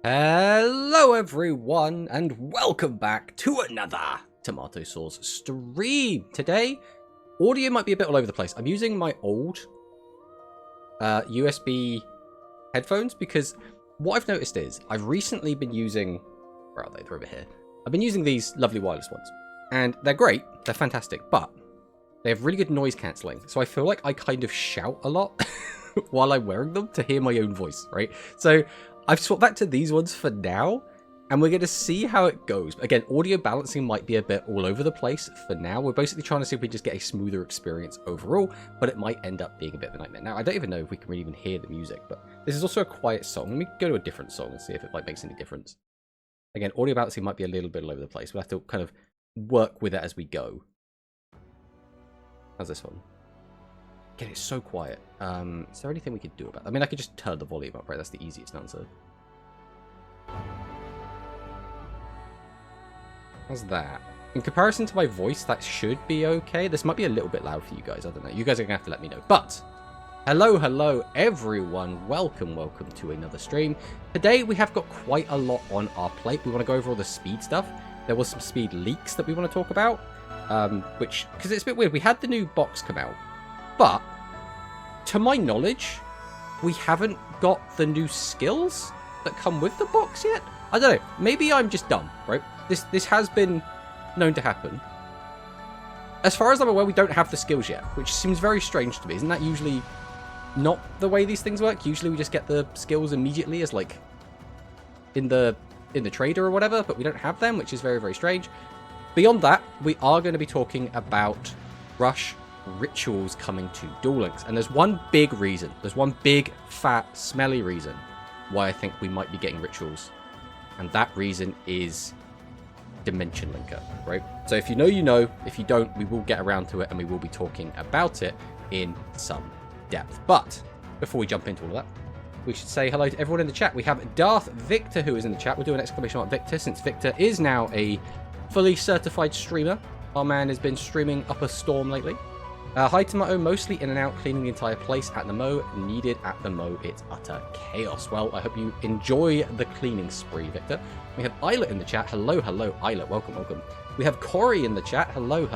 Hello everyone and welcome back to another Tomato Sauce stream. Today, audio might be a bit all over the place. I'm using my old USB headphones because what I've noticed is I've recently been using... Where are they? They're over here. I've been using these lovely wireless ones and they're great. They're fantastic, but they have really good noise cancelling. So I feel like I kind of shout a lot while I'm wearing them to hear my own voice, right? So I've swapped back to these ones for now, and we're going to see how it goes. Again, audio balancing might be a bit all over the place for now. We're basically trying to see if we just get a smoother experience overall, but it might end up being a bit of a nightmare. Now, I don't even know if we can really even hear the music, but this is also a quiet song. Let me go to a different song and see if it makes any difference. Again, audio balancing might be a little bit all over the place. We'll have to kind of work with it as we go. How's this one? Again, it's so quiet. Is there anything we could do about that? I mean, I could just turn the volume up, right? That's the easiest answer. How's that? In comparison to my voice, that should be okay. This might be a little bit loud for you guys. I don't know. You guys are going to have to let me know. But, hello, everyone. Welcome to another stream. Today, we have got quite a lot on our plate. We want to go over all the speed stuff. There was some speed leaks that we want to talk about. Because it's a bit weird. We had the new box come out. But, to my knowledge, we haven't got the new skills that come with the box yet. I don't know. Maybe I'm just dumb, right? This has been known to happen. As far as I'm aware, we don't have the skills yet, which seems very strange to me. Isn't that usually not the way these things work? Usually we just get the skills immediately as like in the trader or whatever, but we don't have them, which is very, very strange. Beyond that, we are going to be talking about Rush rituals coming to Duel Links, and there's one big reason, there's one big fat smelly reason why I think we might be getting rituals, and that reason is Dimension Linker, right? So if you know, you know. If you don't, we will get around to it and we will be talking about it in some depth. But before we jump into all of that, we should say hello to everyone in the chat. We have Darth Victor who is in the chat. We'll do an exclamation mark Victor since Victor is now a fully certified streamer. Our man has been streaming up a storm lately. Hi Tomato, mostly in and out, cleaning the entire place at the Mo. Needed at the Mo, it's utter chaos. Well, I hope you enjoy the cleaning spree, Victor. We have Isla in the chat. Hello, Isla. Welcome. We have Corey in the chat. Hello,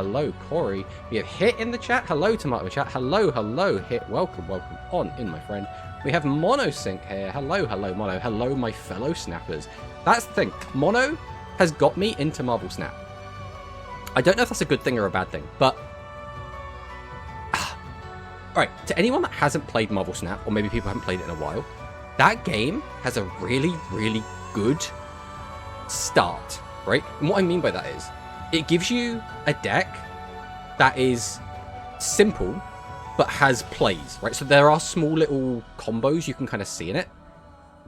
Corey. We have Hit in the chat. Hello, Tomato chat. Hello, Hit. Welcome on in, my friend. We have Monosync here. Hello, Mono. Hello, my fellow snappers. That's the thing. Mono has got me into Marvel Snap. I don't know if that's a good thing or a bad thing, but alright, to anyone that hasn't played Marvel Snap, or maybe people haven't played it in a while, that game has a really, really good start, right? And what I mean by that is, it gives you a deck that is simple, but has plays, right? So there are small little combos you can kind of see in it,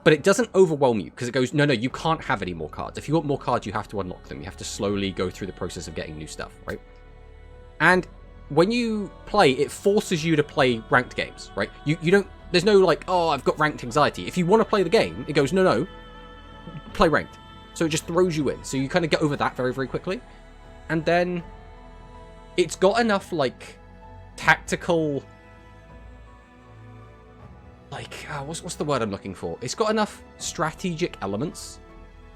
but it doesn't overwhelm you, because it goes, no, you can't have any more cards. If you want more cards, you have to unlock them. You have to slowly go through the process of getting new stuff, right? And when you play, it forces you to play ranked games, right? You don't, there's no like, oh, I've got ranked anxiety. If you want to play the game, it goes, no, play ranked. So it just throws you in. So you kind of get over that very, very quickly. And then it's got enough like tactical, like, what's the word I'm looking for? It's got enough strategic elements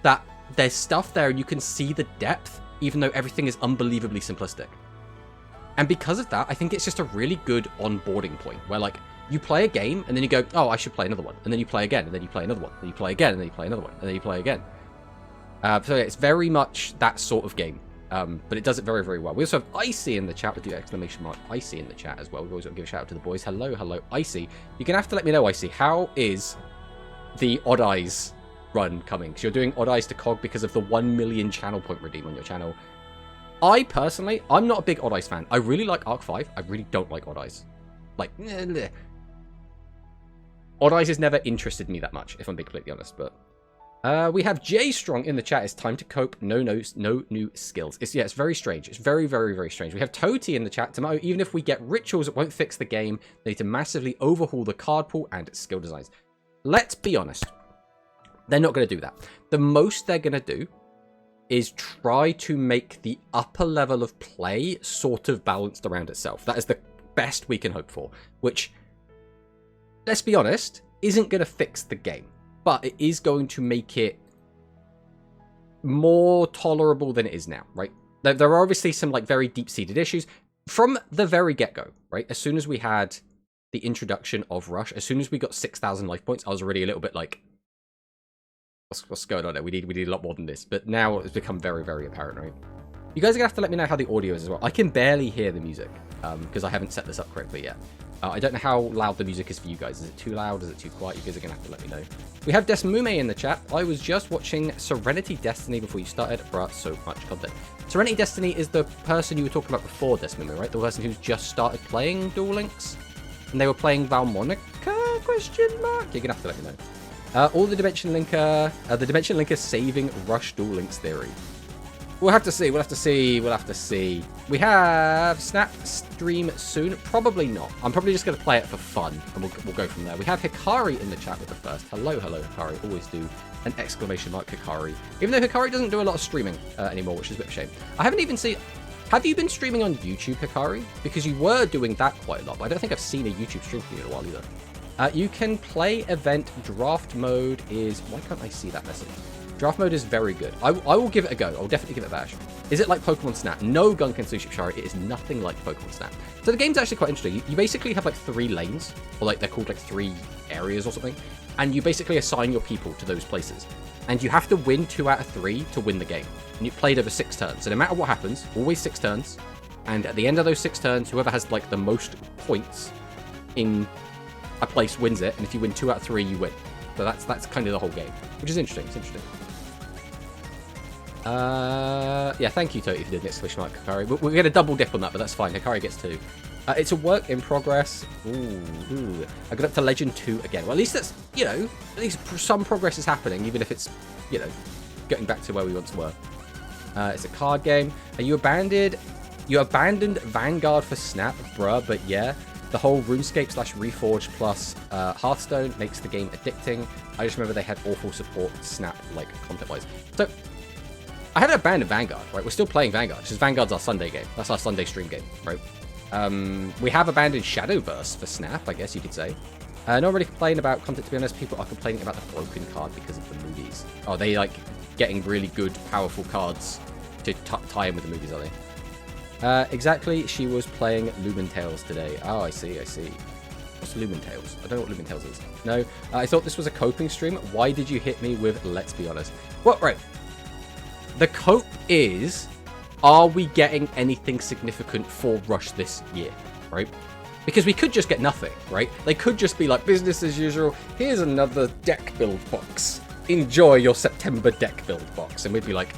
that there's stuff there and you can see the depth, even though everything is unbelievably simplistic. And because of that, I think it's just a really good onboarding point where, like, you play a game and then you go, oh, I should play another one. And then you play again, and then you play another one. And you play again, and then you play another one. And then you play again. So yeah, it's very much that sort of game. But it does it very, very well. We also have Icy in the chat. We'll do exclamation mark Icy in the chat as well. We've always got to give a shout out to the boys. Hello, Icy. You're going to have to let me know, Icy, how is the Odd Eyes run coming? Because you're doing Odd Eyes to COG because of the 1 million channel point redeem on your channel. I personally, I'm not a big Odd Eyes fan. I really like Arc 5. I really don't like Odd Eyes. Like, Odd Eyes has never interested me that much, if I'm being completely honest. But we have Jay Strong in the chat. It's time to cope. No new skills. It's very strange. It's very, very, very strange. We have Toti in the chat. Tomato, even if we get rituals, it won't fix the game. They need to massively overhaul the card pool and skill designs. Let's be honest. They're not going to do that. The most they're going to do is try to make the upper level of play sort of balanced around itself. That is the best we can hope for, which, let's be honest, isn't going to fix the game, but it is going to make it more tolerable than it is now, right? There are obviously some like very deep-seated issues from the very get-go, right? As soon as we had the introduction of Rush, as soon as we got 6,000 life points, I was already a little bit like, what's going on there? We need a lot more than this. But now it's become very, very apparent, right? You guys are gonna have to let me know how the audio is as well. I can barely hear the music because I haven't set this up correctly yet. I don't know how loud the music is for you guys. Is it too loud? Is it too quiet? You guys are gonna have to let me know. We have Desmume in the chat. I was just watching Serenity Destiny before you started. Bruh, so much content. Serenity Destiny is the person you were talking about before Desmume, right? The person who's just started playing Duel Links, and they were playing Valmonica? Question mark. You're gonna have to let me know. All the Dimension Linker saving Rush Duel Links theory. We'll have to see. We'll have to see. We'll have to see. We have Snap stream soon. Probably not. I'm probably just going to play it for fun, and we'll go from there. We have Hikari in the chat with the first. Hello, Hikari. Always do an exclamation mark Hikari. Even though Hikari doesn't do a lot of streaming anymore, which is a bit of a shame. I haven't even seen... Have you been streaming on YouTube, Hikari? Because you were doing that quite a lot, but I don't think I've seen a YouTube stream from you in a while either. You can play event draft mode is... Why can't I see that message? Draft mode is very good. I will give it a go. I'll definitely give it a bash. Is it like Pokemon Snap? No, Gunkin Sushi Shari. It is nothing like Pokemon Snap. So the game's actually quite interesting. You basically have like 3 lanes, or like they're called like 3 areas or something, and you basically assign your people to those places. And you have to win 2 out of 3 to win the game. And you played over 6 turns. So no matter what happens, always 6 turns. And at the end of those 6 turns, whoever has like the most points in a place wins it. And if you win 2 out of 3, you win. So that's kind of the whole game, which is interesting. It's interesting. Yeah, thank you, Toti, for the exclamation mark, Hikari. We're going to double dip on that, but that's fine. Hikari gets 2. It's a work in progress. Ooh. I got up to Legend 2 again. Well, at least that's, you know, at least some progress is happening, even if it's, you know, getting back to where we once were. It's a card game. And you abandoned Vanguard for Snap, bruh, but yeah. The whole RuneScape / Reforged plus Hearthstone makes the game addicting. I just remember they had awful support Snap, like, content-wise. So, I haven't abandoned Vanguard, right? We're still playing Vanguard. It's just Vanguard's our Sunday game. That's our Sunday stream game, right? We have abandoned Shadowverse for Snap, I guess you could say. Not really complaining about content, to be honest. People are complaining about the broken card because of the movies. Oh, they like getting really good, powerful cards to tie in with the movies, are they? Exactly. She was playing Lumen Tales today. Oh, I see. What's Lumen Tales? I don't know what Lumen Tales is. No, I thought this was a coping stream. Why did you hit me with Let's Be Honest? What? Right. The cope is, are we getting anything significant for Rush this year, right? Because we could just get nothing, right? They could just be like, business as usual, here's another deck build box. Enjoy your September deck build box. And we'd be like,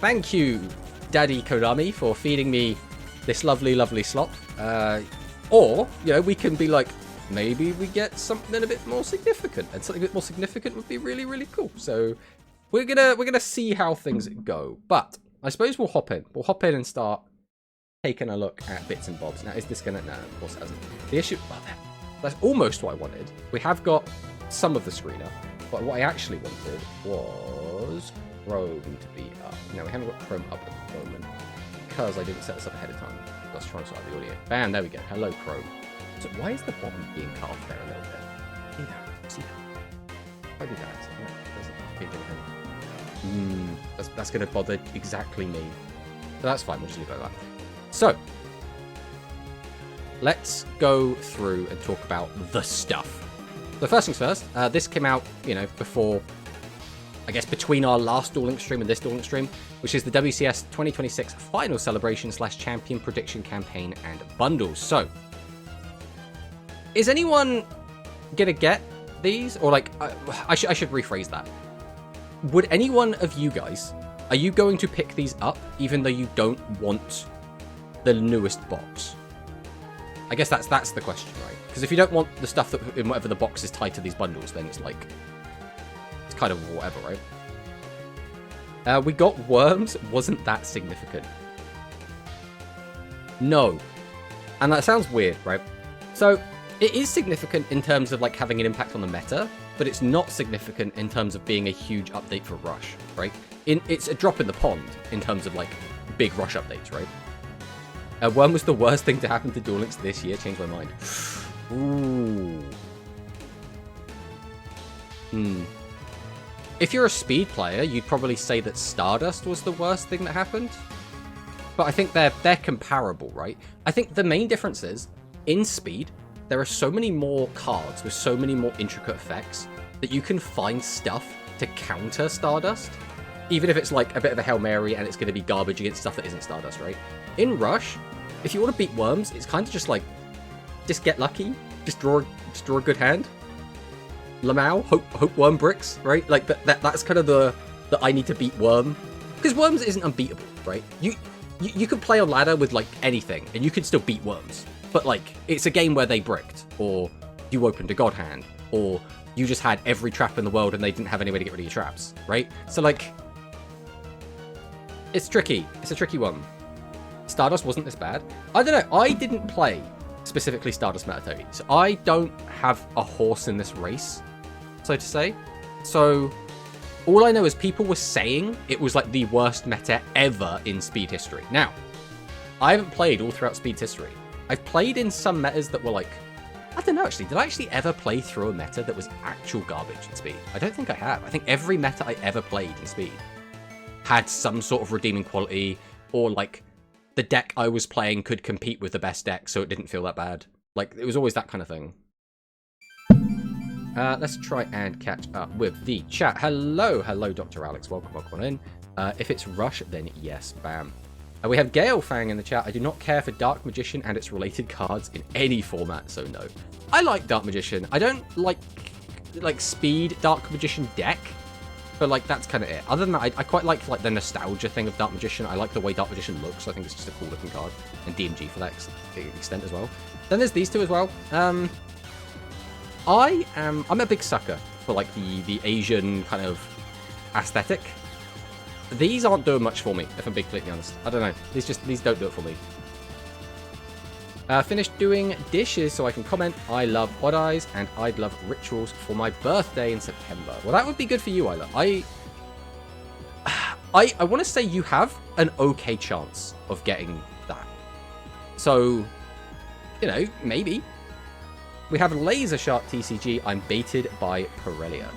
thank you, Daddy Konami, for feeding me this lovely, lovely slop. Or, you know, we can be like, maybe we get something a bit more significant. And something a bit more significant would be really, really cool. So... We're gonna see how things go, but I suppose we'll hop in. We'll hop in and start taking a look at bits and bobs. Now, is this gonna? No, of course it hasn't. The issue, well, that's almost what I wanted. We have got some of the screen up, but what I actually wanted was Chrome to be up. No, we haven't got Chrome up at the moment because I didn't set this up ahead of time. Let's try and sort out the audio. Bam, there we go. Hello, Chrome. So why is the bottom being carved there a little bit? See that? See that? Why do that? Doesn't think anything. That's going to bother exactly me. So that's fine, we'll just leave it like that. So, let's go through and talk about the stuff. So first things first, this came out, you know, before, I guess, between our last Duel Links stream and this Duel Links stream, which is the WCS 2026 Final Celebration / Champion Prediction Campaign and Bundles. So, is anyone going to get these? Or, like, I should rephrase that. Would any one of you guys, are you going to pick these up even though you don't want the newest box? I guess that's the question, right? Because if you don't want the stuff that in whatever the box is tied to these bundles, then it's like, it's kind of whatever, right? We got Worms. Wasn't that significant? No. And that sounds weird, right? So it is significant in terms of like having an impact on the meta, but it's not significant in terms of being a huge update for Rush, right? It's a drop in the pond in terms of like big Rush updates, right? When was the worst thing to happen to Duel Links this year? Changed my mind. Ooh. if you're a speed player, you'd probably say that Stardust was the worst thing that happened. But I think they're comparable, right? I think the main difference is, in speed, there are so many more cards with so many more intricate effects that you can find stuff to counter Stardust, even if it's like a bit of a Hail Mary and it's going to be garbage against stuff that isn't Stardust, right? In Rush, if you want to beat Worms, it's kind of just like, just get lucky, just draw a good hand. Lamau, hope Worm bricks, right? Like that's kind of the I need to beat Worm, because Worms isn't unbeatable, right? You could play on ladder with like anything and you could still beat Worms, but like it's a game where they bricked, or you opened a god hand, or you just had every trap in the world and they didn't have any way to get rid of your traps, right? So like, it's tricky. It's a tricky one. Stardust wasn't this bad. I don't know. I didn't play specifically Stardust Metatogi, so I don't have a horse in this race, so to say. So all I know is people were saying it was like the worst meta ever in Speed history. Now, I haven't played all throughout Speed's history. I've played in some metas that were like, I don't know actually, did I actually ever play through a meta that was actual garbage in Speed? I don't think I have. I think every meta I ever played in Speed had some sort of redeeming quality, or like the deck I was playing could compete with the best deck, so it didn't feel that bad. Like, it was always that kind of thing. Let's try and catch up with the chat. Hello, Dr. Alex. Welcome on in. If it's Rush, then yes, bam. We have Gale Fang in the chat. I do not care for Dark Magician and its related cards in any format, so no. I like Dark Magician. I don't like Speed Dark Magician deck, but like that's kind of it. Other than that, I quite like the nostalgia thing of Dark Magician. I like the way Dark Magician looks. I think it's just a cool looking card, and DMG for that extent as well. Then there's these two as well. I'm a big sucker for like the Asian kind of aesthetic. These aren't doing much for me, if I'm being completely honest. I don't know. These don't do it for me. Finished doing dishes so I can comment. I love Odd Eyes and I'd love Rituals for my birthday in September. Well, that would be good for you, Isla. I want to say you have an okay chance of getting that. So, you know, maybe. We have Laser Shark TCG. I'm baited by Pirellia.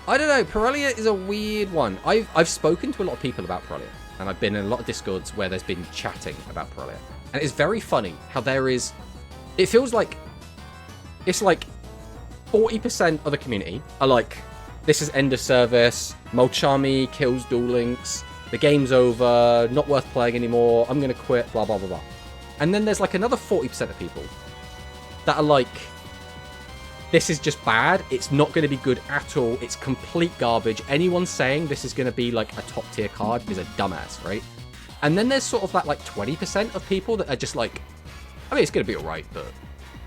I don't know. Pirellia is a weird one. I've spoken to a lot of people about Pirellia, and I've been in a lot of Discords where there's been chatting about Pirellia. And it's very funny how there is... It feels like... It's like 40% of the community are like, this is end of service, Molchami kills Duel Links, the game's over, not worth playing anymore, I'm going to quit, blah, blah, blah, blah. And then there's like another 40% of people that are like, this is just bad, it's not going to be good at all, it's complete garbage, anyone saying this is going to be like a top tier card is a dumbass, right? And then there's sort of that like 20% of people that are just like, I mean, it's going to be alright, but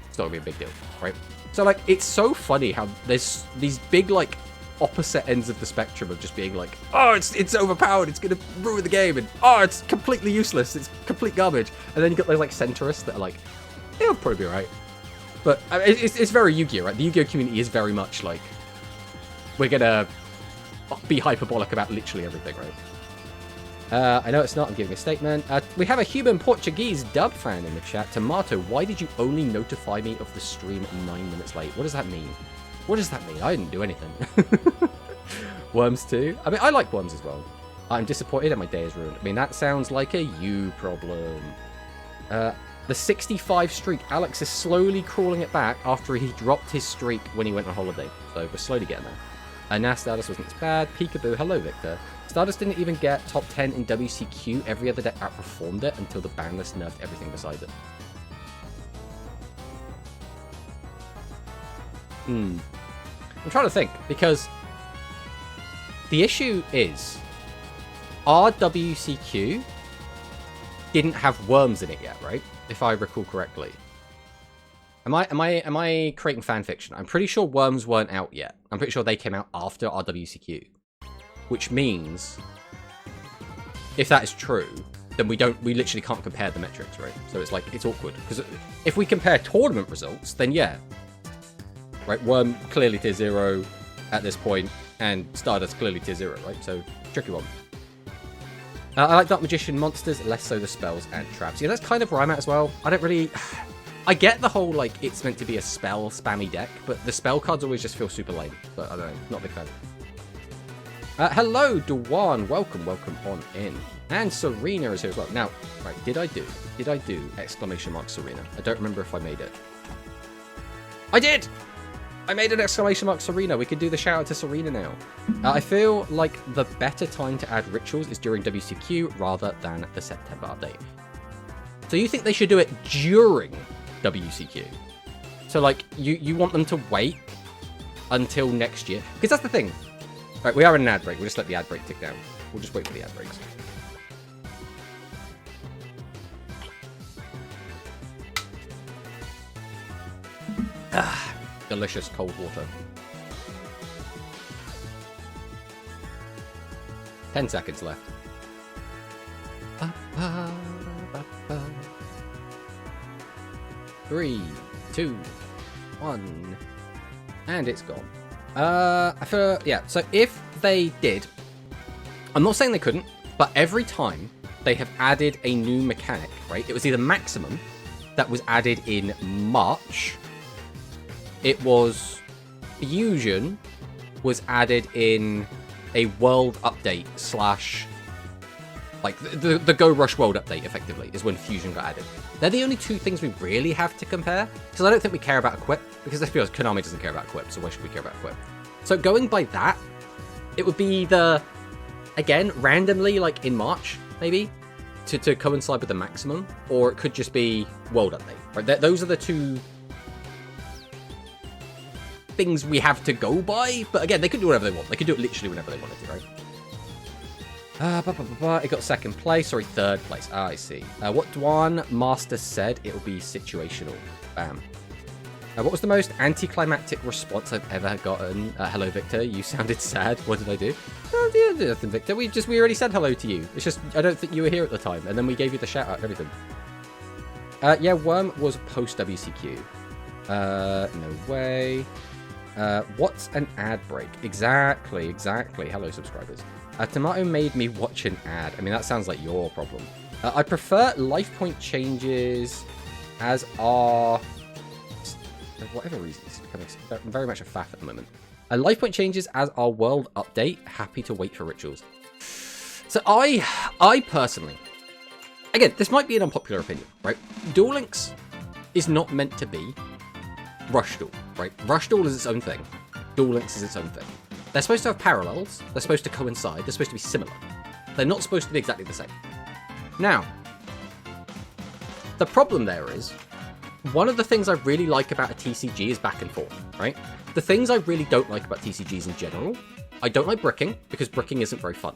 it's not going to be a big deal, right? So like, it's so funny how there's these big like opposite ends of the spectrum of just being like, oh, it's overpowered, it's going to ruin the game, and oh, it's completely useless, it's complete garbage. And then you got those like centrists that are like, it'll probably be alright. But I mean, it's very Yu-Gi-Oh, right? The Yu-Gi-Oh community is very much like, we're going to be hyperbolic about literally everything, right? I know it's not, I'm giving a statement. We have a human Portuguese dub fan in the chat. Tomato, why did you only notify me of the stream 9 minutes late? What does that mean? What does that mean? I didn't do anything. Worms too? I mean, I like Worms as well. I'm disappointed and my day is ruined. I mean, that sounds like a you problem. The 65 streak, Alex is slowly crawling it back after he dropped his streak when he went on holiday. So we're slowly getting there. Now Stardust wasn't as bad. Peekaboo, hello Victor. Stardust didn't even get top 10 in WCQ. Every other deck outperformed it until the ban list nerfed everything beside it. I'm trying to think, because the issue is our WCQ didn't have Worms in it yet, right? If I recall correctly. Am I creating fan fiction? I'm pretty sure Worms weren't out yet. I'm pretty sure they came out after our WCQ. Which means, if that is true, then we literally can't compare the metrics, right? So it's like, it's awkward. Because if we compare tournament results, then yeah. Right, Worm clearly tier 0 at this point, and Stardust clearly tier 0, right? So, tricky one. I like Dark Magician monsters, less so the spells and traps. Yeah, that's kind of where I'm at as well. I don't really... I get the whole, like, it's meant to be a spell spammy deck, but the spell cards always just feel super lame. But I don't know, not a big fan. Hello, Dewan. Welcome on in. And Serena is here as well. Now, right, did I do exclamation mark Serena? I don't remember if I made it. I did! I made an exclamation mark Serena. We could do the shout out to Serena now. I feel like the better time to add rituals is during WCQ rather than the September update. So you think they should do it during WCQ? So like you want them to wait until next year? Because that's the thing. Right, we are in an ad break. We'll just let the ad break tick down. We'll just wait for the ad breaks. Ah, delicious cold water. 10 seconds left. 3, 2, 1, and it's gone. Yeah, so if they did, I'm not saying they couldn't, but every time they have added a new mechanic, right? It was either maximum that was added in March, it was Fusion was added in a world update / like the Go Rush World update, effectively, is when Fusion got added. They're the only two things we really have to compare, because I don't think we care about Equip, because let's be honest, Konami doesn't care about Equip, so why should we care about Equip? So going by that, it would be either, again, randomly, like in March, maybe, to coincide with the maximum, or it could just be World Update, right? Those are the two things we have to go by, but again, they could do whatever they want. They could do it literally whenever they wanted to, right? It got second place, sorry, third place. I see. What Dwan Master said, it will be situational. Bam. What was the most anticlimactic response I've ever gotten? Hello, Victor. You sounded sad. What did I do? Oh, yeah, nothing, Victor. We already said hello to you. It's just, I don't think you were here at the time, and then we gave you the shout out and everything. Yeah, Worm was post WCQ. No way. What's an ad break? Exactly. Hello, subscribers. Tomato made me watch an ad. I mean, that sounds like your problem. I prefer life point changes as our... For whatever reason, it's becoming very much a faff at the moment. Life point changes as our world update. Happy to wait for rituals. So I personally... Again, this might be an unpopular opinion, right? Duel Links is not meant to be Rush Duel, right? Rush Duel is its own thing. Duel Links is its own thing. They're supposed to have parallels. They're supposed to coincide. They're supposed to be similar. They're not supposed to be exactly the same. Now, the problem there is, one of the things I really like about a TCG is back and forth, right? The things I really don't like about TCGs in general, I don't like bricking, because bricking isn't very fun.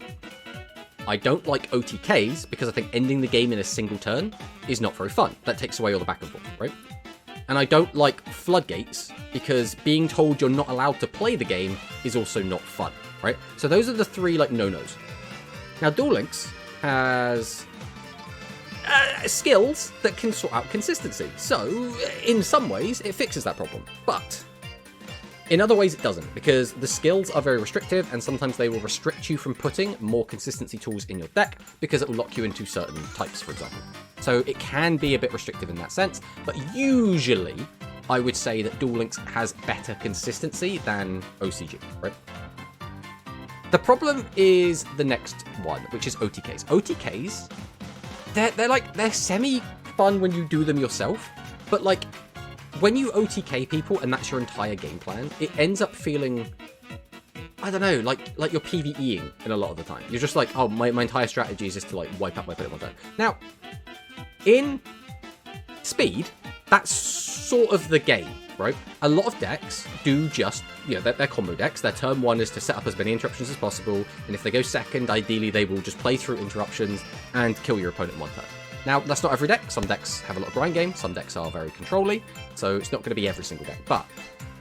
I don't like OTKs, because I think ending the game in a single turn is not very fun. That takes away all the back and forth, right? And I don't like floodgates, because being told you're not allowed to play the game is also not fun, right? So those are the three, like, no-nos. Now, Duel Links has skills that can sort out consistency. So, in some ways, it fixes that problem. But in other ways, it doesn't, because the skills are very restrictive, and sometimes they will restrict you from putting more consistency tools in your deck, because it will lock you into certain types, for example. So it can be a bit restrictive in that sense, but usually I would say that Duel Links has better consistency than OCG, right? The problem is the next one, which is OTKs. OTKs, they're semi-fun when you do them yourself, but like when you OTK people and that's your entire game plan, it ends up feeling, I don't know, like you're PvEing in a lot of the time. You're just like, oh, my entire strategy is just to like wipe out my opponent one turn. Now, in Speed, that's sort of the game, right? A lot of decks do just, you know, they're combo decks. Their turn one is to set up as many interruptions as possible, and if they go second, ideally they will just play through interruptions and kill your opponent in one turn. Now, that's not every deck. Some decks have a lot of grind game, some decks are very control-y, so it's not going to be every single deck, but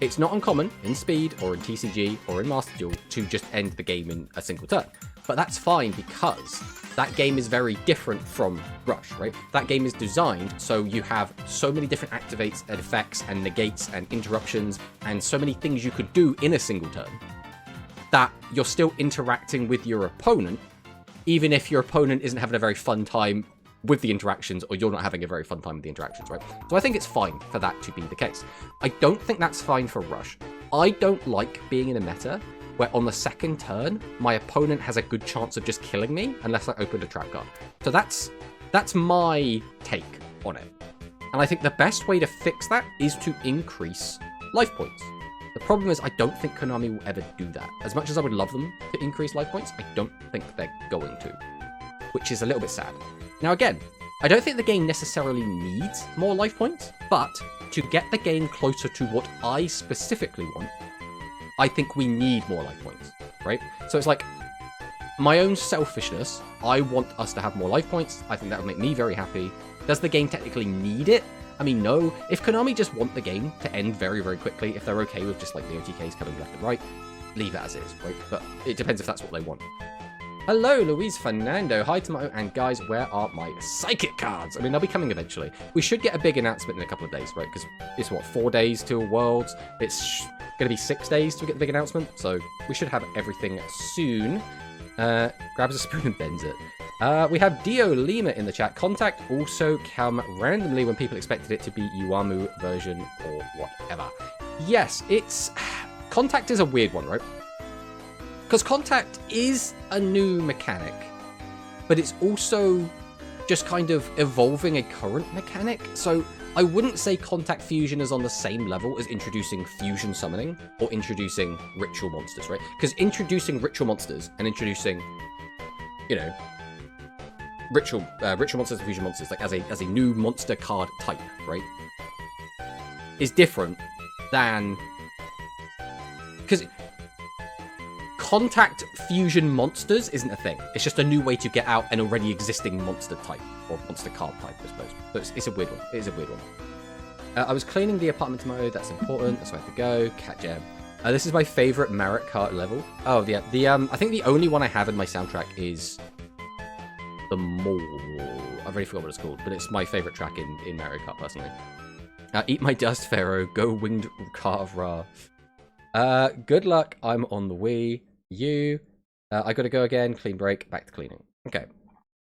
it's not uncommon in Speed or in TCG or in Master Duel to just end the game in a single turn. But that's fine, because that game is very different from Rush, right? That game is designed so you have so many different activates and effects and negates and interruptions and so many things you could do in a single turn that you're still interacting with your opponent, even if your opponent isn't having a very fun time with the interactions, or you're not having a very fun time with the interactions, right? So I think it's fine for that to be the case. I don't think that's fine for Rush. I don't like being in a meta where on the second turn, my opponent has a good chance of just killing me unless I open a trap card. So that's my take on it. And I think the best way to fix that is to increase life points. The problem is I don't think Konami will ever do that. As much as I would love them to increase life points, I don't think they're going to, which is a little bit sad. Now again, I don't think the game necessarily needs more life points, but to get the game closer to what I specifically want, I think we need more life points, right? So it's like my own selfishness. I want us to have more life points. I think that would make me very happy. Does the game technically need it? I mean, no. If Konami just want the game to end very, very quickly, if they're okay with just like the OTKs coming left and right, leave it as is, right? But it depends if that's what they want. Hello, Luis Fernando. Hi, Tomato. And guys, where are my psychic cards? I mean, they'll be coming eventually. We should get a big announcement in a couple of days, right? Because it's, what, 4 days till Worlds? It's going to be 6 days to get the big announcement. So we should have everything soon. Grabs a spoon and bends it. We have Dio Lima in the chat. Contact also come randomly when people expected it to be Uamu version or whatever. Yes, it's... Contact is a weird one, right? Because Contact is a new mechanic, but it's also just kind of evolving a current mechanic. So I wouldn't say Contact Fusion is on the same level as introducing Fusion Summoning or introducing Ritual Monsters, right? Because introducing Ritual Monsters and introducing, you know, Ritual Monsters and Fusion Monsters, like as a new monster card type, right, is different than... Because Contact Fusion Monsters isn't a thing. It's just a new way to get out an already existing monster type, or monster card type, I suppose. But it's a weird one. It is a weird one. I was cleaning the apartment mode. That's important. That's where I have to go. Cat Gem. This is my favorite Marit card level. Oh, yeah. I think the only one I have in my soundtrack is the Mall. I've already forgot what it's called, but it's my favorite track in Mario Kart, personally. Eat my dust, Pharaoh. Go winged car of Ra. Good luck. I'm on the Wii U. I gotta go again. Clean break. Back to cleaning. Okay.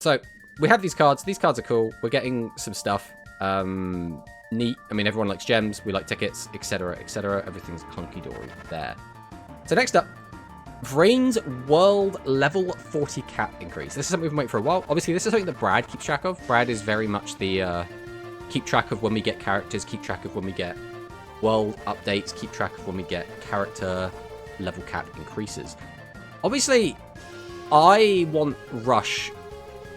So, we have these cards. These cards are cool. We're getting some stuff. Neat. I mean, everyone likes gems. We like tickets, etc., etc. Everything's hunky-dory there. So, next up. Vrain's World Level 40 cap increase. This is something we've been waiting for a while. Obviously, this is something that Brad keeps track of. Brad is very much the, keep track of when we get characters, keep track of when we get world updates, keep track of when we get character level cap increases. Obviously, I want rush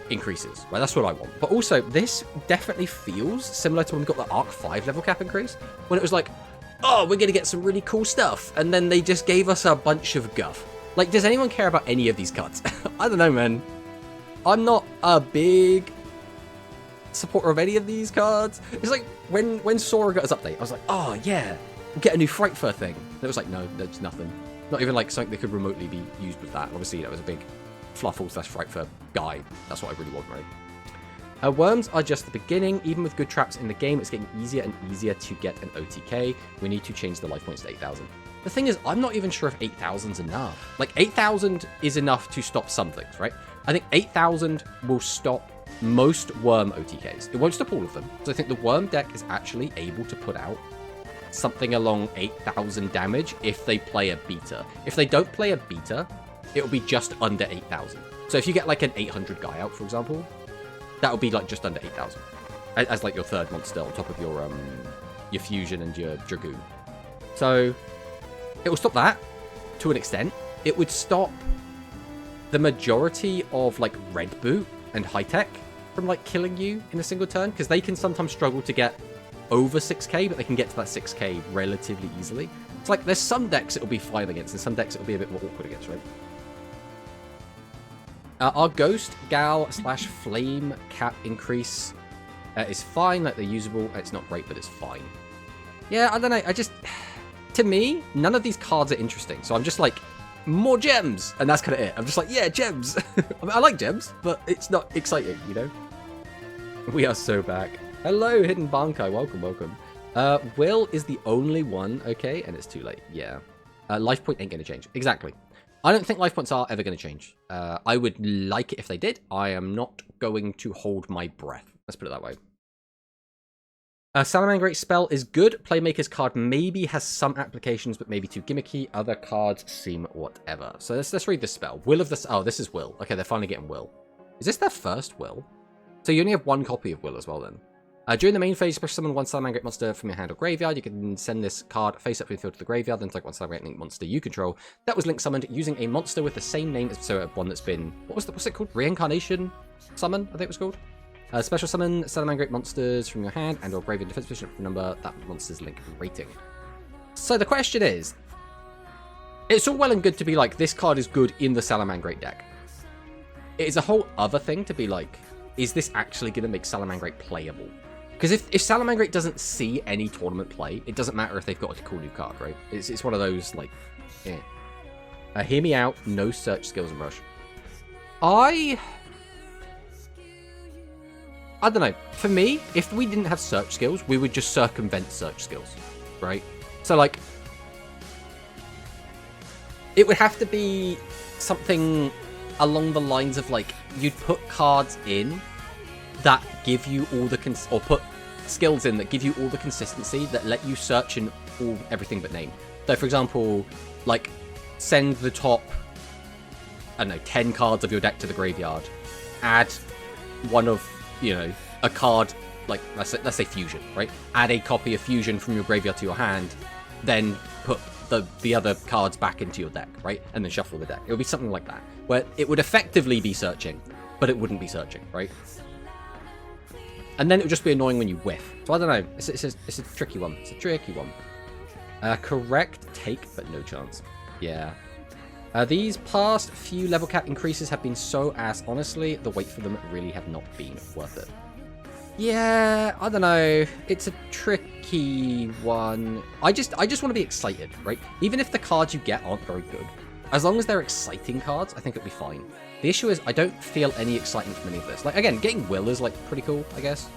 increases, right? That's what I want. But also, this definitely feels similar to when we got the Arc 5 level cap increase, when it was like, oh, we're going to get some really cool stuff, and then they just gave us a bunch of guff. Like, does anyone care about any of these cards? I don't know, man. I'm not a big supporter of any of these cards. It's like, when Sora got his update, I was like, oh, yeah, we'll get a new Fright Fur thing. And it was like, no, there's nothing. Not even like something that could remotely be used with that. Obviously, that was a big Fluffle / Fright Fur guy. That's what I really want, right? Worms are just the beginning. Even with good traps in the game, it's getting easier and easier to get an OTK. We need to change the life points to 8,000. The thing is, I'm not even sure if 8,000's enough. Like, 8,000 is enough to stop some things, right? I think 8,000 will stop most Worm OTKs. It won't stop all of them. So I think the Worm deck is actually able to put out something along 8,000 damage if they play a beta. If they don't play a beta, it'll be just under 8,000. So if you get like an 800 guy out, for example, that would be like just under 8,000 as like your third monster on top of your Fusion and your Dragoon. So it will stop that to an extent. It would stop the majority of like Red Boot and High Tech from like killing you in a single turn, because they can sometimes struggle to get over 6k, but they can get to that 6k relatively easily. It's like there's some decks it'll be fine against, and some decks it'll be a bit more awkward against, right? Our Ghost Gal / Flame cap increase is fine, like they're usable. It's not great, but it's fine. Yeah, I don't know. To me, none of these cards are interesting. So I'm just like, more gems. And that's kind of it. I'm just like, yeah, gems. I mean, I like gems, but it's not exciting, you know? We are so back. Hello, Hidden Bankai. Welcome, welcome. Will is the only one, okay? And it's too late. Yeah. Life point ain't going to change. Exactly. I don't think life points are ever going to change. I would like it if they did. I am not going to hold my breath. Let's put it that way. Salamangreat spell is good. Playmaker's card maybe has some applications, but maybe too gimmicky. Other cards seem whatever. So let's read this spell. Will of the... Oh, this is Will. Okay, they're finally getting Will. Is this their first Will? So you only have one copy of Will as well, then. During the main phase, special summon one Salamangreat monster from your hand or graveyard. You can send this card face up from the field to the graveyard, then take one Salamangreat linked monster you control. That was link summoned using a monster with the same name as one that's been... What's it called? Reincarnation Summon, I think it was called. Special summon Salamangreat monsters from your hand and or graveyard defense position number that monster's link rating. So the question is, it's all well and good to be like, this card is good in the Salamangreat deck. It is a whole other thing to be like, is this actually going to make Salamangreat playable? Because if Salamangreat doesn't see any tournament play, it doesn't matter if they've got a cool new card, right? It's one of those, like, eh. Hear me out, no search skills and rush. I don't know. For me, if we didn't have search skills, we would just circumvent search skills, right? So, like, it would have to be something along the lines of, like, you'd put cards in that give you all the... or put skills in that give you all the consistency that let you search in everything but name. So, for example, like, send the top, I don't know, 10 cards of your deck to the graveyard. Add one of... you know, a card, like, let's say Fusion, right? Add a copy of Fusion from your graveyard to your hand, then put the other cards back into your deck, right? And then shuffle the deck. It would be something like that, where it would effectively be searching, but it wouldn't be searching, right? And then it would just be annoying when you whiff. So I don't know. It's a tricky one. It's a tricky one. Correct take, but no chance. Yeah. These past few level cap increases have been so ass. Honestly, the wait for them really have not been worth it. Yeah, I don't know. It's a tricky one. I just want to be excited, right? Even if the cards you get aren't very good, as long as they're exciting cards, I think it'll be fine. The issue is I don't feel any excitement from any of this. Like, again, getting Will is, like, pretty cool, I guess.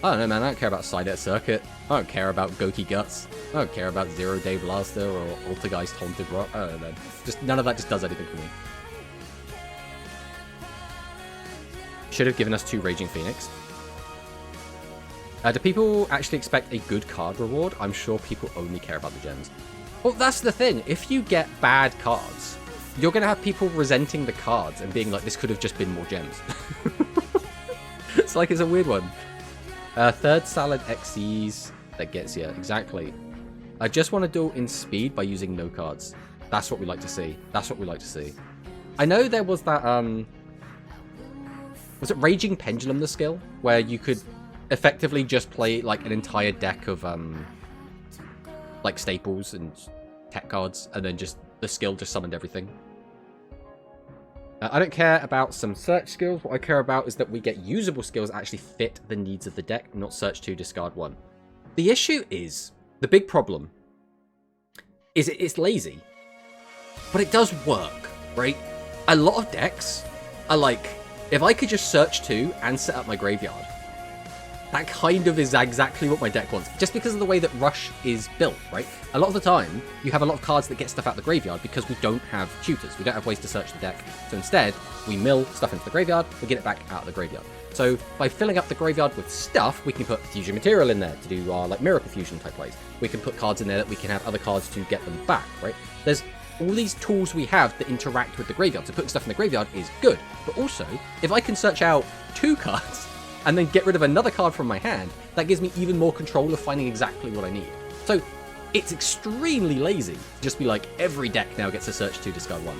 I don't know, man. I don't care about Psyduck Circuit. I don't care about Goki Guts. I don't care about Zero Day Blaster or Altergeist Haunted Rock. I don't know. Just none of that just does anything for me. Should have given us 2 Raging Phoenix. Do people actually expect a good card reward? I'm sure people only care about the gems. Well, that's the thing. If you get bad cards, you're going to have people resenting the cards and being like, this could have just been more gems. It's like, it's a weird one. Third Salad XCs, that gets you. Exactly. I just want to duel in speed by using no cards. That's what we like to see. That's what we like to see. I know there was that, was it Raging Pendulum, the skill? Where you could effectively just play, like, an entire deck of, like, staples and tech cards, and then just, the skill just summoned everything. I don't care about some search skills. What I care about is that we get usable skills that actually fit the needs of the deck, not search 2, discard 1. The issue is, the big problem, is it's lazy. But it does work, right? A lot of decks are like, if I could just search 2 and set up my graveyard, that kind of is exactly what my deck wants. Just because of the way that Rush is built, right? A lot of the time, you have a lot of cards that get stuff out the graveyard because we don't have tutors. We don't have ways to search the deck. So instead, we mill stuff into the graveyard, we get it back out of the graveyard. So by filling up the graveyard with stuff, we can put fusion material in there to do our like Miracle Fusion type plays. We can put cards in there that we can have other cards to get them back, right? There's all these tools we have that interact with the graveyard. So putting stuff in the graveyard is good. But also, if I can search out 2 cards, and then get rid of another card from my hand, that gives me even more control of finding exactly what I need. So it's extremely lazy to just be like, every deck now gets a search 2, discard 1.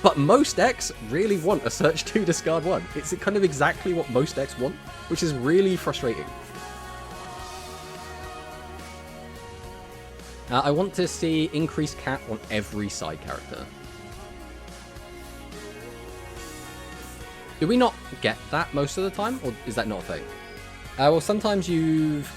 But most decks really want a search 2, discard 1. It's kind of exactly what most decks want, which is really frustrating. I want to see increased cap on every side character. Do we not get that most of the time, or is that not a thing? Well, sometimes you've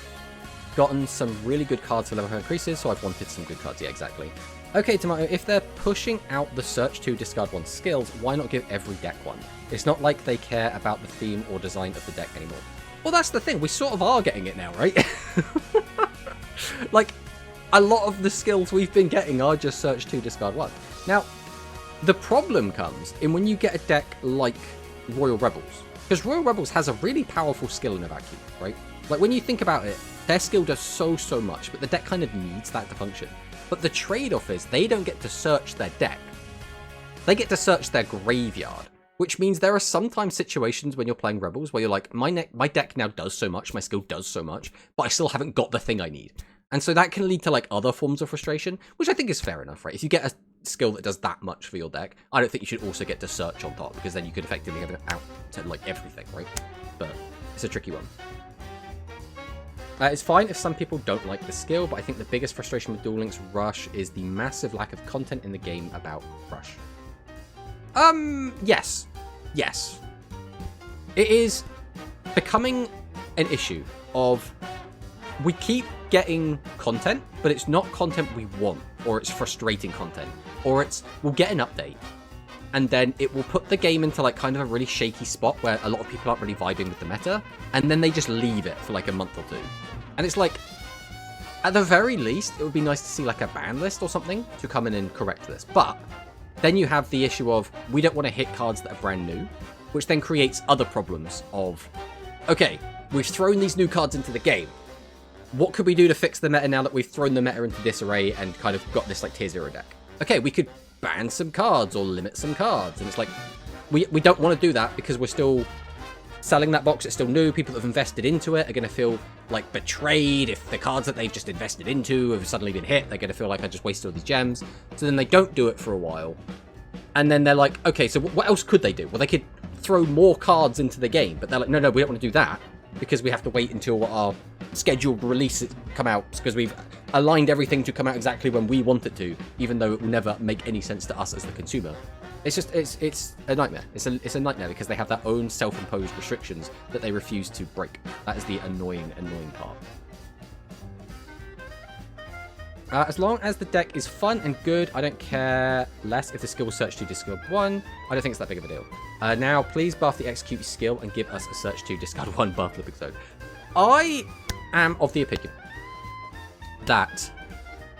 gotten some really good cards for level increases, so I've wanted some good cards. Yeah, exactly. Okay, Tomato, if they're pushing out the search 2, discard 1 skills, why not give every deck one? It's not like they care about the theme or design of the deck anymore. Well, that's the thing. We sort of are getting it now, right? Like, a lot of the skills we've been getting are just search 2, discard 1. Now, the problem comes in when you get a deck like Royal Rebels, because Royal Rebels has a really powerful skill in a vacuum, right? Like, when you think about it, their skill does so much, but the deck kind of needs that to function. But the trade-off is they don't get to search their deck. They get to search their graveyard, which means there are sometimes situations when you're playing Rebels where you're like, my deck now does so much, my skill does so much, but I still haven't got the thing I need. And so that can lead to, like, other forms of frustration, which I think is fair enough, right? If you get a skill that does that much for your deck, I don't think you should also get to search on top, because then you could effectively have it out to, like, everything, right? But it's a tricky one. It's fine if some people don't like the skill, but I think the biggest frustration with Duel Links Rush is the massive lack of content in the game about Rush. Yes. Yes. It is becoming an issue of we keep getting content, but it's not content we want, or it's frustrating content, or it's we'll get an update, and then it will put the game into like kind of a really shaky spot where a lot of people aren't really vibing with the meta, and then they just leave it for like a month or two. And it's like, at the very least, it would be nice to see like a ban list or something to come in and correct this. But then you have the issue of we don't want to hit cards that are brand new, which then creates other problems of, okay, we've thrown these new cards into the game. What could we do to fix the meta now that we've thrown the meta into disarray and kind of got this like tier 0 deck? Okay, we could ban some cards or limit some cards. And it's like, we don't want to do that because we're still selling that box. It's still new. People that have invested into it are going to feel like betrayed if the cards that they've just invested into have suddenly been hit. They're going to feel like I just wasted all these gems. So then they don't do it for a while. And then they're like, okay, so what else could they do? Well, they could throw more cards into the game. But they're like, no, we don't want to do that because we have to wait until our scheduled releases come out because we've aligned everything to come out exactly when we want it to, even though it will never make any sense to us as the consumer. It's just, it's a nightmare. It's a nightmare because they have their own self-imposed restrictions that they refuse to break. That is the annoying part. As long as the deck is fun and good, I don't care less if the skill search to discard 1. I don't think it's that big of a deal. Now, please buff the execute skill and give us a search to discard 1 buff flipping zone. I am of the opinion that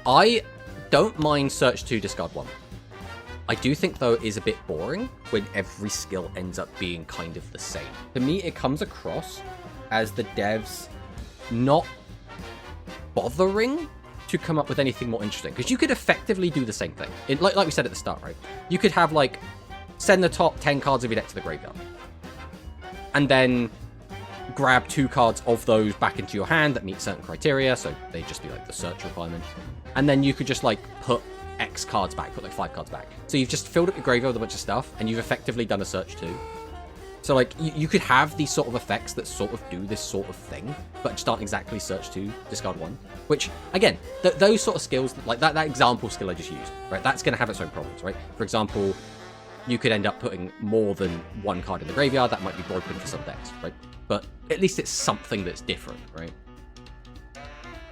I don't mind search to discard 1. I do think, though, it is a bit boring when every skill ends up being kind of the same. To me, it comes across as the devs not bothering to come up with anything more interesting. Because you could effectively do the same thing. Like we said at the start, right? You could have, like, send the top 10 cards of your deck to the graveyard. And then grab 2 cards of those back into your hand that meet certain criteria. So they'd just be, like, the search requirement. And then you could just, like, put X cards back, put like 5 cards back. So you've just filled up your graveyard with a bunch of stuff, and you've effectively done a search too. So like, you could have these sort of effects that sort of do this sort of thing, but just aren't exactly search to discard 1. Which, again, those sort of skills, like that example skill I just used, right? That's going to have its own problems, right? For example, you could end up putting more than 1 card in the graveyard. That might be broken for some decks, right? But at least it's something that's different, right?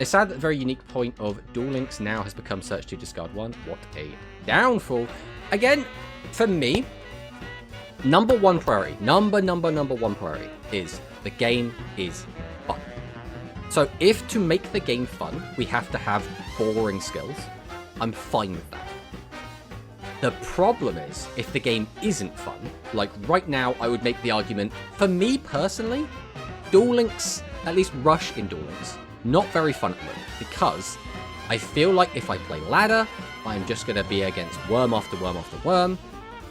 It's sad that the very unique point of Duel Links now has become search to discard 1. What a downfall. Again, for me, number 1 priority, number 1 priority is the game is fun. So if to make the game fun, we have to have boring skills, I'm fine with that. The problem is, if the game isn't fun, like right now, I would make the argument, for me personally, Duel Links, at least Rush in Duel Links, not very fun at the moment, because I feel like if I play ladder, I'm just going to be against worm after worm after worm.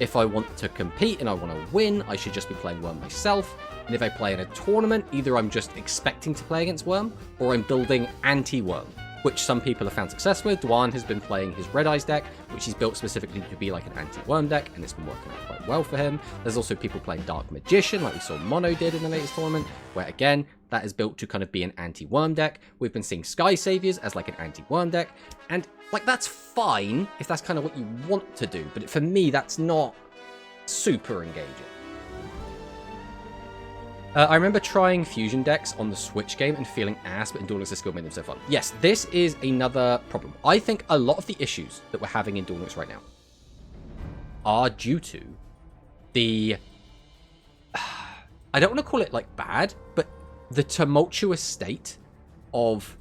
If I want to compete and I want to win, I should just be playing worm myself. And if I play in a tournament, either I'm just expecting to play against worm, or I'm building anti-worm, which some people have found success with. Dwan has been playing his Red Eyes deck, which he's built specifically to be like an anti-worm deck, and it's been working out quite well for him. There's also people playing Dark Magician, like we saw Mono did in the latest tournament, where again, that is built to kind of be an anti-worm deck. We've been seeing Sky Saviors as like an anti-worm deck, and like that's fine if that's kind of what you want to do, but for me, that's not super engaging. I remember trying fusion decks on the Switch game and feeling ass, but in Duel Links the skill made them so fun. Yes, this is another problem. I think a lot of the issues that we're having in Duel Links right now are due to the... I don't want to call it, like, bad, but the tumultuous state of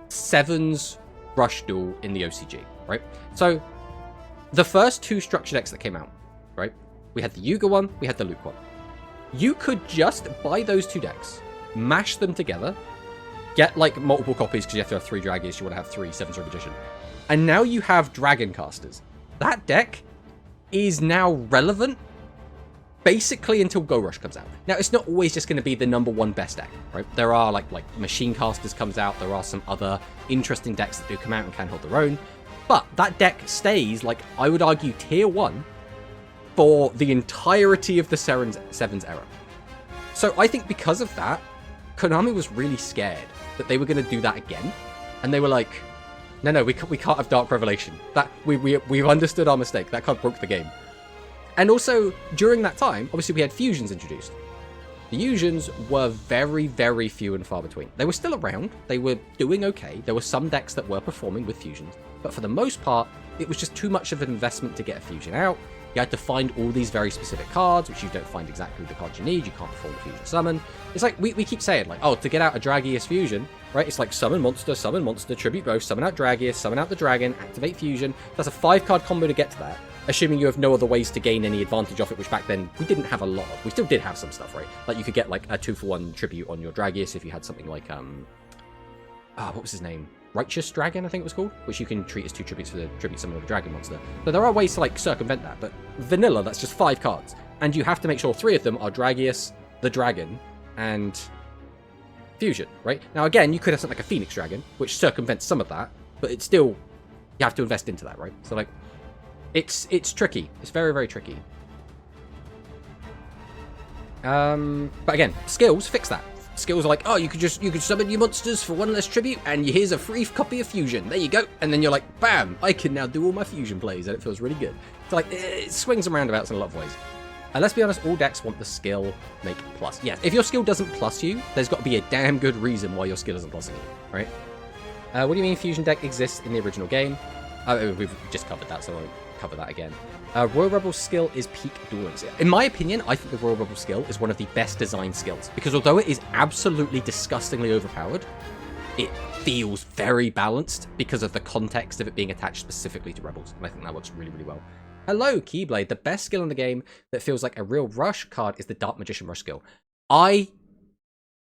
Seven's Rush Duel in the OCG, right? So, the first 2 structure decks that came out, right? We had the Yuga one, we had the Luke one. You could just buy those 2 decks, mash them together, get like multiple copies because you have to have 3 Dragius, you want to have 3 7th Edition. And now you have Dragon Casters. That deck is now relevant basically until Go Rush comes out. Now, it's not always just going to be the #1 best deck, right? There are like Machine Casters comes out. There are some other interesting decks that do come out and can hold their own. But that deck stays, like, I would argue, tier 1 for the entirety of the Sevens era. So I think because of that, Konami was really scared that they were going to do that again. And they were like, no, we can't have Dark Revelation. That we've understood our mistake. That card broke the game. And also, during that time, obviously we had fusions introduced. The fusions were very, very few and far between. They were still around. They were doing okay. There were some decks that were performing with fusions. But for the most part, it was just too much of an investment to get a fusion out. You had to find all these very specific cards, which you don't find exactly the cards you need. You can't perform the fusion summon. It's like, we keep saying, like, oh, to get out a Dragius fusion, right? It's like summon monster, tribute both, summon out Dragius, summon out the dragon, activate fusion. That's a 5-card combo to get to that. Assuming you have no other ways to gain any advantage off it, which back then we didn't have a lot of. We still did have some stuff, right? Like you could get like a 2-for-1 tribute on your Dragius if you had something like what was his name? Righteous Dragon, I think it was called, which you can treat as 2 tributes for the tribute summon of a dragon monster. So there are ways to like circumvent that, but vanilla, that's just 5 cards, and you have to make sure 3 of them are Dragius, the dragon, and fusion, right? Now again, you could have something like a Phoenix Dragon, which circumvents some of that, but it's still, you have to invest into that, right? So like, it's tricky. It's very, very tricky. But again, skills fix that. Skills are like, oh, you could summon your monsters for 1 less tribute, and here's a free copy of fusion. There you go. And then you're like, bam, I can now do all my fusion plays, and it feels really good. So like, it swings and roundabouts in a lot of ways. And let's be honest, all decks want the skill make plus. Yes, if your skill doesn't plus you, there's got to be a damn good reason why your skill isn't plusing you, right? What do you mean fusion deck exists in the original game? We've just covered that, so I won't cover that again. Royal Rebel's skill is peak Duel Links. In my opinion, I think the Royal Rebel skill is one of the best designed skills, because although it is absolutely disgustingly overpowered, it feels very balanced because of the context of it being attached specifically to Rebels, and I think that works really, really well. Hello, Keyblade. The best skill in the game that feels like a real rush card is the Dark Magician Rush skill. I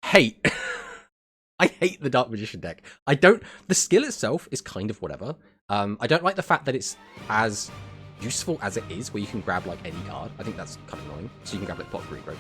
hate... I hate the Dark Magician deck. The skill itself is kind of whatever. I don't like the fact that it's as useful as it is, where you can grab like any card. I think that's kind of annoying. So you can grab like Plot Green, right?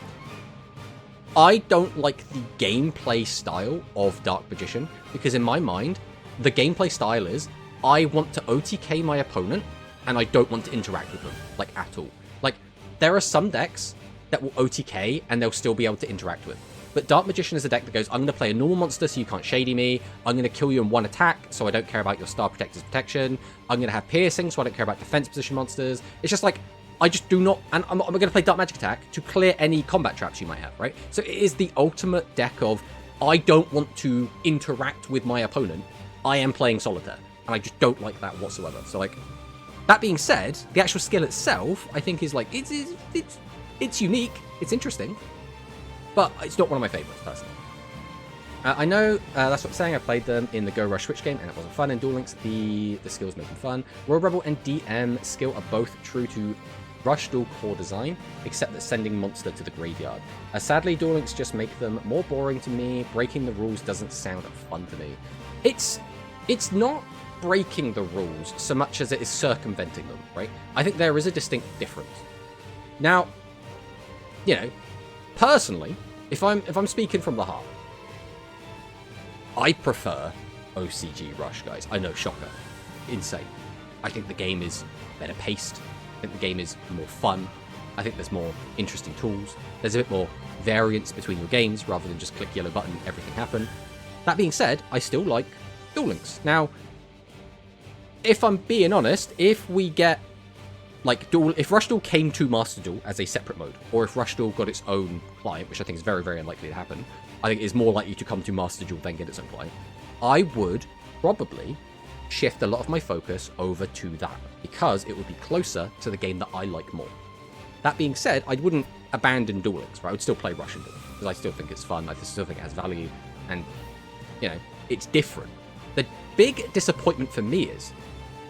I don't like the gameplay style of Dark Magician, because in my mind, the gameplay style is, I want to OTK my opponent, and I don't want to interact with them, like, at all. Like, there are some decks that will OTK, and they'll still be able to interact with. But Dark Magician is a deck that goes, I'm going to play a normal monster so you can't shady me. I'm going to kill you in 1 attack so I don't care about your Star Protector's protection. I'm going to have piercing so I don't care about defense position monsters. It's just like, I just do not... And I'm going to play Dark Magic Attack to clear any combat traps you might have, right? So it is the ultimate deck of, I don't want to interact with my opponent. I am playing Solitaire. And I just don't like that whatsoever. So like, that being said, the actual skill itself, I think is like, it's unique. It's interesting. But it's not one of my favourites, personally. I know, that's what I'm saying, I played them in the Go Rush Switch game, and it wasn't fun. In Duel Links, the skills make them fun. Royal Rebel and DM skill are both true to Rush Duel core design, except that sending monster to the graveyard. Sadly, Duel Links just make them more boring to me. Breaking the rules doesn't sound fun to me. It's not breaking the rules so much as it is circumventing them, right? I think there is a distinct difference. Now, you know, personally, if I'm speaking from the heart, I prefer OCG Rush, guys. I know, shocker. Insane. I think the game is better paced. I think the game is more fun. I think there's more interesting tools. There's a bit more variance between your games rather than just click yellow button, everything happen. That being said, I still like Duel Links. Now, if I'm being honest, if we get like if Rush Duel came to Master Duel as a separate mode, or if Rush Duel got its own client, which I think is very, very unlikely to happen, I think it is more likely to come to Master Duel than get its own client, I would probably shift a lot of my focus over to that, because it would be closer to the game that I like more. That being said, I wouldn't abandon Duel Links, right? I would still play Rush Duel, because I still think it's fun, I still think it has value, and, you know, it's different. The big disappointment for me is,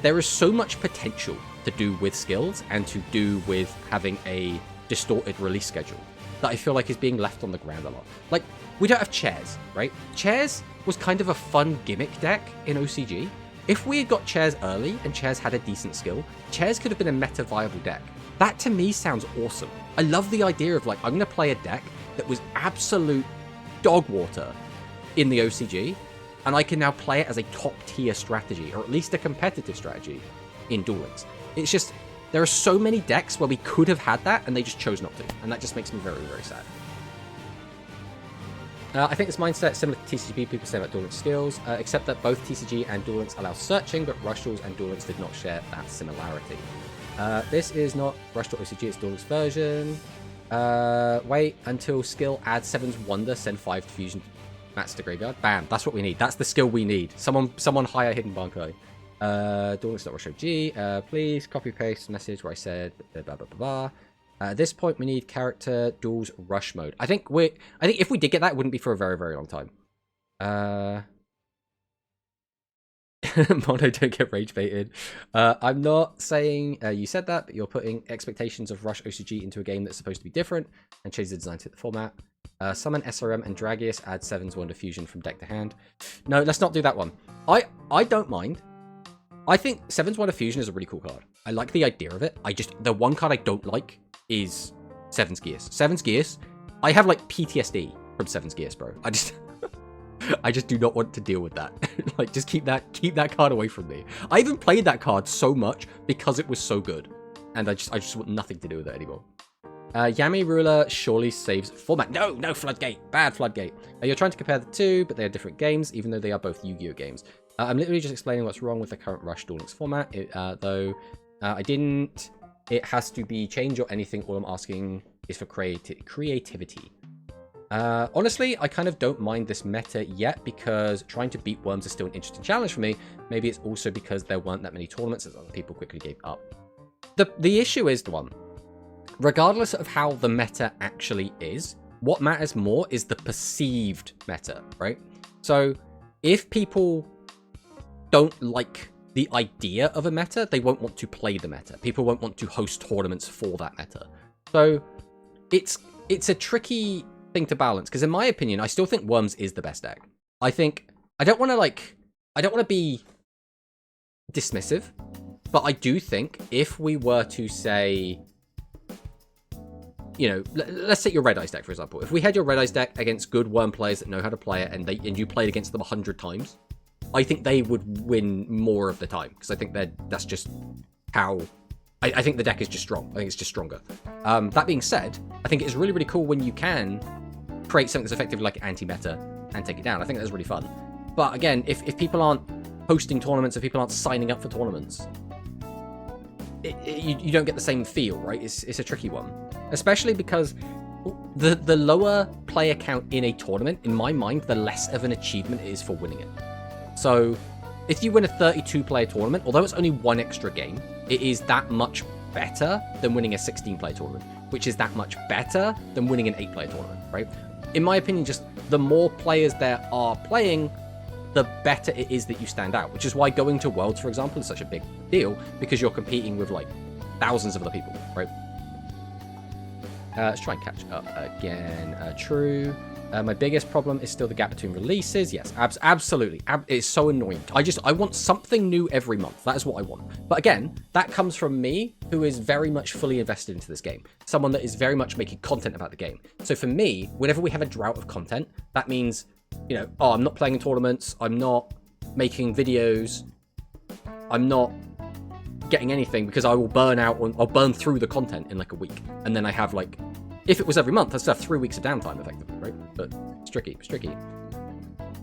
there is so much potential to do with skills and to do with having a distorted release schedule. that I feel like is being left on the ground a lot. Like, we don't have chairs, right? Chairs was kind of a fun gimmick deck in OCG. If we had got chairs early and chairs had a decent skill, chairs could have been a meta viable deck. That to me sounds awesome. I love the idea of like, I'm going to play a deck that was absolute dog water in the OCG, and I can now play it as a top tier strategy, or at least a competitive strategy in Duel Links. It's just, there are so many decks where we could have had that and they just chose not to, and that just makes me very, very sad. I think this mindset is similar to TCG people say about Duel Links skills, except that both TCG and Duel Links allow searching, but Rush Duels and Duel Links did not share that similarity. This is not Rush Duel OCG, it's Duel Links version. Wait until skill adds 7's Wonder, send 5 to Fusion Mats to Graveyard. Bam, that's what we need. That's the skill we need. Someone hire Hidden Bankai. Duel Links not Rush OG. Please copy paste message where I said blah blah blah blah. At this point, we need character duels rush mode. I think if we did get that, it wouldn't be for a very, very long time. Mono, don't get rage baited. I'm not saying you said that, but you're putting expectations of Rush OCG into a game that's supposed to be different and change the design to fit the format. Summon SRM and Dragius, add 7's Wonder Fusion from deck to hand. No, let's not do that one. I don't mind. I think 7's Wonder Fusion is a really cool card. I like the idea of it. The one card I don't like is 7's Gears. 7's Gears, I have like PTSD from 7's Gears, bro. I just do not want to deal with that. Like, just keep that card away from me. I even played that card so much because it was so good, and I just want nothing to do with it anymore. Yami Ruler surely saves format. No, Floodgate. Bad Floodgate. You're trying to compare the two, but they are different games, even though they are both Yu-Gi-Oh games. I'm literally just explaining what's wrong with the current Rush Duel Links format, though I didn't... It has to be change or anything. All I'm asking is for creativity. Honestly, I kind of don't mind this meta yet because trying to beat Worms is still an interesting challenge for me. Maybe it's also because there weren't that many tournaments as other people quickly gave up. The issue is the one. Regardless of how the meta actually is, what matters more is the perceived meta, right? So if people don't like the idea of a meta, they won't want to play the meta. People won't want to host tournaments for that meta. So it's a tricky thing to balance, because in my opinion, I still think Worms is the best deck. I don't want to be dismissive, but I do think if we were to say, you know, let's take your Red Eyes deck, for example. If we had your Red Eyes deck against good Worm players that know how to play it, and you played against them 100 times, I think they would win more of the time, because I think that's just how... I think the deck is just strong. I think it's just stronger. That being said, I think it's really, really cool when you can create something that's effectively like anti-meta and take it down. I think that's really fun. But again, if people aren't hosting tournaments, if people aren't signing up for tournaments, you don't get the same feel, right? It's a tricky one. Especially because the lower player count in a tournament, in my mind, the less of an achievement it is for winning it. So if you win a 32-player tournament, although it's only one extra game, it is that much better than winning a 16-player tournament, which is that much better than winning an 8-player tournament, right? In my opinion, just the more players there are playing, the better it is that you stand out, which is why going to Worlds, for example, is such a big deal, because you're competing with, like, thousands of other people, right? Let's try and catch up again. True. My biggest problem is still the gap between releases. Yes, absolutely. It's so annoying. I want something new every month. That is what I want. But again, that comes from me, who is very much fully invested into this game. Someone that is very much making content about the game. So for me, whenever we have a drought of content, that means, you know, oh, I'm not playing in tournaments. I'm not making videos. I'm not getting anything, because I will burn out, I'll burn through the content in like a week. And then I have like, if it was every month, I'd still have 3 weeks of downtime effectively, right? But it's tricky, it's tricky.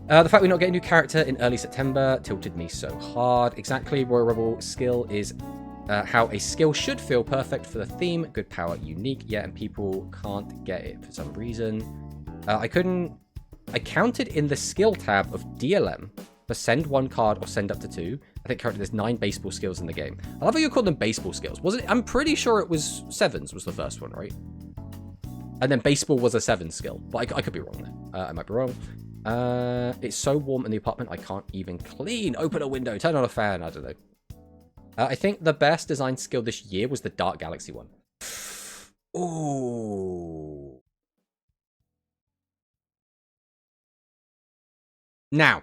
The fact we're not getting a new character in early September tilted me so hard. Exactly, Royal Rebel skill is how a skill should feel perfect for the theme. Good power, unique, yeah, and people can't get it for some reason. I counted in the skill tab of DLM for send 1 card or send up to 2. I think currently there's 9 baseball skills in the game. I love how you called them baseball skills. Was it? I'm pretty sure it was 7s was the first one, right? And then baseball was a 7 skill, but I could be wrong there. I might be wrong. It's so warm in the apartment, I can't even clean. Open a window, turn on a fan, I don't know. I think the best design skill this year was the Dark Galaxy one. Ooh. Now,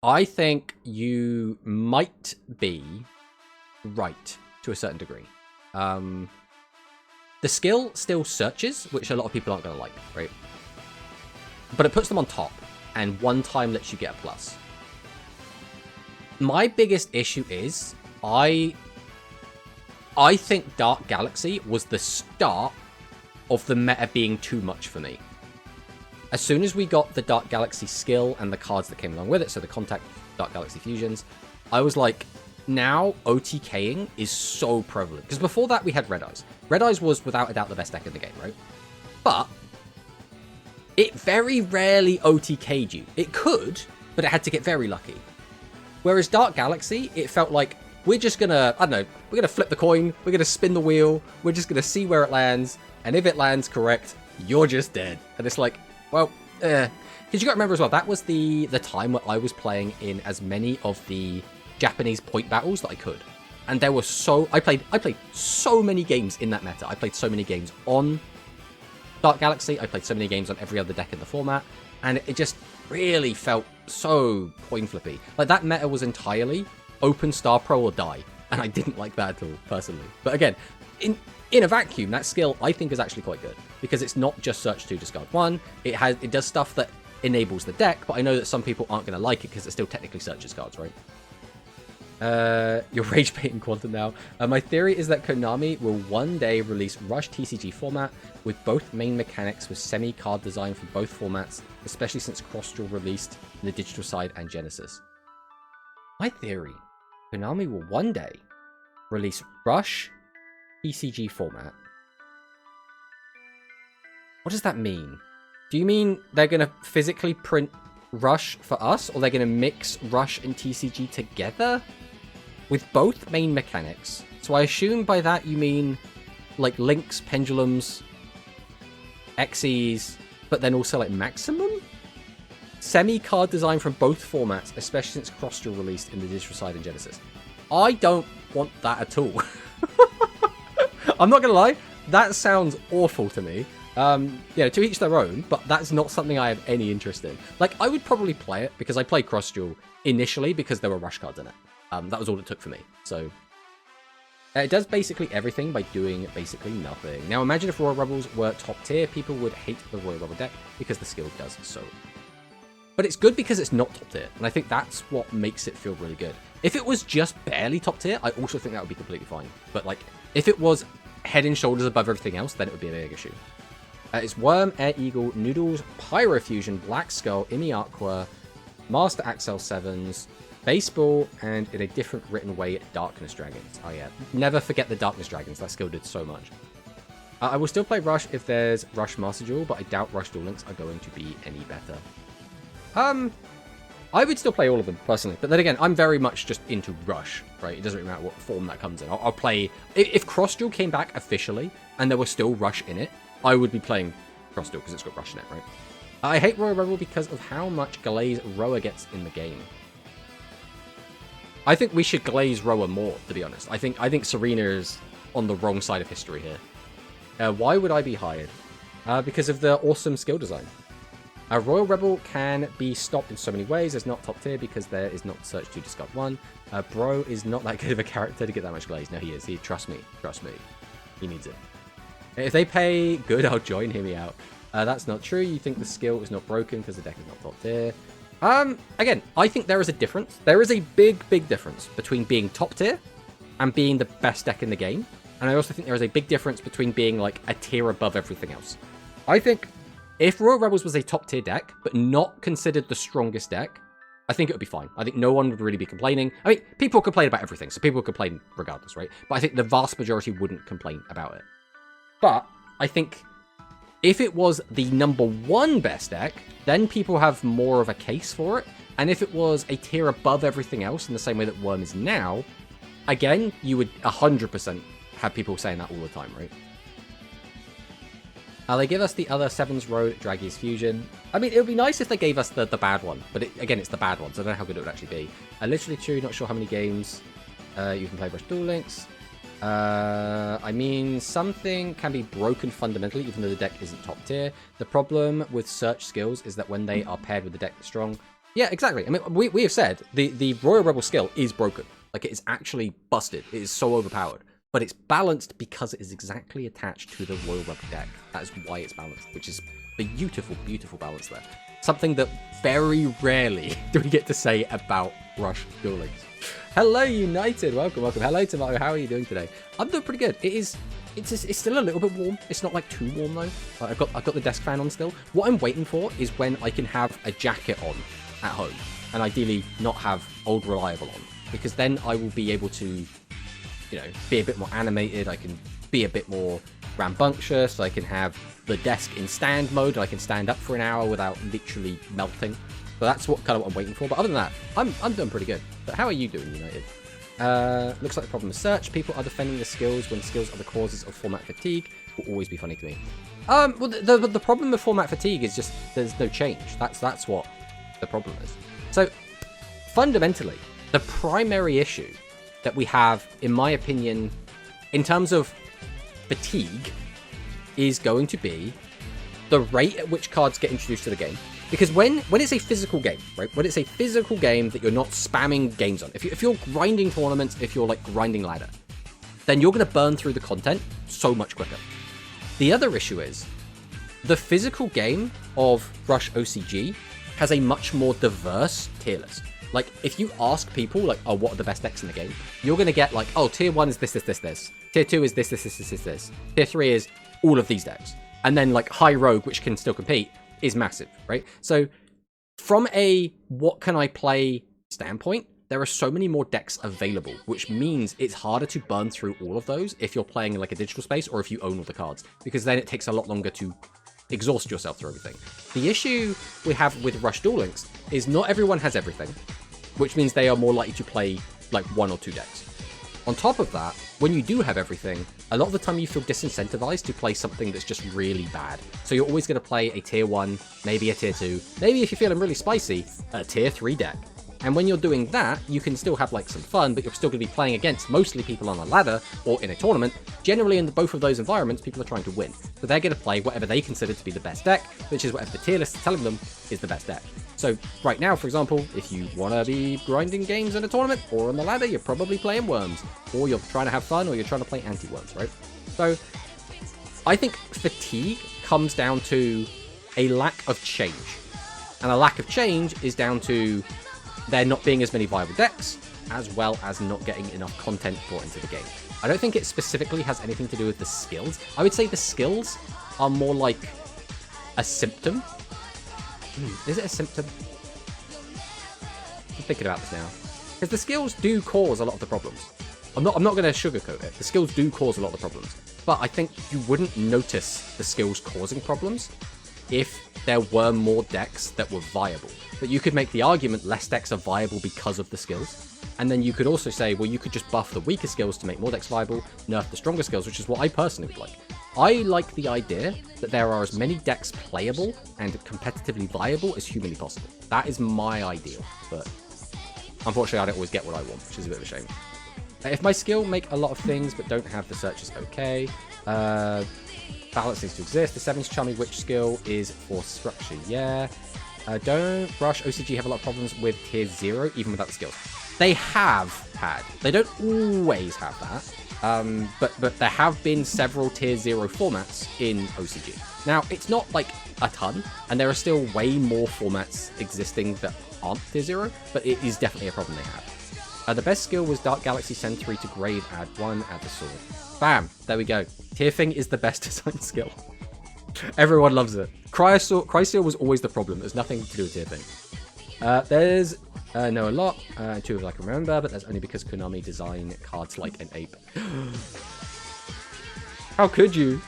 I think you might be right to a certain degree. The skill still searches, which a lot of people aren't going to like, right? But it puts them on top, and one time lets you get a plus. My biggest issue is, I think Dark Galaxy was the start of the meta being too much for me. As soon as we got the Dark Galaxy skill and the cards that came along with it, so the Contact Dark Galaxy Fusions, I was like, now OTKing is so prevalent. Because before that, we had Red Eyes. Red Eyes was without a doubt the best deck in the game, right? But it very rarely OTK'd you. It could, but it had to get very lucky. Whereas Dark Galaxy, it felt like we're just gonna, I don't know, we're gonna flip the coin, we're gonna spin the wheel, we're just gonna see where it lands, and if it lands correct, you're just dead. And it's like, well, because you gotta remember as well, that was the time where I was playing in as many of the Japanese point battles that I could. And there were I played so many games in that meta. I played so many games on Dark Galaxy, I played so many games on every other deck in the format, and it just really felt so coin flippy. Like, that meta was entirely open Star Pro or die, and I didn't like that at all, personally. But again, in a vacuum, that skill I think is actually quite good, because it's not just search 2, discard 1. It does stuff that enables the deck, but I know that some people aren't going to like it because it still technically searches cards, right? You're rage baiting Quantum now. My theory is that Konami will one day release Rush TCG format with both main mechanics with semi-card design for both formats, especially since Cross-Draw released in the digital side and Genesis. My theory, Konami will one day release Rush TCG format. What does that mean? Do you mean they're going to physically print Rush for us, or they're going to mix Rush and TCG together with both main mechanics? So I assume by that you mean like links, pendulums, Xyz, but then also like maximum? Semi-card design from both formats, especially since Cross-Draw released in the digital side and Genesis. I don't want that at all. I'm not going to lie, that sounds awful to me. Yeah, to each their own, but that's not something I have any interest in. Like, I would probably play it, because I played Cross-Duel initially because there were Rush cards in it. That was all it took for me. So, it does basically everything by doing basically nothing. Now, imagine if Royal Rebels were top tier, people would hate the Royal Rebel deck, because the skill does so. But it's good because it's not top tier, and I think that's what makes it feel really good. If it was just barely top tier, I also think that would be completely fine. But, like, if it was head and shoulders above everything else, then it would be a big issue. It's Worm, Air Eagle, Noodles, Pyrofusion, Black Skull, Imi Aqua, Master Axel 7s, Baseball, and in a different written way, Darkness Dragons. Oh yeah, never forget the Darkness Dragons, that skill did so much. I will still play Rush if there's Rush Master Duel, but I doubt Rush Duel Links are going to be any better. I would still play all of them, personally. But then again, I'm very much just into Rush, right? It doesn't really matter what form that comes in. I'll play... If Cross Duel came back officially, and there was still Rush in it, I would be playing Cross Duel, because it's got Rush in it, right? I hate Royal Rebel because of how much Glaze Roa gets in the game. I think we should Glaze Roa more, to be honest. I think Serena is on the wrong side of history here. Why would I be hired? Because of the awesome skill design. Royal Rebel can be stopped in so many ways. It's not top tier because there is not search to discard 1. Bro is not that good of a character to get that much glaze. No, he is. Trust me. He needs it. If they pay good, I'll join. Hear me out. That's not true. You think the skill is not broken because the deck is not top tier. Again, I think there is a difference. There is a big difference between being top tier and being the best deck in the game. And I also think there is a big difference between being like a tier above everything else. I think if Royal Rebels was a top tier deck, but not considered the strongest deck, I think it would be fine. I think no one would really be complaining. I mean, people complain about everything, so people complain regardless, right? But I think the vast majority wouldn't complain about it. But I think if it was the #1 best deck, then people have more of a case for it. And if it was a tier above everything else in the same way that Worm is now, again, you would 100% have people saying that all the time, right? They give us the other 7s Road Draggy's Fusion. I mean, it would be nice if they gave us the bad one. But again, it's the bad one, so I don't know how good it would actually be. Literally true, not sure how many games you can play Rush Duel Links. I mean, something can be broken fundamentally, even though the deck isn't top tier. The problem with search skills is that when they are paired with the deck that's strong... Yeah, exactly. I mean, we have said the Royal Rebel skill is broken. Like, it is actually busted. It is so overpowered. But it's balanced because it is exactly attached to the Royal Rebel deck. That is why it's balanced, which is a beautiful, beautiful balance there. Something that very rarely do we get to say about Rush Duel Links. Hello, United. Welcome, welcome. Hello, Tomato. How are you doing today? I'm doing pretty good. It's still a little bit warm. It's not like too warm though. Like, I've got the desk fan on still. What I'm waiting for is when I can have a jacket on at home, and ideally not have Old Reliable on, because then I will be able to, you know, be a bit more animated. I can be a bit more rambunctious. I can have the desk in stand mode. I can stand up for an hour without literally melting. So that's what kind of what I'm waiting for. But other than that, I'm doing pretty good. But how are you doing, United? Looks like the problem is search. People are defending the skills when skills are the causes of format fatigue. Will always be funny to me. Well, the problem with format fatigue is just there's no change. That's what the problem is. So fundamentally, the primary issue that we have, in my opinion, in terms of fatigue, is going to be the rate at which cards get introduced to the game. Because when it's a physical game, right? When it's a physical game that you're not spamming games on, if you're grinding tournaments, if you're like grinding ladder, then you're going to burn through the content so much quicker. The other issue is the physical game of Rush OCG has a much more diverse tier list. Like, if you ask people, like, oh, what are the best decks in the game? You're going to get, like, oh, tier 1 is this, this, this, this. Tier 2 is this, this, this, this, this, this. Tier 3 is all of these decks. And then, like, High Rogue, which can still compete, is massive, right? So, from a what can I play standpoint, there are so many more decks available, which means it's harder to burn through all of those if you're playing in, like, a digital space or if you own all the cards. Because then it takes a lot longer to exhaust yourself through everything. The issue we have with Rush Duel Links is not everyone has everything, which means they are more likely to play like 1 or 2 decks. On top of that, when you do have everything, a lot of the time you feel disincentivized to play something that's just really bad. So you're always going to play a tier 1, maybe a tier 2, maybe if you're feeling really spicy, a tier 3 deck. And when you're doing that, you can still have like some fun, but you're still going to be playing against mostly people on a ladder or in a tournament. Generally, in both of those environments, people are trying to win. So they're going to play whatever they consider to be the best deck, which is whatever the tier list is telling them is the best deck. So right now, for example, if you want to be grinding games in a tournament or on the ladder, you're probably playing Worms, or you're trying to have fun, or you're trying to play anti-Worms, right? So I think fatigue comes down to a lack of change. And a lack of change is down to there not being as many viable decks, as well as not getting enough content brought into the game. I don't think it specifically has anything to do with the skills. I would say the skills are more like a symptom. Is it a symptom? I'm thinking about this now. Because the skills do cause a lot of the problems. I'm not going to sugarcoat it. The skills do cause a lot of the problems. But I think you wouldn't notice the skills causing problems if there were more decks that were viable. But you could make the argument less decks are viable because of the skills. And then you could also say, well, you could just buff the weaker skills to make more decks viable, nerf the stronger skills, which is what I personally would like. I like the idea that there are as many decks playable and competitively viable as humanly possible. That is my ideal, but unfortunately I don't always get what I want, which is a bit of a shame. If my skill make a lot of things but don't have the searches, okay. Balance needs to exist. The 7's Charming Witch skill is for structure, yeah. Don't Rush OCG have a lot of problems with tier 0, even without the skills? They have had. They don't always have that. But there have been several tier 0 formats in OCG. Now, it's not like a ton, and there are still way more formats existing that aren't tier 0, but it is definitely a problem they have. The best skill was Dark Galaxy send 3 to grave, add 1, add the sword. Bam! There we go. Tear Thing is the best design skill. Everyone loves it. Crysteel was always the problem. There's nothing to do with Tear Thing. There's know a lot. 2 of I can remember, but that's only because Konami design cards like an ape. How could you?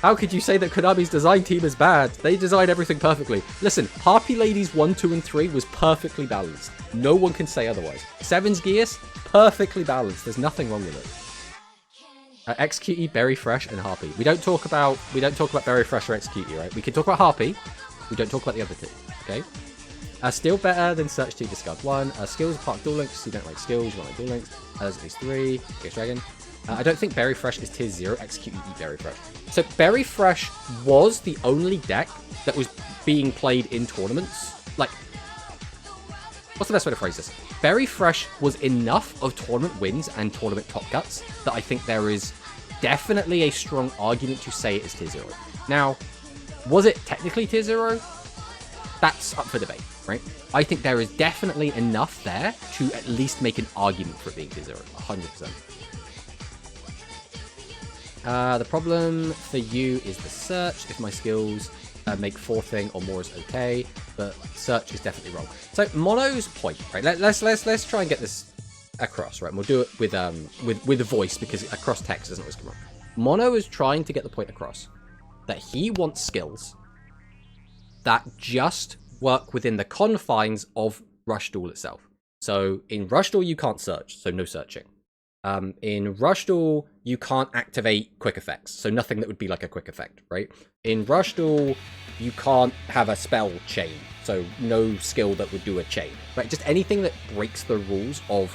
How could you say that Konami's design team is bad? They design everything perfectly. Listen, Harpy Ladies 1, 2, and 3 was perfectly balanced. No one can say otherwise. 7's Gears, perfectly balanced. There's nothing wrong with it. XQE, Berry Fresh, and Harpy. We don't talk about Berry Fresh or XQE, right? We can talk about Harpy. We don't talk about the other two, okay? Still better than search 2, discard 1. Skills are part of Duel Links, so you don't like skills, you want like Duel Links. There's at least 3. Ghost Dragon. I don't think Berry Fresh is tier 0. Execute and eat Berry Fresh. So Berry Fresh was the only deck that was being played in tournaments. Like, what's the best way to phrase this? Berry Fresh was enough of tournament wins and tournament top cuts that I think there is definitely a strong argument to say it is tier 0. Now, was it technically tier 0? That's up for debate, right? I think there is definitely enough there to at least make an argument for it being tier 0, 100%. The problem for you is the search. If my skills make 4-thing or more is okay, but search is definitely wrong. So Mono's point, right? Let's try and get this across, right? And we'll do it with a voice because across text doesn't always come wrong. Mono is trying to get the point across that he wants skills that just work within the confines of Rush Duel itself. So in Rush Duel, you can't search, so no searching. In Rush Duel, you can't activate quick effects, so nothing that would be like a quick effect, right? In Rush Duel, you can't have a spell chain, so no skill that would do a chain, right? Just anything that breaks the rules of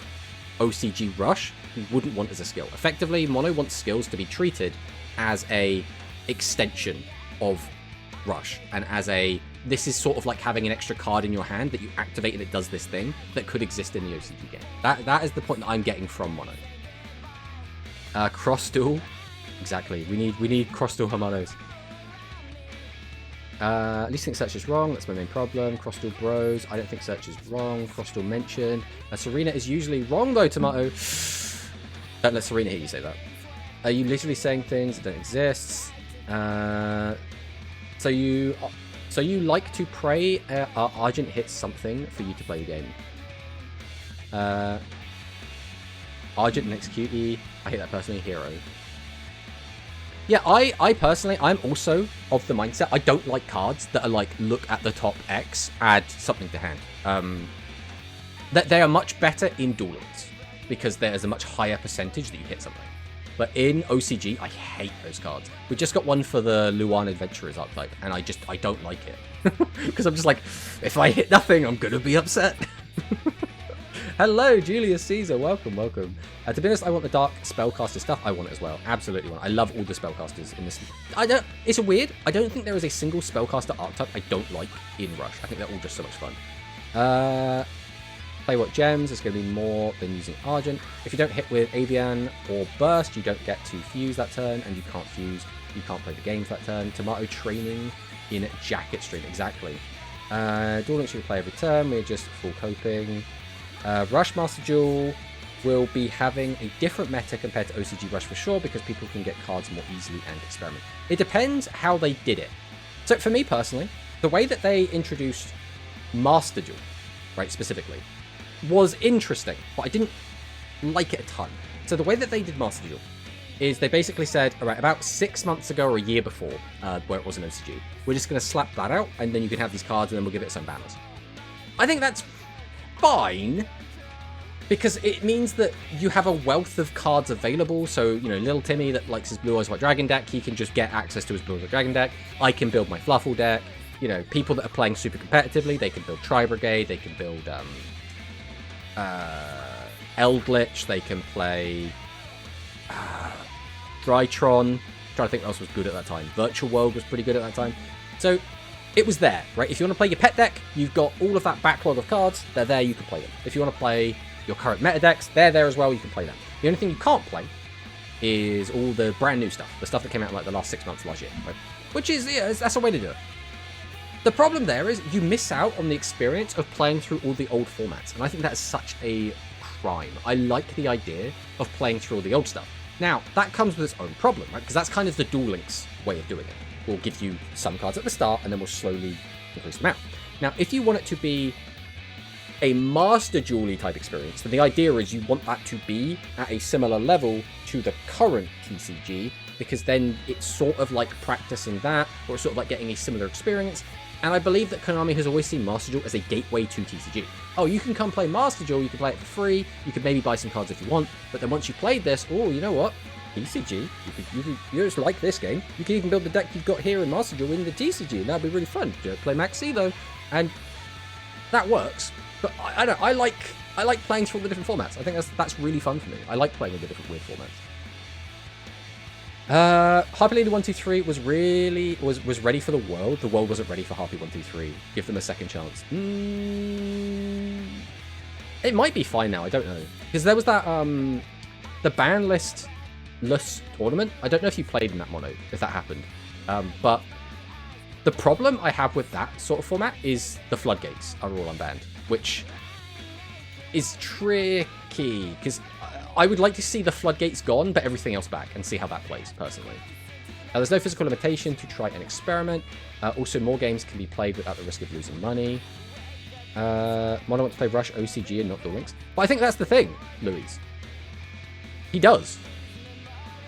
OCG Rush, you wouldn't want as a skill. Effectively, Mono wants skills to be treated as a extension of Rush, and as a, this is sort of like having an extra card in your hand that you activate and it does this thing that could exist in the OCG game. That is the point that I'm getting from Mono. Cross duel, exactly. We need cross duel Monos. At least think search is wrong. That's my main problem. Cross duel bros. I don't think search is wrong. Cross duel mentioned. Serena is usually wrong though. Tomato. Don't let Serena hear you say that. Are you literally saying things that don't exist? So you like to pray Argent hits something for you to play the game. Argent and Execute. I hate that personally. Hero. Yeah, I personally, I'm also of the mindset, I don't like cards that are like, look at the top X, add something to hand. That they are much better in Duel Links, because there's a much higher percentage that you hit something. But in OCG, I hate those cards. We just got one for the Luan Adventurers archetype, and I don't like it. Because I'm just like, if I hit nothing, I'm gonna be upset. Hello, Julius Caesar. Welcome, welcome. To be honest, I want the dark spellcaster stuff. I want it as well. Absolutely want it. I love all the spellcasters in this. It's weird. I don't think there is a single spellcaster archetype I don't like in Rush. I think they're all just so much fun. Play what gems. It's going to be more than using Argent. If you don't hit with Avian or Burst, you don't get to fuse that turn, and you can't fuse. You can't play the game for that turn. Tomato training in Jacket Stream. Exactly. Duel Links you can play every turn. We're just full coping. Rush Master Duel will be having a different meta compared to OCG Rush for sure, because people can get cards more easily and experiment. It depends how they did it. So for me personally, the way that they introduced Master Duel, right, specifically, was interesting, but I didn't like it a ton. So the way that they did Master Duel is they basically said, all right, about 6 months ago or a year before, where it was an OCG, we're just going to slap that out, and then you can have these cards, and then we'll give it some banners. I think that's fine, because it means that you have a wealth of cards available. So, you know, little Timmy that likes his Blue Eyes White Dragon deck, he can just get access to his Blue Eyes White Dragon deck. I can build my Fluffle deck. You know, people that are playing super competitively, they can build Tri Brigade, they can build Eldritch, they can play Drytron. I'm trying to think what else was good at that time. Virtual World was pretty good at that time. So it was there, right? If you want to play your pet deck, you've got all of that backlog of cards. They're there, you can play them. If you want to play your current meta decks, they're there as well, you can play them. The only thing you can't play is all the brand new stuff. The stuff that came out in like the last 6 months last year, right? Which is, yeah, that's a way to do it. The problem there is you miss out on the experience of playing through all the old formats. And I think that's such a crime. I like the idea of playing through all the old stuff. Now, that comes with its own problem, right? Because that's kind of the Duel Links way of doing it. We'll give you some cards at the start, and then we'll slowly increase them out. Now, if you want it to be a Master Duel-y type experience, then the idea is you want that to be at a similar level to the current TCG, because then it's sort of like practicing that, or it's sort of like getting a similar experience. And I believe that Konami has always seen Master Duel as a gateway to TCG. Oh, you can come play Master Duel, you can play it for free, you can maybe buy some cards if you want, but then once you played this, oh, you know what? TCG, you just like this game, you can even build the deck you've got here in Master Duel in the TCG, and that'd be really fun. Don't play Maxi though, and that works. But I don't know, I like playing through all the different formats. I think that's really fun for me. I like playing with the different weird formats. Harpy 123 was ready for the world. The world wasn't ready for Harpy 123. Give them a second chance. It might be fine now. I don't know, because there was that the ban list tournament. I don't know if you played in that mono, if that happened. But the problem I have with that sort of format is the floodgates are all unbanned, which is tricky, because I would like to see the floodgates gone, but everything else back, and see how that plays, personally. There's no physical limitation to try and experiment. Also, more games can be played without the risk of losing money. Mono wants to play Rush, OCG, and not Duel Links. But I think that's the thing, Louise. He does.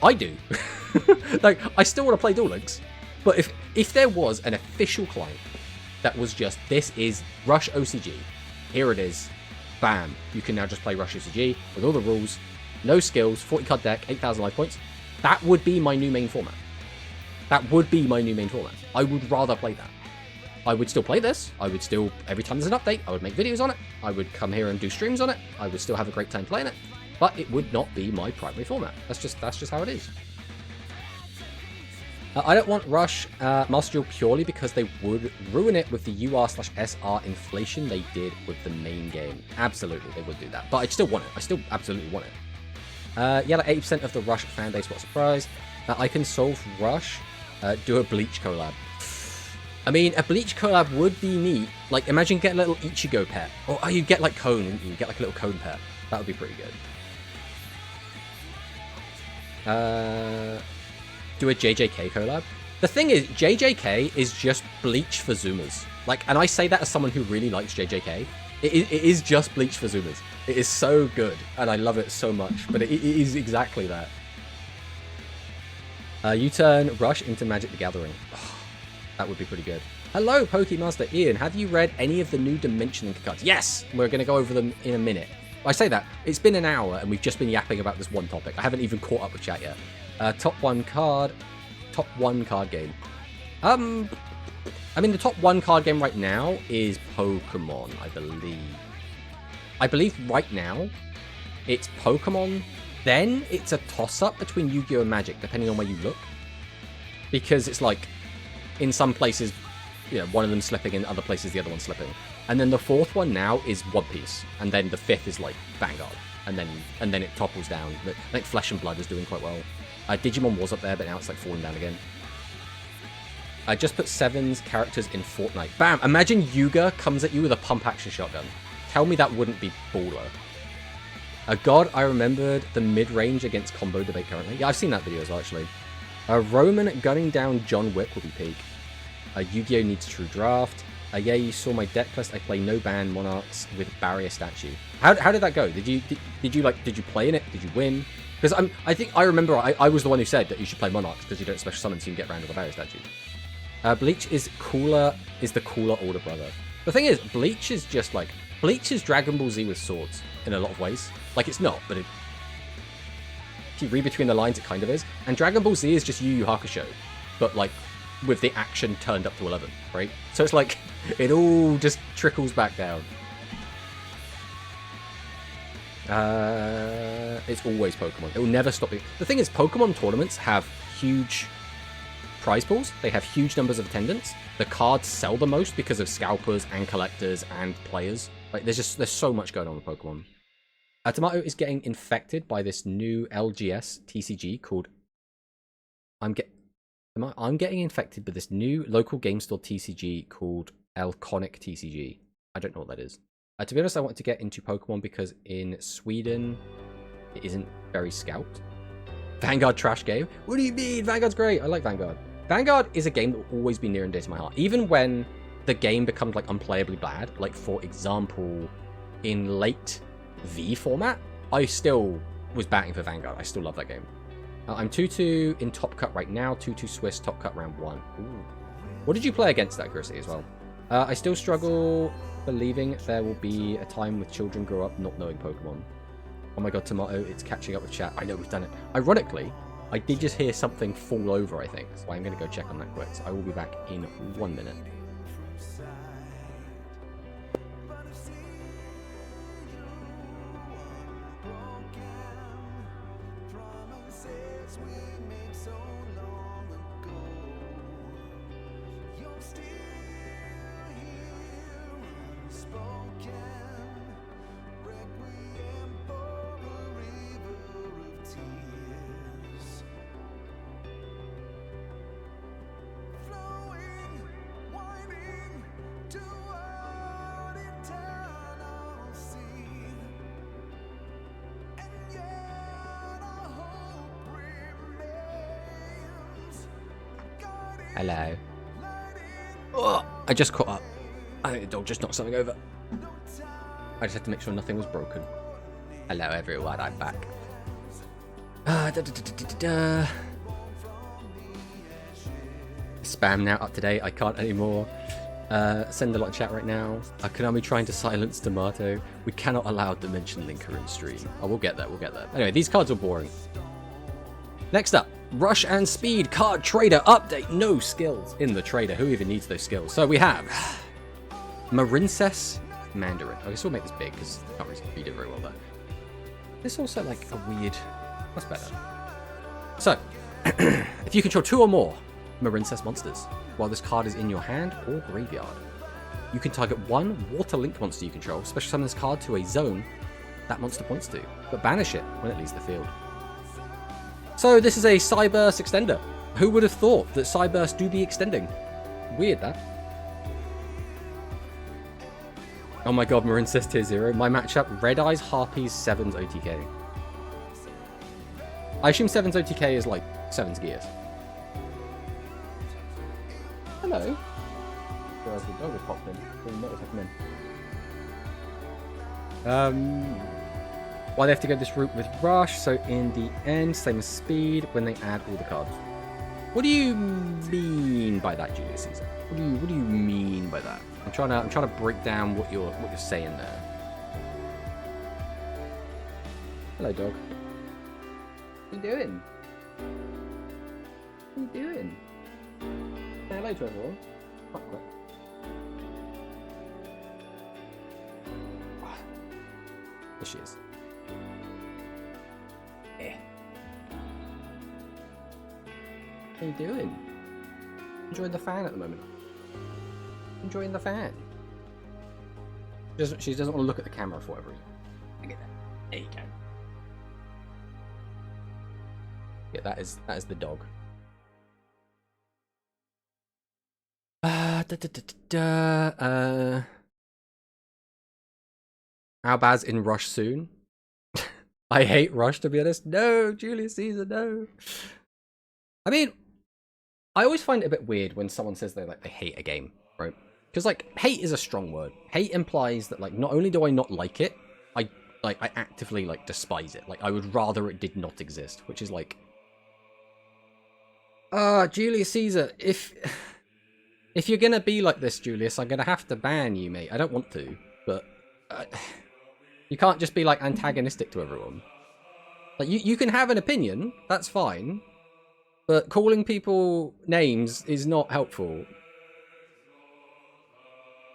I do. Like, I still want to play Duel Links. But if there was an official client that was just, this is Rush OCG, here it is, bam, you can now just play Rush OCG with all the rules, no skills, 40 card deck, 8,000 life points, that would be my new main format. That would be my new main format. I would rather play that. I would still play this. I would still, every time there's an update, I would make videos on it. I would come here and do streams on it. I would still have a great time playing it. But it would not be my primary format. That's just how it is. I don't want Rush Master Duel purely because they would ruin it with the UR/SR inflation they did with the main game. Absolutely, they would do that. But I still want it. I still absolutely want it. Yeah, like 80% of the Rush fan base, what a surprise. I can solve Rush, do a Bleach collab. I mean, a Bleach collab would be neat. Like, imagine get a little Ichigo pet. Or you get like Cone, wouldn't you? You get like a little Cone pet. That would be pretty good. Do a JJK collab. The thing is, JJK is just Bleach for Zoomers. Like, and I say that as someone who really likes JJK. It is just Bleach for Zoomers. It is so good, and I love it so much. But it is exactly that. You turn Rush into Magic the Gathering. Oh, that would be pretty good. Hello, Pokemaster Ian. Have you read any of the new Dimension Link cards? Yes! We're going to go over them in a minute. I say that. It's been an hour, and we've just been yapping about this one topic. I haven't even caught up with chat yet. Top one card game. I mean, the top one card game right now is Pokemon, I believe. I believe right now it's Pokemon. Then it's a toss-up between Yu-Gi-Oh! And Magic, depending on where you look. Because it's like, in some places, you know, one of them slipping, in other places the other one's slipping. And then the fourth one now is One Piece, and then the fifth is like Vanguard, and then it topples down. I think Flesh and Blood is doing quite well. Digimon was up there, but now it's like falling down again. I just put Seven's characters in Fortnite. Bam! Imagine Yuga comes at you with a pump action shotgun. Tell me that wouldn't be baller. God, I remembered the mid-range against combo debate currently. Yeah, I've seen that video as well, actually. Roman gunning down John Wick will be peak. Yu-Gi-Oh! Needs true draft. Yeah, you saw my deck list. I play no ban Monarchs with Barrier Statue. How did that go? Did you play in it? Did you win? Because I think I remember I was the one who said that you should play Monarchs because you don't special summon, so you can get around with the Barrier Statue. Bleach is the cooler older brother. The thing is, Bleach is Dragon Ball Z with swords in a lot of ways. Like, it's not, but if you read between the lines, it kind of is. And Dragon Ball Z is just Yu Yu Hakusho, but like with the action turned up to 11, right? So it's like it all just trickles back down. It's always Pokemon. It will never stop being. The thing is, Pokemon tournaments have huge prize pools. They have huge numbers of attendance. The cards sell the most because of scalpers and collectors and players. Like, there's so much going on with Pokemon. Tomato is getting infected by this new LGS TCG called. I'm getting infected by this new local game store TCG called Elconic TCG. I don't know what that is. To be honest, I want to get into Pokemon because in Sweden, it isn't very scalped. Vanguard trash game? What do you mean? Vanguard's great. I like Vanguard. Vanguard is a game that will always be near and dear to my heart. Even when the game becomes like unplayably bad, like for example, in late V format, I still was batting for Vanguard. I still love that game. I'm 2-2 in Top Cut right now. 2-2 Swiss Top Cut round 1. Ooh. What did you play against that, Chrissy, as well? I still struggle believing there will be a time with children grow up not knowing Pokemon. Oh my god, Tomato, it's catching up with chat. I know we've done it. Ironically, I did just hear something fall over, I think. So I'm going to go check on that quick. So I will be back in 1 minute. Hello. Oh, I just caught up. I think the dog just knocked something over. I just had to make sure nothing was broken. Hello everyone, I'm back. Spam now up to date. I can't anymore. Send a lot of chat right now. Konami trying to silence Tomato. We cannot allow Dimension Linker in stream. Oh, we'll get there, we'll get there. Anyway, these cards are boring. Next up, Rush and Speed Card Trader Update. No skills in the trader. Who even needs those skills? So we have Marincess Mandarin. I guess we'll make this big because I can't really read it very well there. This also like a weird... That's better. So, if you control 2 or more Marincess monsters while this card is in your hand or graveyard, you can target 1 water link monster you control, special summon this card to a zone that monster points to, but banish it when it leaves the field. So this is a Cyburst extender. Who would have thought that Cyburst do be extending? Weird that. Oh my god, Marincess tier 0. My matchup, Red Eyes, Harpies, 7's OTK. I assume 7's OTK is like 7's Gears. Hello. Where's the dog has popped in? Didn't notice I come in. Why they have to go this route with Rush, so in the end, same as Speed when they add all the cards. What do you mean by that, Julius Caesar? What do you mean by that? I'm trying to break down what you're saying there. Hello, dog. What are you doing? What are you doing? Say hello to everyone. Quite quick. There she is. Yeah. What are you doing? Enjoying the fan at the moment. Enjoying the fan. She doesn't want to look at the camera for whatever reason. I get that. There you go. Yeah, that is the dog. Albaz in Rush soon. I hate Rush, to be honest. No, Julius Caesar, no. I mean, I always find it a bit weird when someone says they hate a game, right? Because like hate is a strong word. Hate implies that like not only do I not like it, I actively like despise it. Like I would rather it did not exist, which is like, Julius Caesar, if you're gonna be like this, Julius, I'm gonna have to ban you, mate. I don't want to, but you can't just be like antagonistic to everyone. Like you can have an opinion, that's fine, but calling people names is not helpful.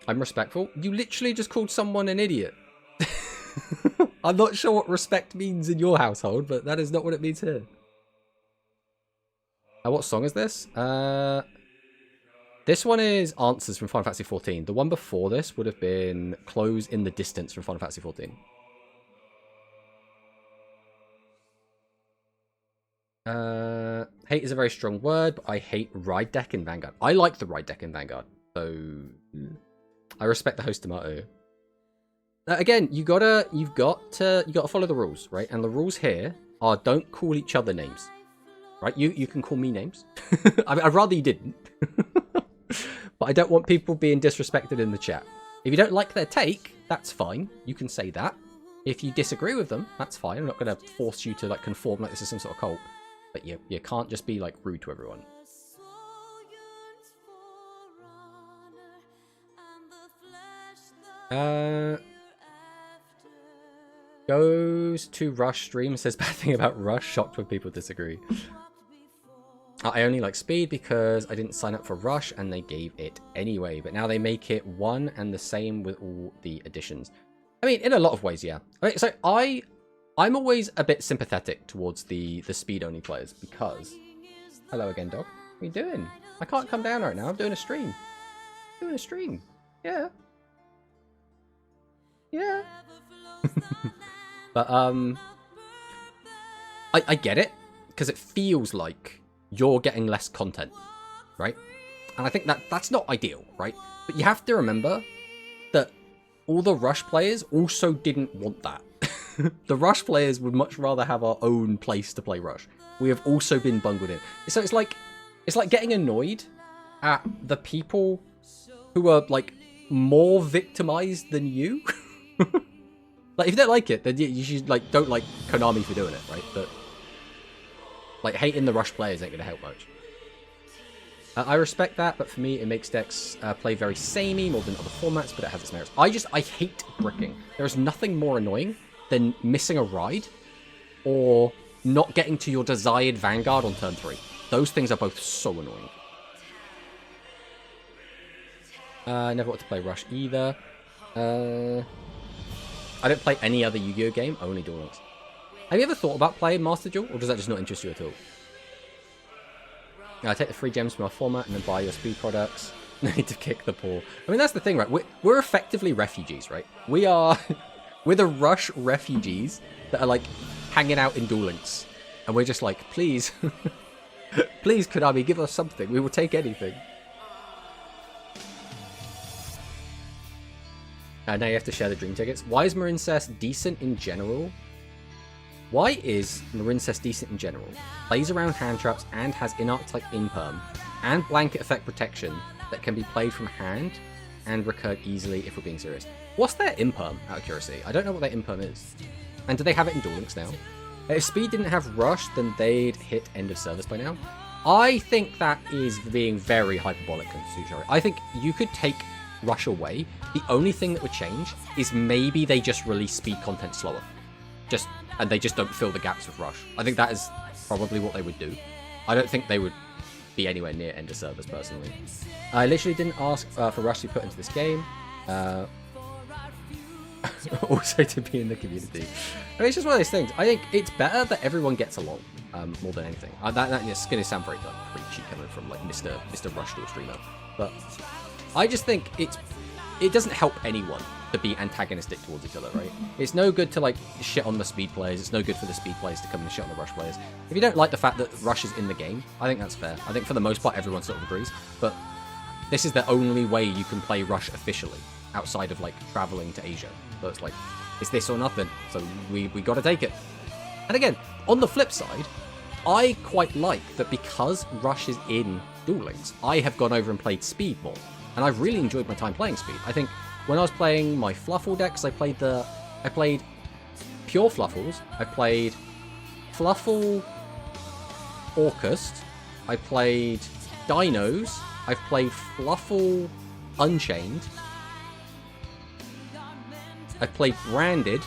I'm respectful. You literally just called someone an idiot. I'm not sure what respect means in your household, but that is not what it means here. What song is this? This one is Answers from Final Fantasy XIV. The one before this would have been Close in the Distance from Final Fantasy XIV. Hate is a very strong word, but I hate Ride Deck in Vanguard. I like the Ride Deck in Vanguard, so I respect the host Tomato. Again, you've got to follow the rules, right? And the rules here are don't call each other names, right? You can call me names. I mean, I'd rather you didn't, but I don't want people being disrespected in the chat. If you don't like their take, that's fine. You can say that. If you disagree with them, that's fine. I'm not going to force you to like conform like this is some sort of cult. But you can't just be like rude to everyone. Goes to Rush stream, says bad thing about Rush, shocked when people disagree. I only like Speed because I didn't sign up for Rush and they gave it anyway, but now they make it one and the same with all the additions. I mean, in a lot of ways, yeah. Okay, so I'm always a bit sympathetic towards the Speed only players because... Hello again, dog. What are you doing? I can't come down right now. I'm doing a stream. Doing a stream. Yeah. Yeah. But I get it because it feels like you're getting less content, right? And I think that's not ideal, right? But you have to remember that all the Rush players also didn't want that. The Rush players would much rather have our own place to play Rush. We have also been bungled in. So it's like getting annoyed at the people who are, like, more victimized than you. Like, if you don't like it, then you should, like, don't like Konami for doing it, right? But, like, hating the Rush players ain't gonna help much. I respect that, but for me, it makes decks play very samey more than other formats, but it has its merits. I hate bricking. There is nothing more annoying than missing a ride or not getting to your desired Vanguard on turn 3. Those things are both so annoying. Never want to play Rush either. I don't play any other Yu-Gi-Oh game, only Duel Links. Have you ever thought about playing Master Duel, or does that just not interest you at all? Take the free gems from our format and then buy your speed products. No need to kick the poor. I mean, that's the thing, right? We're effectively refugees, right? We're the Rush refugees that are, like, hanging out in Duel Links. And we're just like, please, please, Konami, give us something. We will take anything. Now you have to share the dream tickets. Why is Marincess decent in general? Why is Marincess decent in general? Plays around hand traps and has in-archetype imperm and blanket effect protection that can be played from hand and recurred easily if we're being serious. What's their imperm, out of curiosity? I don't know what their imperm is. And do they have it in Duel Links now? If Speed didn't have Rush, then they'd hit end of service by now. I think that is being very hyperbolic, Sushari. I think you could take Rush away. The only thing that would change is maybe they just release Speed content slower. And they just don't fill the gaps with Rush. I think that is probably what they would do. I don't think they would be anywhere near end of service, personally. I literally didn't ask for Rush to be put into this game. Also to be in the community. I mean, it's just one of those things. I think it's better that everyone gets along, more than anything. That's going to sound very preachy coming from, like, Mr. Rush Duel streamer. But I just think it doesn't help anyone to be antagonistic towards each other, right? It's no good to, like, shit on the speed players. It's no good for the speed players to come and shit on the Rush players. If you don't like the fact that Rush is in the game, I think that's fair. I think for the most part everyone sort of agrees. But this is the only way you can play Rush officially, outside of, like, traveling to Asia. So it's like, it's this or nothing. So we got to take it. And again, on the flip side, I quite like that because Rush is in Duel Links, I have gone over and played Speed more. And I've really enjoyed my time playing Speed. I think when I was playing my Fluffle decks, I played Pure Fluffles, I played Fluffle Orcust, I played Dinos, I've played Fluffle Unchained, I've played Branded.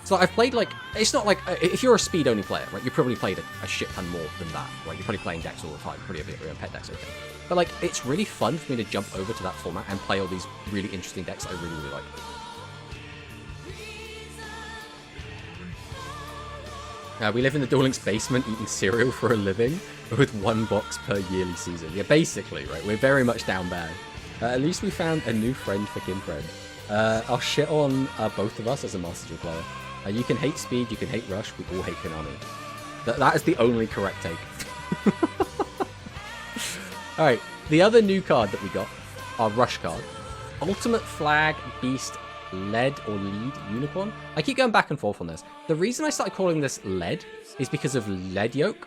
So I've played, like, it's not like, if you're a speed only player, right, you probably played a shit ton more than that, right? You're probably playing decks all the time, probably a bit of your own pet decks, okay. But, like, it's really fun for me to jump over to that format and play all these really interesting decks that I really, really like. We live in the Duel Links basement eating cereal for a living with 1 box per yearly season. Yeah, basically, right? We're very much down bad. At least we found a new friend for Kinfriend. I'll shit on both of us as a Master Duel player. You can hate Speed, you can hate Rush, we all hate Konami. That is the only correct take. Alright, the other new card that we got, our Rush card. Ultimate Flag Beast Lead or Lead Unicorn. I keep going back and forth on this. The reason I started calling this Lead is because of Lead Yolk.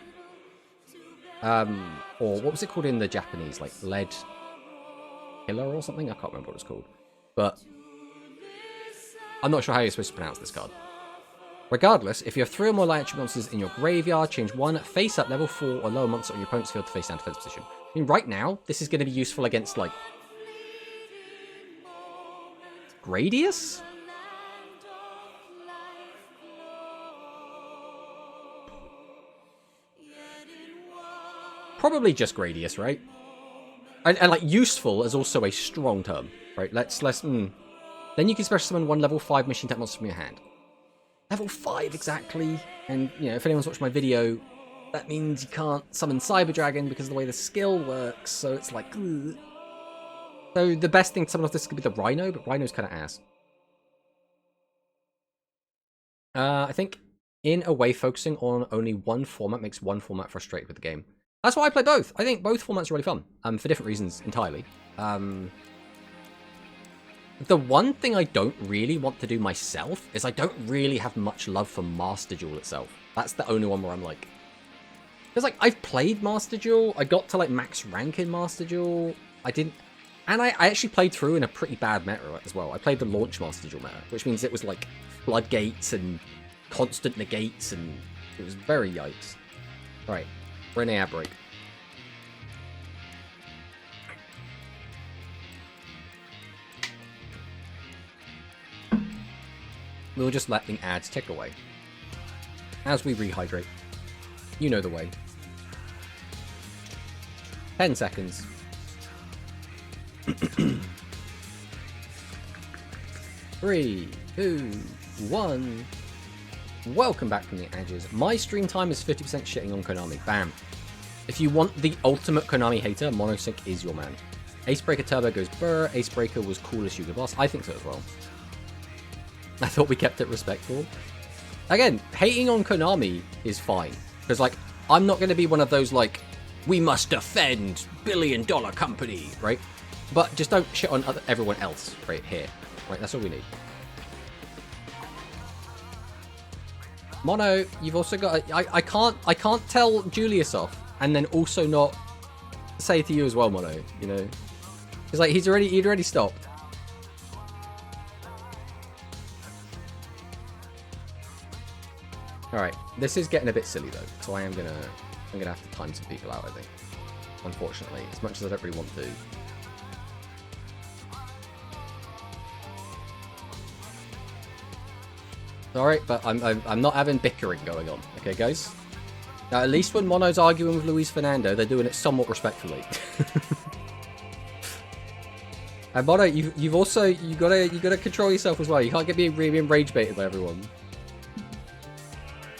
Or what was it called in the Japanese? Like Lead Killer or something? I can't remember what it's called. But I'm not sure how you're supposed to pronounce this card. Regardless, if you have 3 or more light entry monsters in your graveyard, change 1 face up level 4 or lower monster on your opponent's field to face down defense position. I mean, right now, this is going to be useful against, like, Gradius? Probably just Gradius, right? And like, useful is also a strong term, right? Then you can special summon 1 level 5 machine type monster from your hand. Level 5, exactly. And, you know, if anyone's watched my video, that means you can't summon Cyber Dragon because of the way the skill works, so it's like, ugh. So the best thing to summon off this could be the Rhino, but Rhino's kind of ass. I think in a way, focusing on only one format makes one format frustrated with the game. That's why I play both. I think both formats are really fun, for different reasons entirely. The one thing I don't really want to do myself is I don't really have much love for Master Duel itself. That's the only one where I'm like, Because, like, I've played Master Duel. I got to, like, max rank in Master Duel. I didn't... And I actually played through in a pretty bad meta as well. I played the launch Master Duel meta, which means it was, like, floodgates and constant negates, and it was very yikes. Right, we're in an ad break. We'll just let the ads tick away as we rehydrate. You know the way. 10 seconds. 3, 2, 1. Welcome back from the edges. My stream time is 50% shitting on Konami. Bam. If you want the ultimate Konami hater, Monosync is your man. Acebreaker Turbo goes burr. Acebreaker was coolest Yuga boss. I think so as well. I thought we kept it respectful. Again, hating on Konami is fine. Because, like, I'm not going to be one of those, like, we must defend billion-dollar company, right? But just don't shit on everyone else right here. Right, that's all we need. Mono, you've also got... I can't tell Julius off and then also not say to you as well, Mono, you know? It's like, he'd already stopped. Alright, this is getting a bit silly though, so I'm gonna have to time some people out, I think. Unfortunately, as much as I don't really want to. Alright, but I'm not having bickering going on, okay guys? Now at least when Mono's arguing with Luis Fernando, they're doing it somewhat respectfully. And Mono, you gotta control yourself as well. You can't get being rage baited by everyone.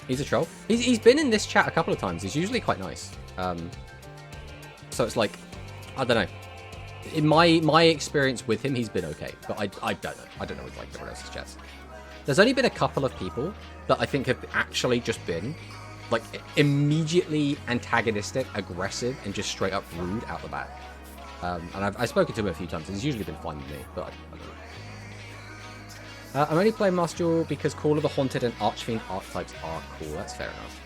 He's a troll. He's been in this chat a couple of times. He's usually quite nice. So it's like, I don't know. In my experience with him, he's been okay. But I don't know. I don't know with like everyone else's chats. There's only been a couple of people that I think have actually just been like immediately antagonistic, aggressive, and just straight up rude out the back. And I've spoken to him a few times, and he's usually been fine with me. But I don't know. I'm only playing Master Duel because Call of the Haunted and Archfiend archetypes are cool. That's fair enough.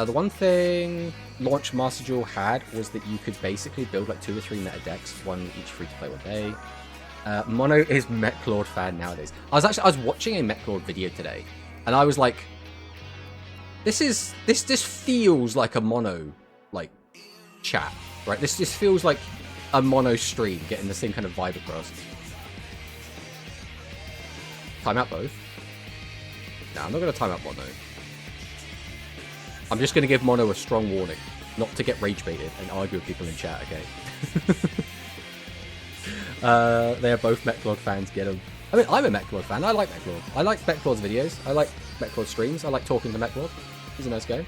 The one thing launch Master Duel had was that you could basically build like 2 or 3 meta decks, one each free to play one day. Mono is Metlord fan nowadays. I was watching a Metlord video today, and I was like, this feels like a Mono like chat, right? This feels like a Mono stream, getting the same kind of vibe across. Time out both. No, I'm not going to time out Mono. I'm just going to give Mono a strong warning. Not to get rage baited and argue with people in chat, okay? They are both Metlord fans, get them. I mean, I'm a Metlord fan. I like Metlord. I like Metlord's videos. I like Metlord streams. I like talking to Metlord. He's a nice guy.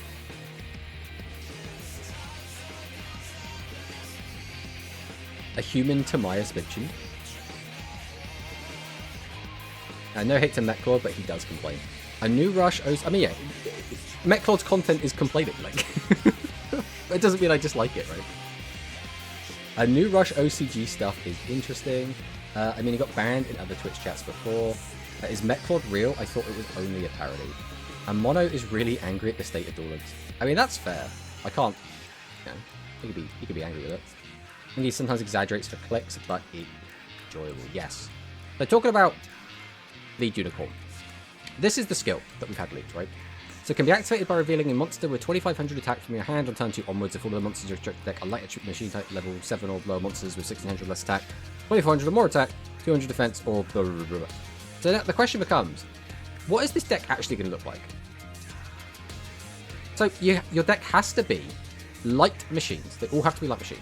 A human Tamias Mitchin. No hate to Metlord, but he does complain. A new rush... I mean, yeah. Metlord's content is complaining, like... It doesn't mean I dislike it, right? A new rush OCG stuff is interesting. I mean, he got banned in other Twitch chats before. Is Metlord real? I thought it was only a parody. And Mono is really angry at the state of Duelins. I mean, that's fair. I can't... You know, he could be angry with it. I think he sometimes exaggerates for clicks, but it's enjoyable. Yes. So talking about Lead Unicorn. This is the skill that we've had leaked, right? So it can be activated by revealing a monster with 2,500 attack from your hand on turn 2 onwards if all of the monsters in your deck are light machine type level 7 or lower monsters with 1,600 less attack, 2,400 or more attack, 200 defense, or blah, blah, blah, blah. So now the question becomes, what is this deck actually going to look like? So your deck has to be light machines. They all have to be light machines.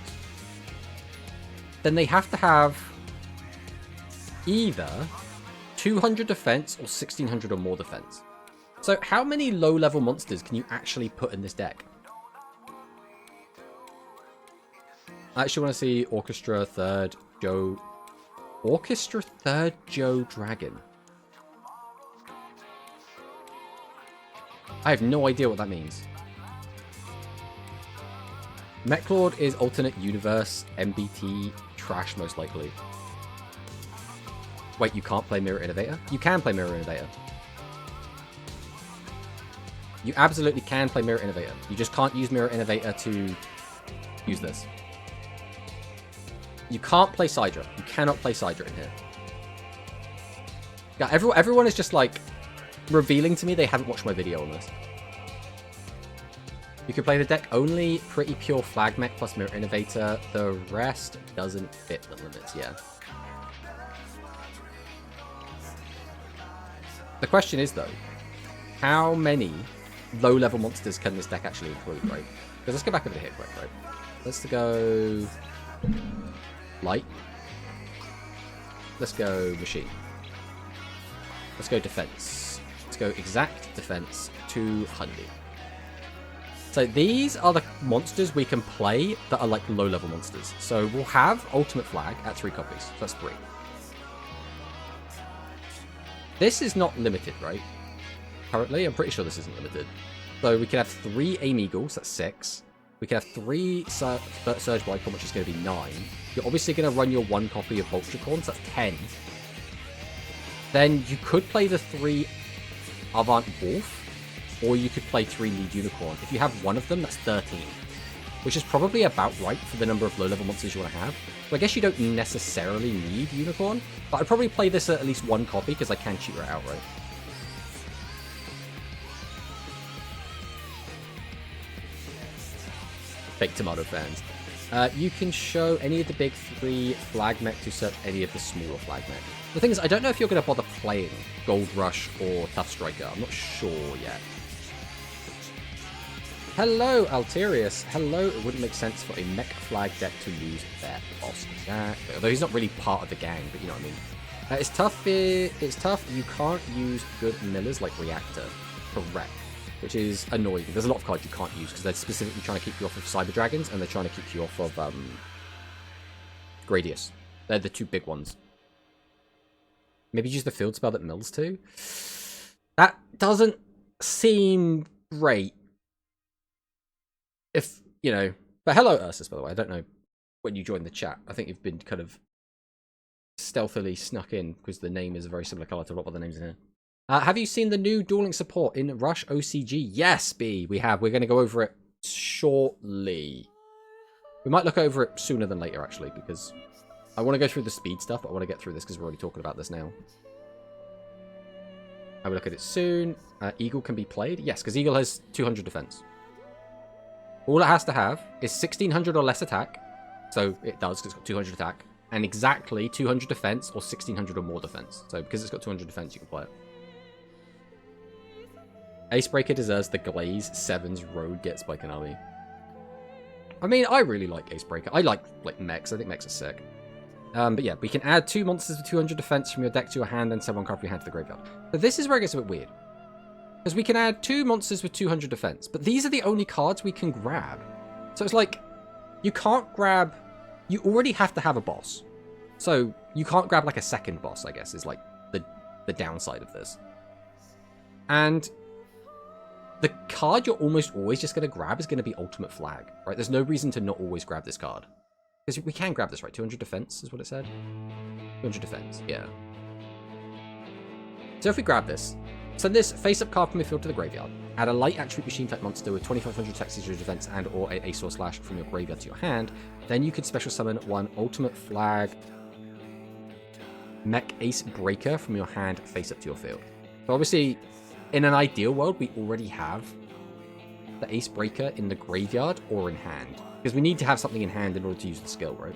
Then they have to have either 200 defense or 1,600 or more defense. So how many low-level monsters can you actually put in this deck? I actually want to see Orchestra 3rd Joe... Orchestra 3rd Joe Dragon. I have no idea what that means. Metlord is alternate universe, MBT, trash most likely. Wait, you can't play Mirror Innovator? You can play Mirror Innovator. You absolutely can play Mirror Innovator. You just can't use Mirror Innovator to use this. You can't play Sidra. You cannot play Sidra in here. Yeah, everyone is just like revealing to me they haven't watched my video on this. You can play the deck only pretty pure flag mech plus Mirror Innovator. The rest doesn't fit the limits, yeah. The question is, though, how many low-level monsters can this deck actually include, right? Because let's go back over here quick, right? Let's go light. Let's go machine. Let's go defense. Let's go exact defense 200. So these are the monsters we can play that are like low-level monsters. So we'll have Ultimate Flag at 3 copies. So that's 3. This is not limited, right? Currently, I'm pretty sure this isn't limited. So we can have 3 Aim Eagles, that's 6. We can have 3 Surge Bicon, which is going to be 9. You're obviously going to run your 1 copy of Vulturecorn, so that's 10. Then you could play the 3 Avant Wolf, or you could play 3 Lead Unicorn. If you have one of them, that's 13. Which is probably about right for the number of low-level monsters you want to have. So I guess you don't necessarily need Unicorn, but I'd probably play this at least 1 copy, because I can cheat it outright. Fake Tomato fans. You can show any of the big 3 flag mech to search any of the smaller flag mech. The thing is, I don't know if you're going to bother playing Gold Rush or Tough Striker. I'm not sure yet. Hello, Alterius. Hello. It wouldn't make sense for a mech flag deck to lose their boss. Exactly. Although he's not really part of the gang, but you know what I mean. It's tough. It's tough. You can't use good millers like Reactor. Correct. Which is annoying. There's a lot of cards you can't use because they're specifically trying to keep you off of Cyber Dragons and they're trying to keep you off of Gradius. They're the 2 big ones. Maybe use the field spell that mills too. That doesn't seem great. If, you know... But hello, Ursus, by the way. I don't know when you joined the chat. I think you've been kind of stealthily snuck in because the name is a very similar colour to a lot of other names in here. Have you seen the new dueling support in Rush OCG? Yes, B, we have. We're going to go over it shortly. We might look over it sooner than later, actually, because I want to go through the speed stuff, but I want to get through this because we're already talking about this now. I will look at it soon. Eagle can be played. Yes, because Eagle has 200 defense. All it has to have is 1600 or less attack. So it does, because it's got 200 attack. And exactly 200 defense or 1600 or more defense. So because it's got 200 defense, you can play it. Acebreaker deserves the Glaze 7's Road Get Spike and Army. I mean, I really like Acebreaker. I like mechs. I think mechs are sick. But yeah, we can add 2 monsters with 200 defense from your deck to your hand and send 1 card from your hand to the graveyard. But this is where it gets a bit weird. Because we can add 2 monsters with 200 defense, but these are the only cards we can grab. So it's like, you can't grab... You already have to have a boss. So you can't grab like a second boss, I guess, is like the downside of this. And the card you're almost always just going to grab is going to be Ultimate Flag, right? There's no reason to not always grab this card. Because we can grab this, right? 200 defense is what it said? 200 defense, yeah. So if we grab this, send this face-up card from your field to the graveyard. Add a light attribute machine type monster with 2500 attack, defense, and or a Ace or Slash from your graveyard to your hand. Then you could special summon 1 Ultimate Flag Mech Ace Breaker from your hand face-up to your field. So obviously, in an ideal world, we already have the Ace Breaker in the graveyard or in hand. Because we need to have something in hand in order to use the skill, right?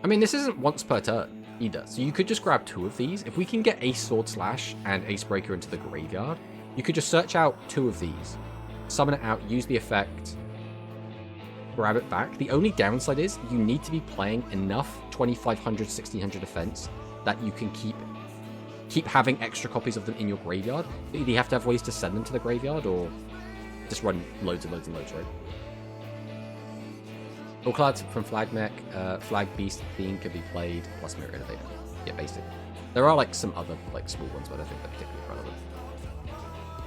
I mean, this isn't once per turn either, so you could just grab 2 of these. If we can get Ace Sword Slash and Ace Breaker into the graveyard, you could just search out 2 of these, summon it out, use the effect, grab it back. The only downside is you need to be playing enough 2500, 1600 defense that you can keep having extra copies of them in your graveyard. Either you have to have ways to send them to the graveyard or just run loads and loads and loads, right? All cards from Flag Mech, Flag Beast theme can be played, plus Mirror Innovator. Yeah, basic. There are like some other like small ones, but I think they're particularly relevant.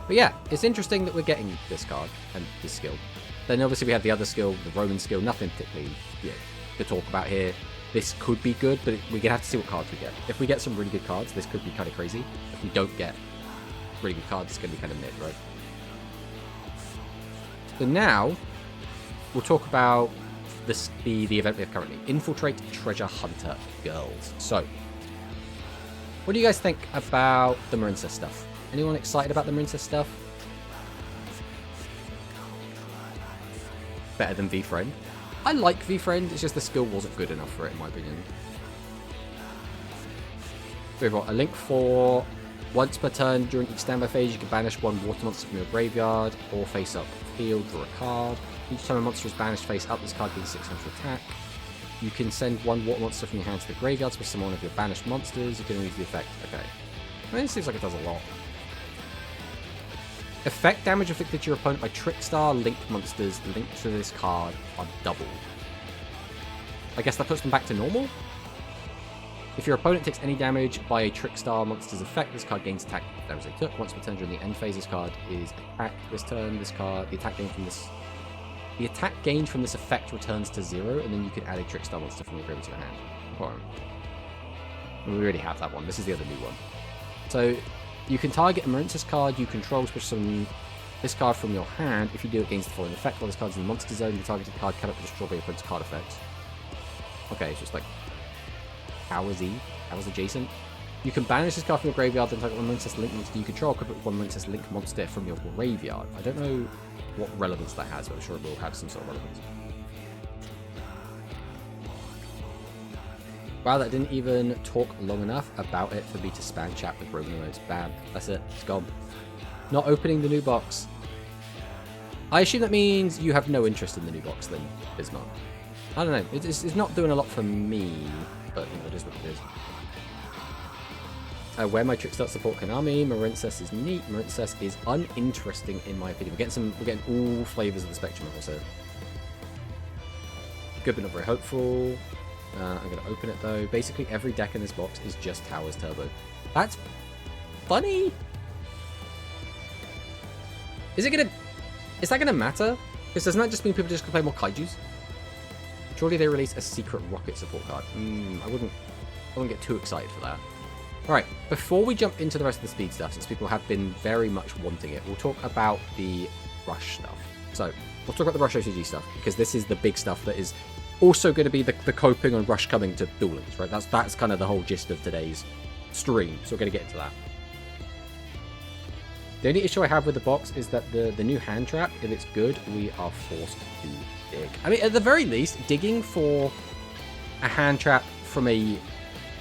But yeah, it's interesting that we're getting this card and this skill. Then obviously we have the other skill, the Roman skill, nothing particularly to talk about here. This could be good, but we're going to have to see what cards we get. If we get some really good cards, this could be kind of crazy. If we don't get really good card. It's going to be kind of mid, right? So now, we'll talk about the event we have currently. Infiltrate Treasure Hunter Girls. So, what do you guys think about the Marincess stuff? Anyone excited about the Marincess stuff? Better than V-Friend. I like V-Friend, it's just the skill wasn't good enough for it, in my opinion. We've got a link for once per turn during each standby phase, you can banish one water monster from your graveyard or face up field, draw a card. Each time a monster is banished face up, this card gains 600 attack. You can send one water monster from your hand to the graveyard to summon one of your banished monsters. You can use the effect. Okay. I mean, it seems like it does a lot. Effect damage inflicted to your opponent by Trickstar linked monsters linked to this card are doubled. I guess that puts them back to normal? If your opponent takes any damage by a Trickstar monster's effect, this card gains attack damage they took. Once per turn during the end phase, this card is attacked. This turn, this card, the attack gained from this effect returns to 0, and then you can add a Trickstar monster from your graveyard to your hand. Alright. We already have that one. This is the other new one. So, you can target a Marincess card you control, especially this card from your hand. If you do, it gains the following effect. While this card's in the monster zone, the targeted card cannot be destroyed by your opponent's card effect. Okay, it's just like powers adjacent. You can banish this card from your graveyard, then target one Marincess Link monster you control. Could put one Marincess Link monster from your graveyard. I don't know what relevance that has, but I'm sure it will have some sort of relevance. Wow, that didn't even talk long enough about it for me to spam chat with Roman emotes. Bam. That's it. It's gone. Not opening the new box. I assume that means you have no interest in the new box then, Bismarck. I don't know. It's not doing a lot for me, but you know, it is what it is. Where my Trickstar support Konami, Marincess is neat. Marincess is uninteresting in my opinion. We're getting all flavors of the spectrum, also. Good, but not very hopeful. I'm going to open it though. Basically, every deck in this box is just Towers Turbo. That's funny. Is that gonna matter? Because doesn't that just mean people just can play more kaijus? Surely they release a secret rocket support card. I wouldn't get too excited for that. Alright, before we jump into the rest of the speed stuff, since people have been very much wanting it, we'll talk about the Rush stuff. So, we'll talk about the Rush OCG stuff, because this is the big stuff that is also going to be the coping and Rush coming to Duel Links, right? That's kind of the whole gist of today's stream, so we're going to get into that. The only issue I have with the box is that the new hand trap, if it's good, we are forced to dig. I mean, at the very least, digging for a hand trap from a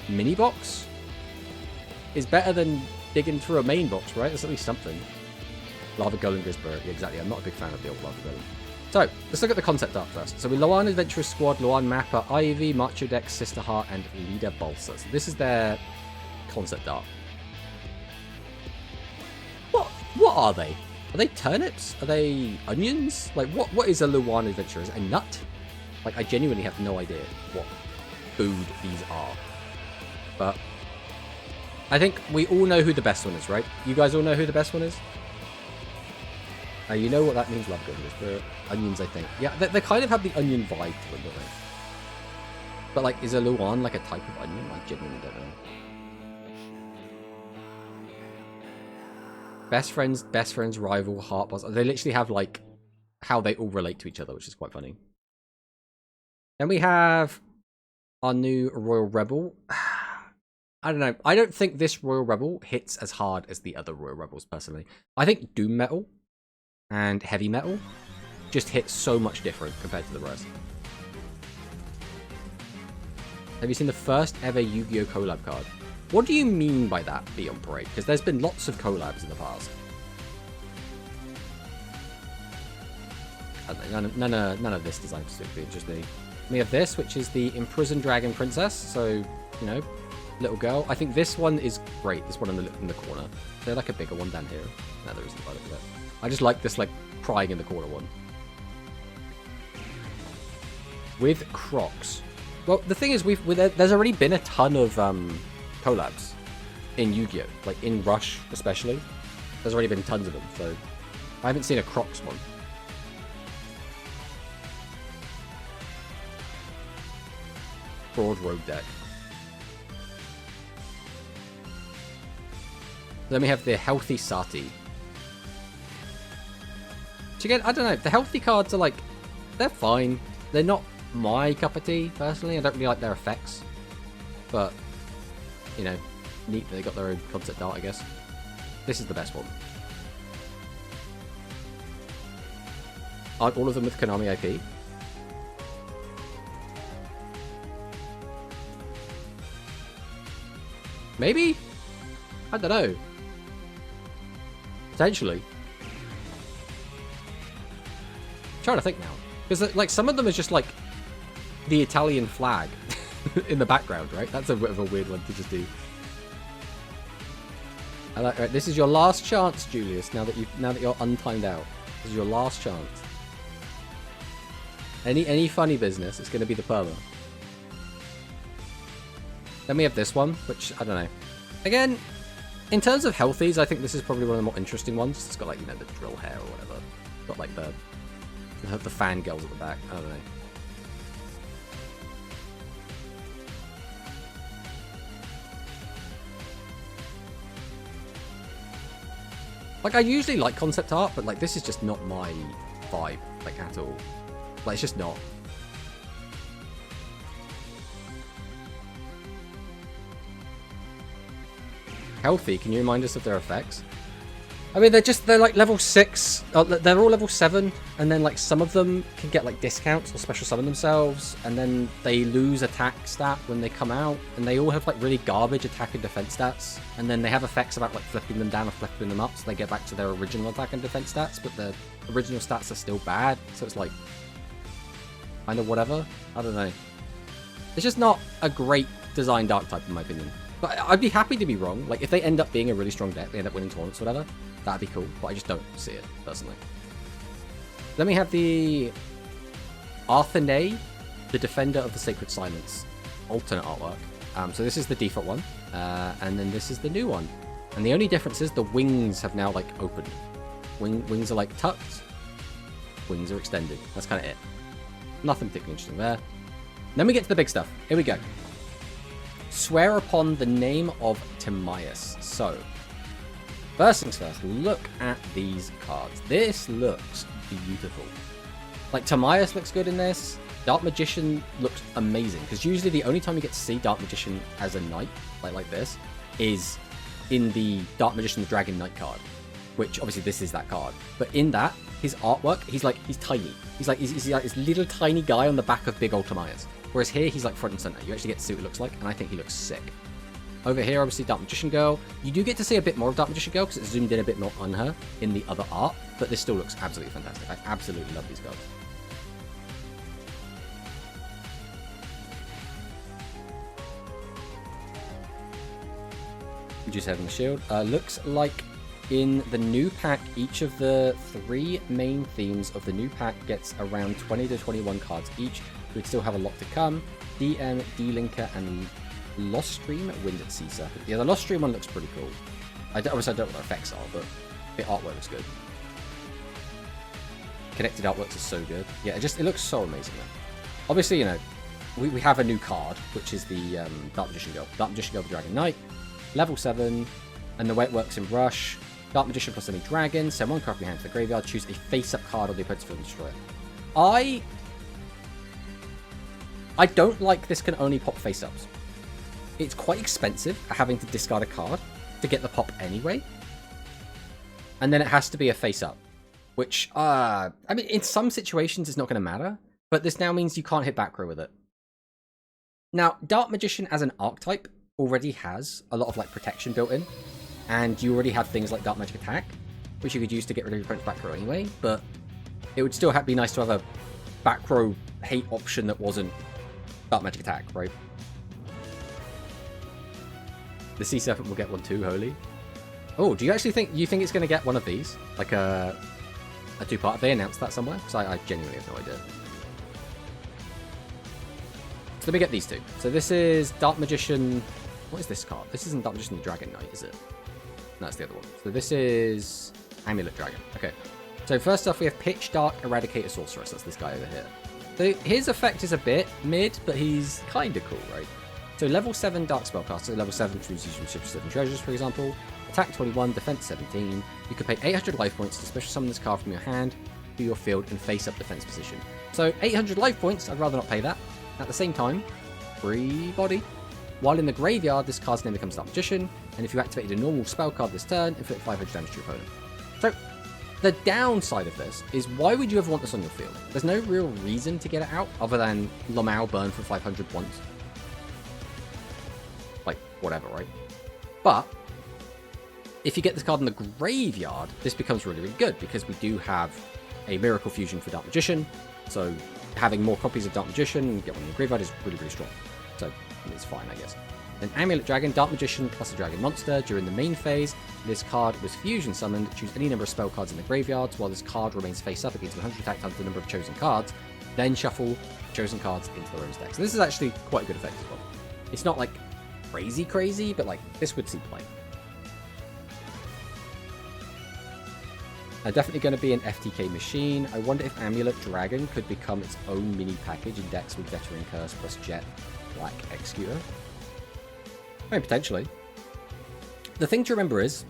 mini box is better than digging through a main box, right? That's at least something. Lava Golem Grisbert, yeah, exactly. I'm not a big fan of the old Lava Golem. So, let's look at the concept art first. So, we Loan Adventurous Squad, Loan Mapper, Ivy, Macho Dex, Sister Heart, and Leader Balsa. So, this is their concept art. What are they? Are they turnips? Are they onions? Like, what is a Loan Adventurer? Is it a nut? Like, I genuinely have no idea what food these are. But I think we all know who the best one is, right? You guys all know who the best one is? You know what that means, Love Goodness. They're onions, I think. Yeah, they kind of have the onion vibe to them, don't they? But, like, is a Luan like a type of onion? I genuinely don't know. Best friends, rival, heart boss. They literally have, like, how they all relate to each other, which is quite funny. Then we have our new Royal Rebel. I don't know. I don't think this Royal Rebel hits as hard as the other Royal Rebels, personally. I think Doom Metal and Heavy Metal just hit so much different compared to the rest. Have you seen the first ever Yu-Gi-Oh! Collab card? What do you mean by that, Beyond Parade? Because there's been lots of collabs in the past. I don't know, none of this design specifically interests me. We have this, which is the Imprisoned Dragon Princess. So, you know, little girl. I think this one is great. This one in the corner. Is there like a bigger one down here? No, there isn't. I just like this, like, crying in the corner one. With Crocs. Well, the thing is, there's already been a ton of collabs in Yu-Gi-Oh! Like, in Rush, especially. There's already been tons of them, so I haven't seen a Crocs one. Broad Road deck. Then we have the Healthy Sati. Which again, I don't know. The healthy cards are like, they're fine. They're not my cup of tea, personally. I don't really like their effects. But, you know, neat that they got their own concept art, I guess. This is the best one. Aren't all of them with Konami IP? Maybe? I don't know. Potentially. I'm trying to think now. Because, like, some of them is just, like, the Italian flag in the background, right? That's a bit of a weird one to just do. I like, right, this is your last chance, Julius, now that you're untimed out. This is your last chance. Any funny business, it's going to be the perma. Then we have this one, which, I don't know. Again, in terms of healthies, I think this is probably one of the more interesting ones. It's got, like, you know, the drill hair or whatever. Got, like, the fangirls at the back. I don't know. Like, I usually like concept art, but, like, this is just not my vibe, like, at all. Like, it's just not. Healthy, can you remind us of their effects? I mean, they're like level 6. They're all level 7, and then, like, some of them can get, like, discounts or special summon themselves, and then they lose attack stat when they come out, and they all have, like, really garbage attack and defense stats, and then they have effects about, like, flipping them down or flipping them up, so they get back to their original attack and defense stats, but their original stats are still bad, so it's, like, kind of whatever. I don't know. It's just not a great designed archetype, in my opinion. But I'd be happy to be wrong. Like, if they end up being a really strong deck, they end up winning tournaments or whatever, that'd be cool. But I just don't see it, personally. Then we have the Arthenay, the Defender of the Sacred Silence, alternate artwork. So this is the default one, and then this is the new one. And the only difference is the wings have now, like, opened. Wings are, like, tucked. Wings are extended. That's kind of it. Nothing particularly interesting there. Then we get to the big stuff. Here we go. Swear upon the name of Timaeus. So, first things first, look at these cards. This looks beautiful. Like, Timaeus looks good in this. Dark Magician looks amazing, because usually the only time you get to see Dark Magician as a knight, like this, is in the Dark Magician the Dragon Knight card, which obviously this is that card. But in that, his artwork, he's tiny. He's like this little tiny guy on the back of big old Timaeus. Whereas here, he's like front and center. You actually get to see what it looks like, and I think he looks sick. Over here, obviously, Dark Magician Girl. You do get to see a bit more of Dark Magician Girl, because it's zoomed in a bit more on her in the other art, but this still looks absolutely fantastic. I absolutely love these cards. Just having the shield. Looks like in the new pack, each of the 3 main themes of the new pack gets around 20 to 21 cards each. We'd still have a lot to come. DM, D-Linker, and Lost Stream Wind at Sea Serpent. Yeah, the Lost Stream one looks pretty cool. Obviously, I don't know what their effects are, but the artwork looks good. Connected artworks are so good. Yeah, it looks so amazing, man. Obviously, you know, we have a new card, which is the Dark Magician Girl. Dark Magician Girl, the Dragon Knight. Level 7, and the way it works in Rush. Dark Magician plus any dragon. Send 1 card from your hand to the graveyard. Choose a face-up card on the opponent's field and destroy it. I don't like this can only pop face-ups. It's quite expensive having to discard a card to get the pop anyway. And then it has to be a face-up. Which, I mean, in some situations it's not going to matter. But this now means you can't hit back row with it. Now, Dark Magician as an archetype already has a lot of, like, protection built in. And you already have things like Dark Magic Attack, which you could use to get rid of your opponent's back row anyway. But it would still be nice to have a back row hate option that wasn't Dark Magic Attack, right? The Sea Serpent will get one too, holy. Oh, do you actually think it's going to get one of these? Like a 2-part? Have they announced that somewhere? Because I genuinely have no idea. So let me get these two. So this is Dark Magician. What is this card? This isn't Dark Magician the Dragon Knight, is it? No, that's the other one. So this is Amulet Dragon. Okay. So first off, we have Pitch Dark Eradicator Sorceress. That's this guy over here. So his effect is a bit mid, but he's kind of cool, right? So level 7 Dark Spellcaster, level 7 choose 7 treasures, for example. Attack 21, Defense 17. You can pay 800 life points to special summon this card from your hand to your field and face up defense position. So 800 life points, I'd rather not pay that. At the same time, free body. While in the graveyard, this card's name becomes Dark Magician, and if you activated a normal spell card this turn, inflict 500 damage to your opponent. So, the downside of this is, why would you ever want this on your field? There's no real reason to get it out, other than Lamau burn for 500 once. Like, whatever, right? But, if you get this card in the graveyard, this becomes really, really good, because we do have a Miracle Fusion for Dark Magician, so having more copies of Dark Magician and get one in the graveyard is really, really strong. So, it's fine, I guess. Then Amulet Dragon, Dark Magician plus a Dragon monster. During the main phase, this card was fusion summoned. Choose any number of spell cards in the graveyard. While this card remains face up against 100 attack times the number of chosen cards, then shuffle chosen cards into the Rose deck. So this is actually quite a good effect as well. It's not like crazy, but like this would see play. Definitely going to be an FTK machine. I wonder if Amulet Dragon could become its own mini package in decks with Veteran Curse plus Jet Black Executor. I mean, potentially. The thing to remember is,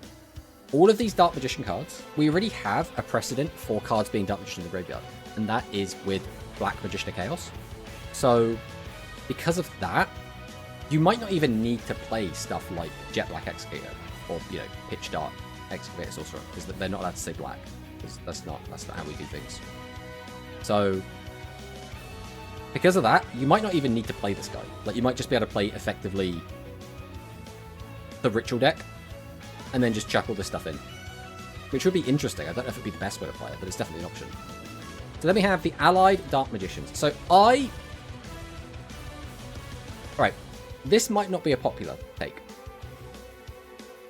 all of these Dark Magician cards, we already have a precedent for cards being Dark Magician in the graveyard, and that is with Black Magician of Chaos. So, because of that, you might not even need to play stuff like Jet Black Executor, or, you know, Pitch Dark Excavator Sorcerer, because they're not allowed to say black, because that's not how we do things. So, because of that, you might not even need to play this guy. Like, you might just be able to play effectively the ritual deck, and then just chuck all this stuff in, which would be interesting. I don't know if it'd be the best way to play it, but it's definitely an option. So then we have the Allied Dark Magicians. So right, this might not be a popular take.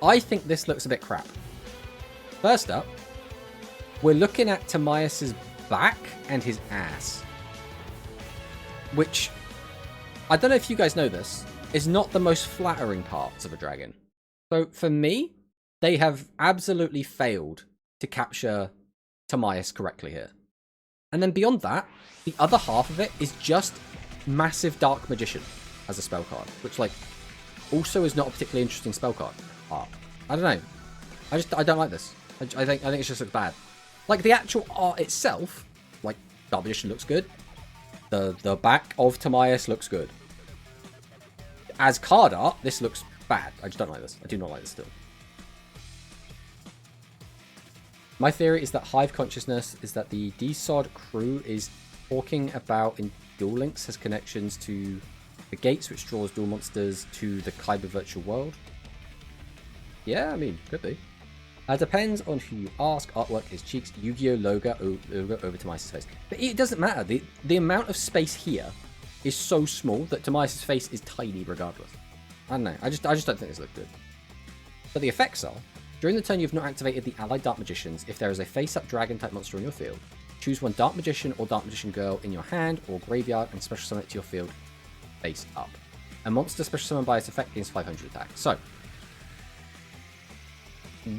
I think this looks a bit crap. First up, we're looking at Timaeus' back and his ass, which, I don't know if you guys know this, is not the most flattering parts of a dragon. So for me, they have absolutely failed to capture Timaeus correctly here. And then beyond that, the other half of it is just massive Dark Magician as a spell card, which, like, also is not a particularly interesting spell card. Art. I don't know. I don't like this. I think it just looks bad. Like, the actual art itself, like, Dark Magician looks good. The back of Timaeus looks good. As card art, this looks bad. I just don't like this. I do not like this still. My theory is that Hive Consciousness is that the DSOD crew is talking about in Duel Links has connections to the gates, which draws dual monsters to the Kyber virtual world. Yeah, I mean, could be. Depends on who you ask. Artwork is Cheeks' Yu-Gi-Oh! logo over Timaeus' face. But it doesn't matter. The amount of space here is so small that Timaeus' face is tiny regardless. I don't know. I just don't think this looks good. But the effects are, during the turn you've not activated the Allied Dark Magicians, if there is a face-up dragon-type monster on your field, choose one Dark Magician or Dark Magician Girl in your hand or graveyard and special summon it to your field face up. A monster special summoned by its effect gains 500 attack. So,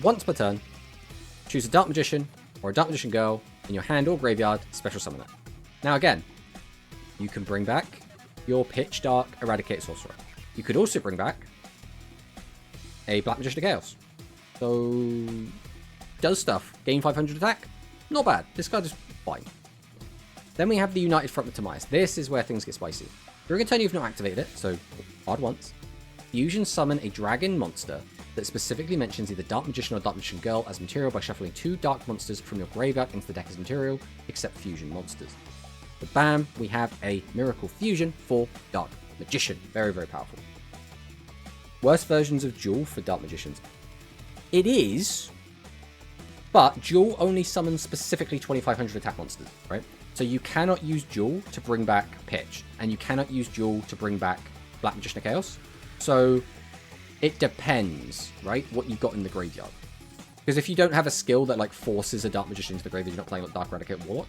once per turn, choose a Dark Magician or a Dark Magician Girl in your hand or graveyard, special summon it. Now again, you can bring back your Pitch Dark Eradicated Sorcerer. You could also bring back a Black Magician of Chaos. So, does stuff. Gain 500 attack. Not bad. This card is fine. Then we have the United Front with Timaeus. This is where things get spicy. During a turn you've not activated it, so hard once. Fusion summon a dragon monster that specifically mentions either Dark Magician or Dark Magician Girl as material by shuffling 2 dark monsters from your graveyard into the deck as material, except fusion monsters. But bam, we have a Miracle Fusion for Dark Magician. Very, very powerful. Worst versions of Duel for Dark Magicians. It is, but Duel only summons specifically 2500 attack monsters, right? So you cannot use Duel to bring back Pitch, and you cannot use Duel to bring back Black Magician of Chaos. So it depends, right, what you've got in the graveyard. Because if you don't have a skill that, like, forces a Dark Magician into the graveyard, you're not playing like Dark Eradicated Warlock,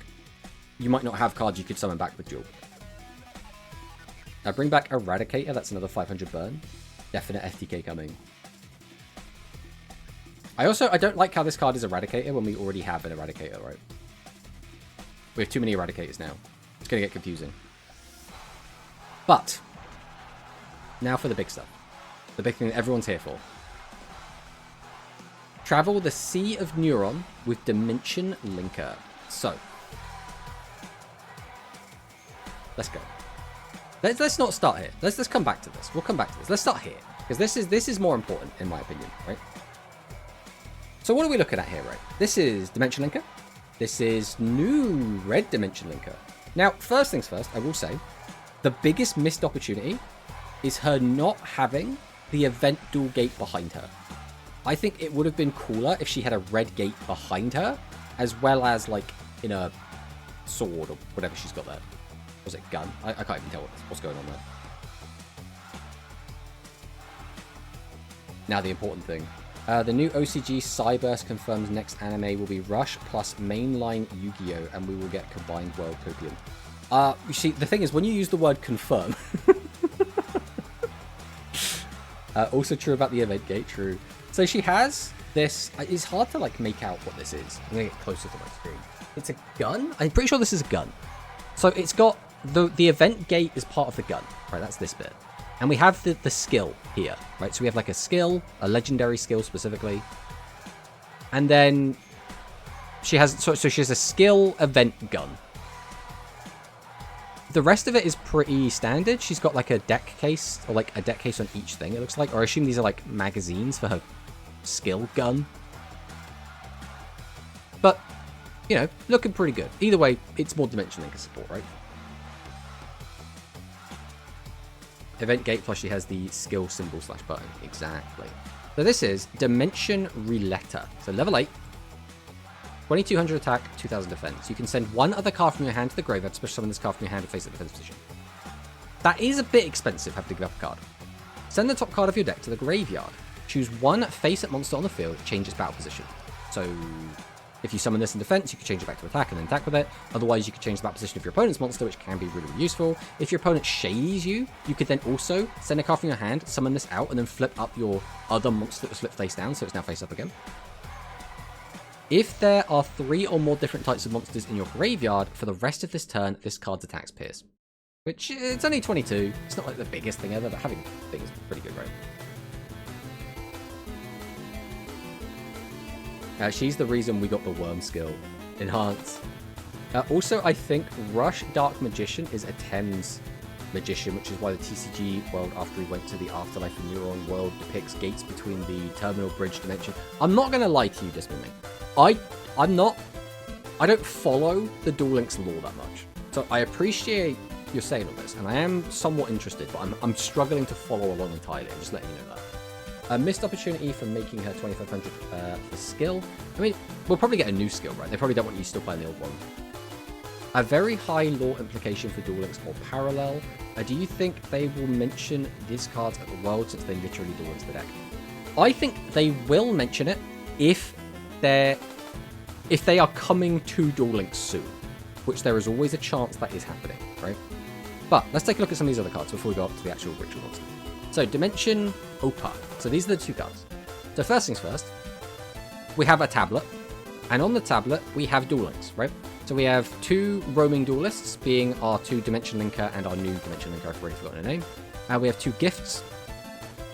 you might not have cards you could summon back with Duel. Now bring back Eradicator, that's another 500 burn. Definite FTK coming. I don't like how this card is Eradicator when we already have an Eradicator, right? We have too many Eradicators now. It's going to get confusing. But, now for the big stuff. The big thing that everyone's here for. Travel the Sea of Neuron with Dimension Linker. So, let's go. Let's not start here. Let's come back to this. We'll come back to this. Let's start here, because this is more important in my opinion, right? So what are we looking at here, right? This is Dimension Linker. This is new red Dimension Linker. Now, first things first, I will say, the biggest missed opportunity is her not having the event dual gate behind her. I think it would have been cooler if she had a red gate behind her, as well as like in a sword or whatever she's got there. Was it gun? I can't even tell what's going on there. Now the important thing. The new OCG Cyburst confirms next anime will be Rush plus mainline Yu-Gi-Oh! And we will get combined world copium. You see, the thing is, when you use the word confirm... also true about the event gate, true. So she has this... It's hard to like make out what this is. I'm going to get closer to my screen. It's a gun? I'm pretty sure this is a gun. So it's got... The event gate is part of the gun. Right, that's this bit. And we have the skill here, right? So we have like a skill, a legendary skill specifically. And then she has, so she has a skill event gun. The rest of it is pretty standard. She's got like a deck case, or like a deck case on each thing, it looks like. Or I assume these are like magazines for her skill gun. But, you know, looking pretty good. Either way, it's more Dimension Linker support, right? Event gate plus she has the skill symbol / button. Exactly. So this is Dimension Roulette. So level 8. 2200 attack, 2000 defense. You can send one other card from your hand to the graveyard, special summon this card from your hand to face the defense position. That is a bit expensive, have to give up a card. Send the top card of your deck to the graveyard. Choose one face-up monster on the field, change its battle position. So if you summon this in defense, you can change it back to attack and then attack with it. Otherwise, you could change the battle position of your opponent's monster, which can be really, really useful. If your opponent shadies you, you could then also send a card from your hand, summon this out, and then flip up your other monster that was flipped face down, so it's now face up again. If there are 3 or more different types of monsters in your graveyard, for the rest of this turn, this card's attacks pierce. Which, it's only 22. It's not like the biggest thing ever, but having things is pretty good, right? She's the reason we got the worm skill. Enhance. Also, I think Rush Dark Magician is a Thames magician, which is why the TCG world, after he went to the Afterlife and Neuron world, depicts gates between the Terminal Bridge dimension. I'm not going to lie to you, Dismay. I don't follow the Duel Links lore that much. So I appreciate you're saying all this, and I am somewhat interested, but I'm struggling to follow along entirely. I'm just letting you know that. A missed opportunity for making her 2500 for skill. I mean, we'll probably get a new skill, right? They probably don't want you still playing the old one. A very high lore implication for Duel Links or Parallel. Do you think they will mention these cards at the World, since they literally Duel Links the deck? I think they will mention it if they are coming to Duel Links soon, which there is always a chance that is happening, right? But let's take a look at some of these other cards before we go up to the actual ritual monster. So Dimension Opa. So these are the 2 cards. So first things first, we have a tablet, and on the tablet we have Duel Links, right? So we have 2 roaming duelists, being our 2 Dimension Linker and our new Dimension Linker. I've already forgotten her name. We have 2 gifts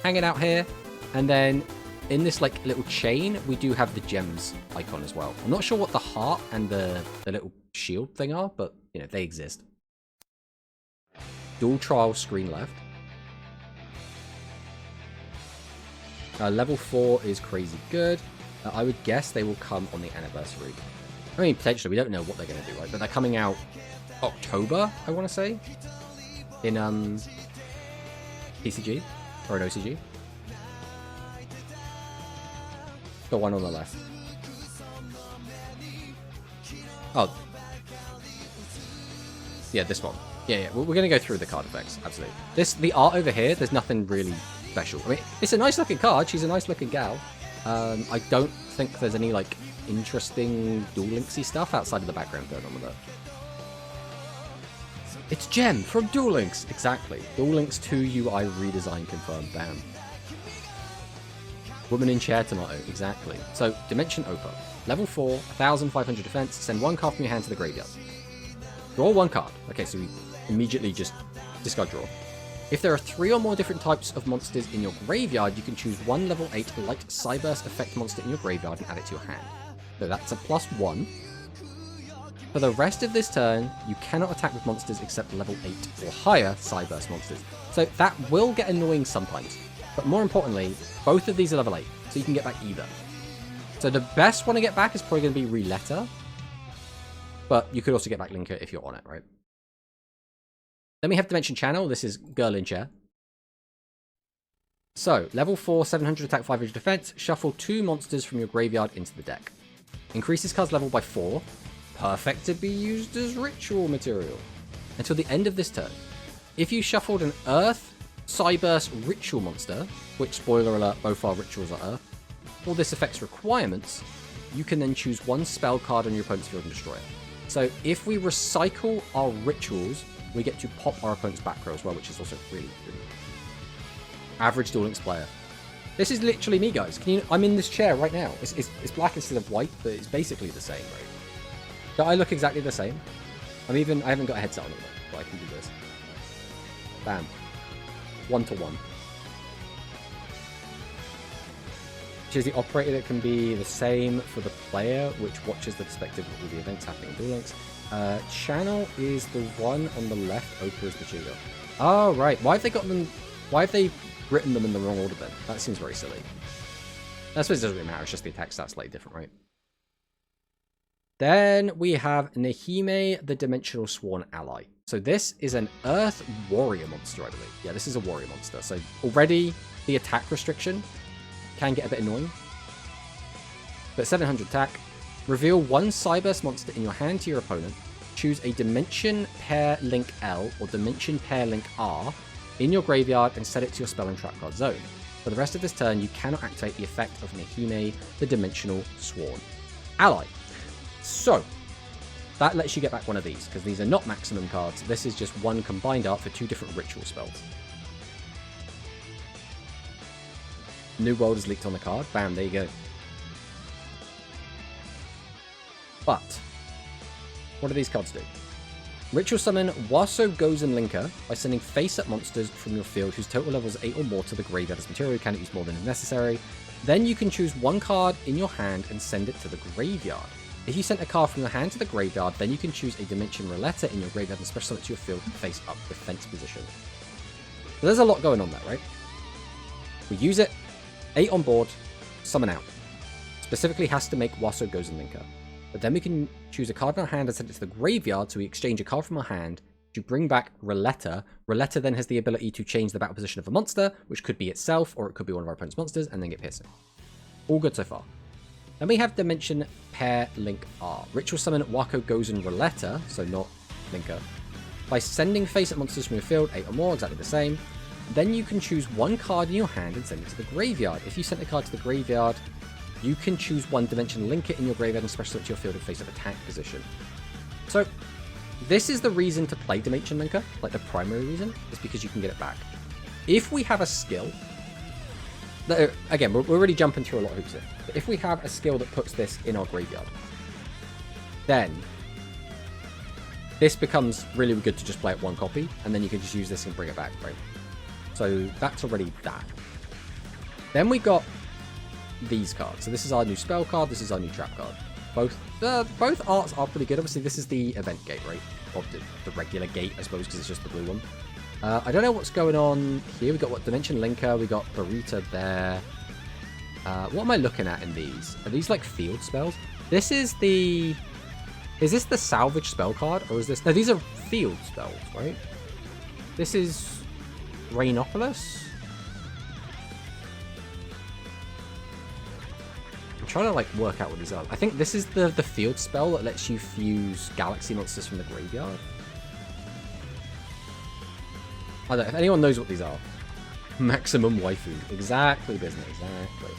hanging out here, and then in this like little chain we do have the gems icon as well. I'm not sure what the heart and the little shield thing are, but you know, they exist. Dual Trial screen left. Level 4 is crazy good. I would guess they will come on the anniversary. I mean, potentially, we don't know what they're going to do, right? But they're coming out October, I want to say, in PCG or an OCG. The one on the left. Oh. Yeah, this one. Yeah, we're going to go through the card effects, absolutely. The art over here, there's nothing really special. I mean, it's a nice looking card. She's a nice looking gal. I don't think there's any like interesting Duel Linksy stuff outside of the background going on with it. It's Gem from Duel Links. Exactly. Duel Links 2 UI redesign confirmed. Bam. Woman in chair tomato. Exactly. So Dimension Opa. Level 4, 1500 defense. Send 1 card from your hand to the graveyard. Draw 1 card. Okay, so we immediately just discard draw. If there are 3 or more different types of monsters in your graveyard, you can choose one level 8 light Cyburst effect monster in your graveyard and add it to your hand. So that's a +1. For the rest of this turn, you cannot attack with monsters except level 8 or higher Cyburst monsters. So that will get annoying sometimes. But more importantly, both of these are level 8, so you can get back either. So the best one to get back is probably going to be Reletta. But you could also get back Linker if you're on it, right? Then we have Dimension Channel. This is Girl in Chair. So, level 4, 700 attack, 500 defense. Shuffle 2 monsters from your graveyard into the deck. Increases card's level by 4. Perfect to be used as ritual material. Until the end of this turn. If you shuffled an Earth Cyburst ritual monster, which, spoiler alert, both our rituals are Earth, for this effect's requirements, you can then choose one spell card on your opponent's field and destroy it. So if we recycle our rituals, we get to pop our opponent's back row as well, which is also really, really average Duel Links player. This is literally me, guys. I'm in this chair right now. It's black instead of white, but it's basically the same, right? Do I look exactly the same? I haven't got a headset on it, but I can do this. Bam. 1-to-1. Choose the operator that can be the same for the player, which watches the perspective of all the events happening in Duel Links. Channel is the one on the left. Oprah is the trigger. Oh, right. Why have they written them in the wrong order then? That seems very silly. I suppose it doesn't really matter. It's just the attack stats slightly different, right? Then we have Nehime, the Dimensional Sworn Ally. So this is an Earth Warrior monster, I believe. Yeah, this is a Warrior monster. So already the attack restriction can get a bit annoying. But 700 attack. Reveal one Cyburst monster in your hand to your opponent. Choose a Dimension Pair Link L or Dimension Pair Link R in your graveyard and set it to your spell and trap card zone. For the rest of this turn, you cannot activate the effect of Nehime, the Dimensional Sworn Ally. So, that lets you get back one of these, because these are not maximum cards. This is just one combined art for 2 different ritual spells. New World is leaked on the card. Bam, there you go. But, what do these cards do? Ritual summon Waso Gozen Linker by sending face-up monsters from your field whose total level is 8 or more to the graveyard as material. You cannot use more than is necessary. Then you can choose one card in your hand and send it to the graveyard. If you sent a card from your hand to the graveyard, then you can choose a Dimension Reletta in your graveyard and special summon it to your field face-up defense position. So there's a lot going on there, right? We use it, 8 on board, summon out. Specifically has to make Waso Gozen Linker. But then we can choose a card in our hand and send it to the graveyard, so we exchange a card from our hand to bring back Reletta. Reletta then has the ability to change the battle position of a monster, which could be itself, or it could be one of our opponent's monsters, and then get piercing. All good so far. Then we have Dimension Pair Link R. Ritual summon Wako Gozen Reletta, so not Linker, by sending face-up monsters from your field, 8 or more, exactly the same. Then you can choose one card in your hand and send it to the graveyard. If you sent a card to the graveyard, you can choose one Dimension Linker in your graveyard and special it to your field in face-up attack position. So, this is the reason to play Dimension Linker, like the primary reason, is because you can get it back. If we have a skill, again, we're already jumping through a lot of hoops here, but if we have a skill that puts this in our graveyard, then this becomes really good to just play at one copy, and then you can just use this and bring it back, right? So that's already that. Then we got these cards. So this is our new spell card, this is our new trap card. Both arts are pretty good. Obviously, this is the event gate, right? Or the regular gate, I suppose, because it's just the blue one. I don't know what's going on here. We got what Dimension Linker, we got Burrito there. What am I looking at in these? Are these like field spells? This is the... Is this the salvage spell card? Or is this... No, these are field spells, right? This is Rainopolis? I'm trying to like work out what these are. I think this is the field spell that lets you fuse galaxy monsters from the graveyard. I don't know if anyone knows what these are. Maximum waifu. Exactly, business. Exactly.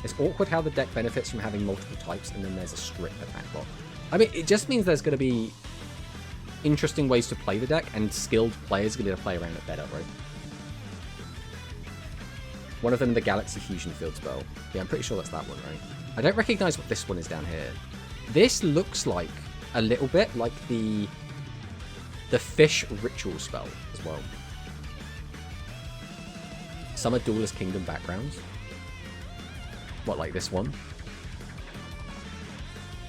It's awkward how the deck benefits from having multiple types, and then there's a strict attack block. I mean, it just means there's going to be interesting ways to play the deck, and skilled players are going to be able to play around it better, right? One of them, the Galaxy Fusion field spell. Yeah, I'm pretty sure that's that one, right? I don't recognize what this one is down here. This looks like a little bit like the fish ritual spell as well. Some are Duelist Kingdom backgrounds. What, like this one?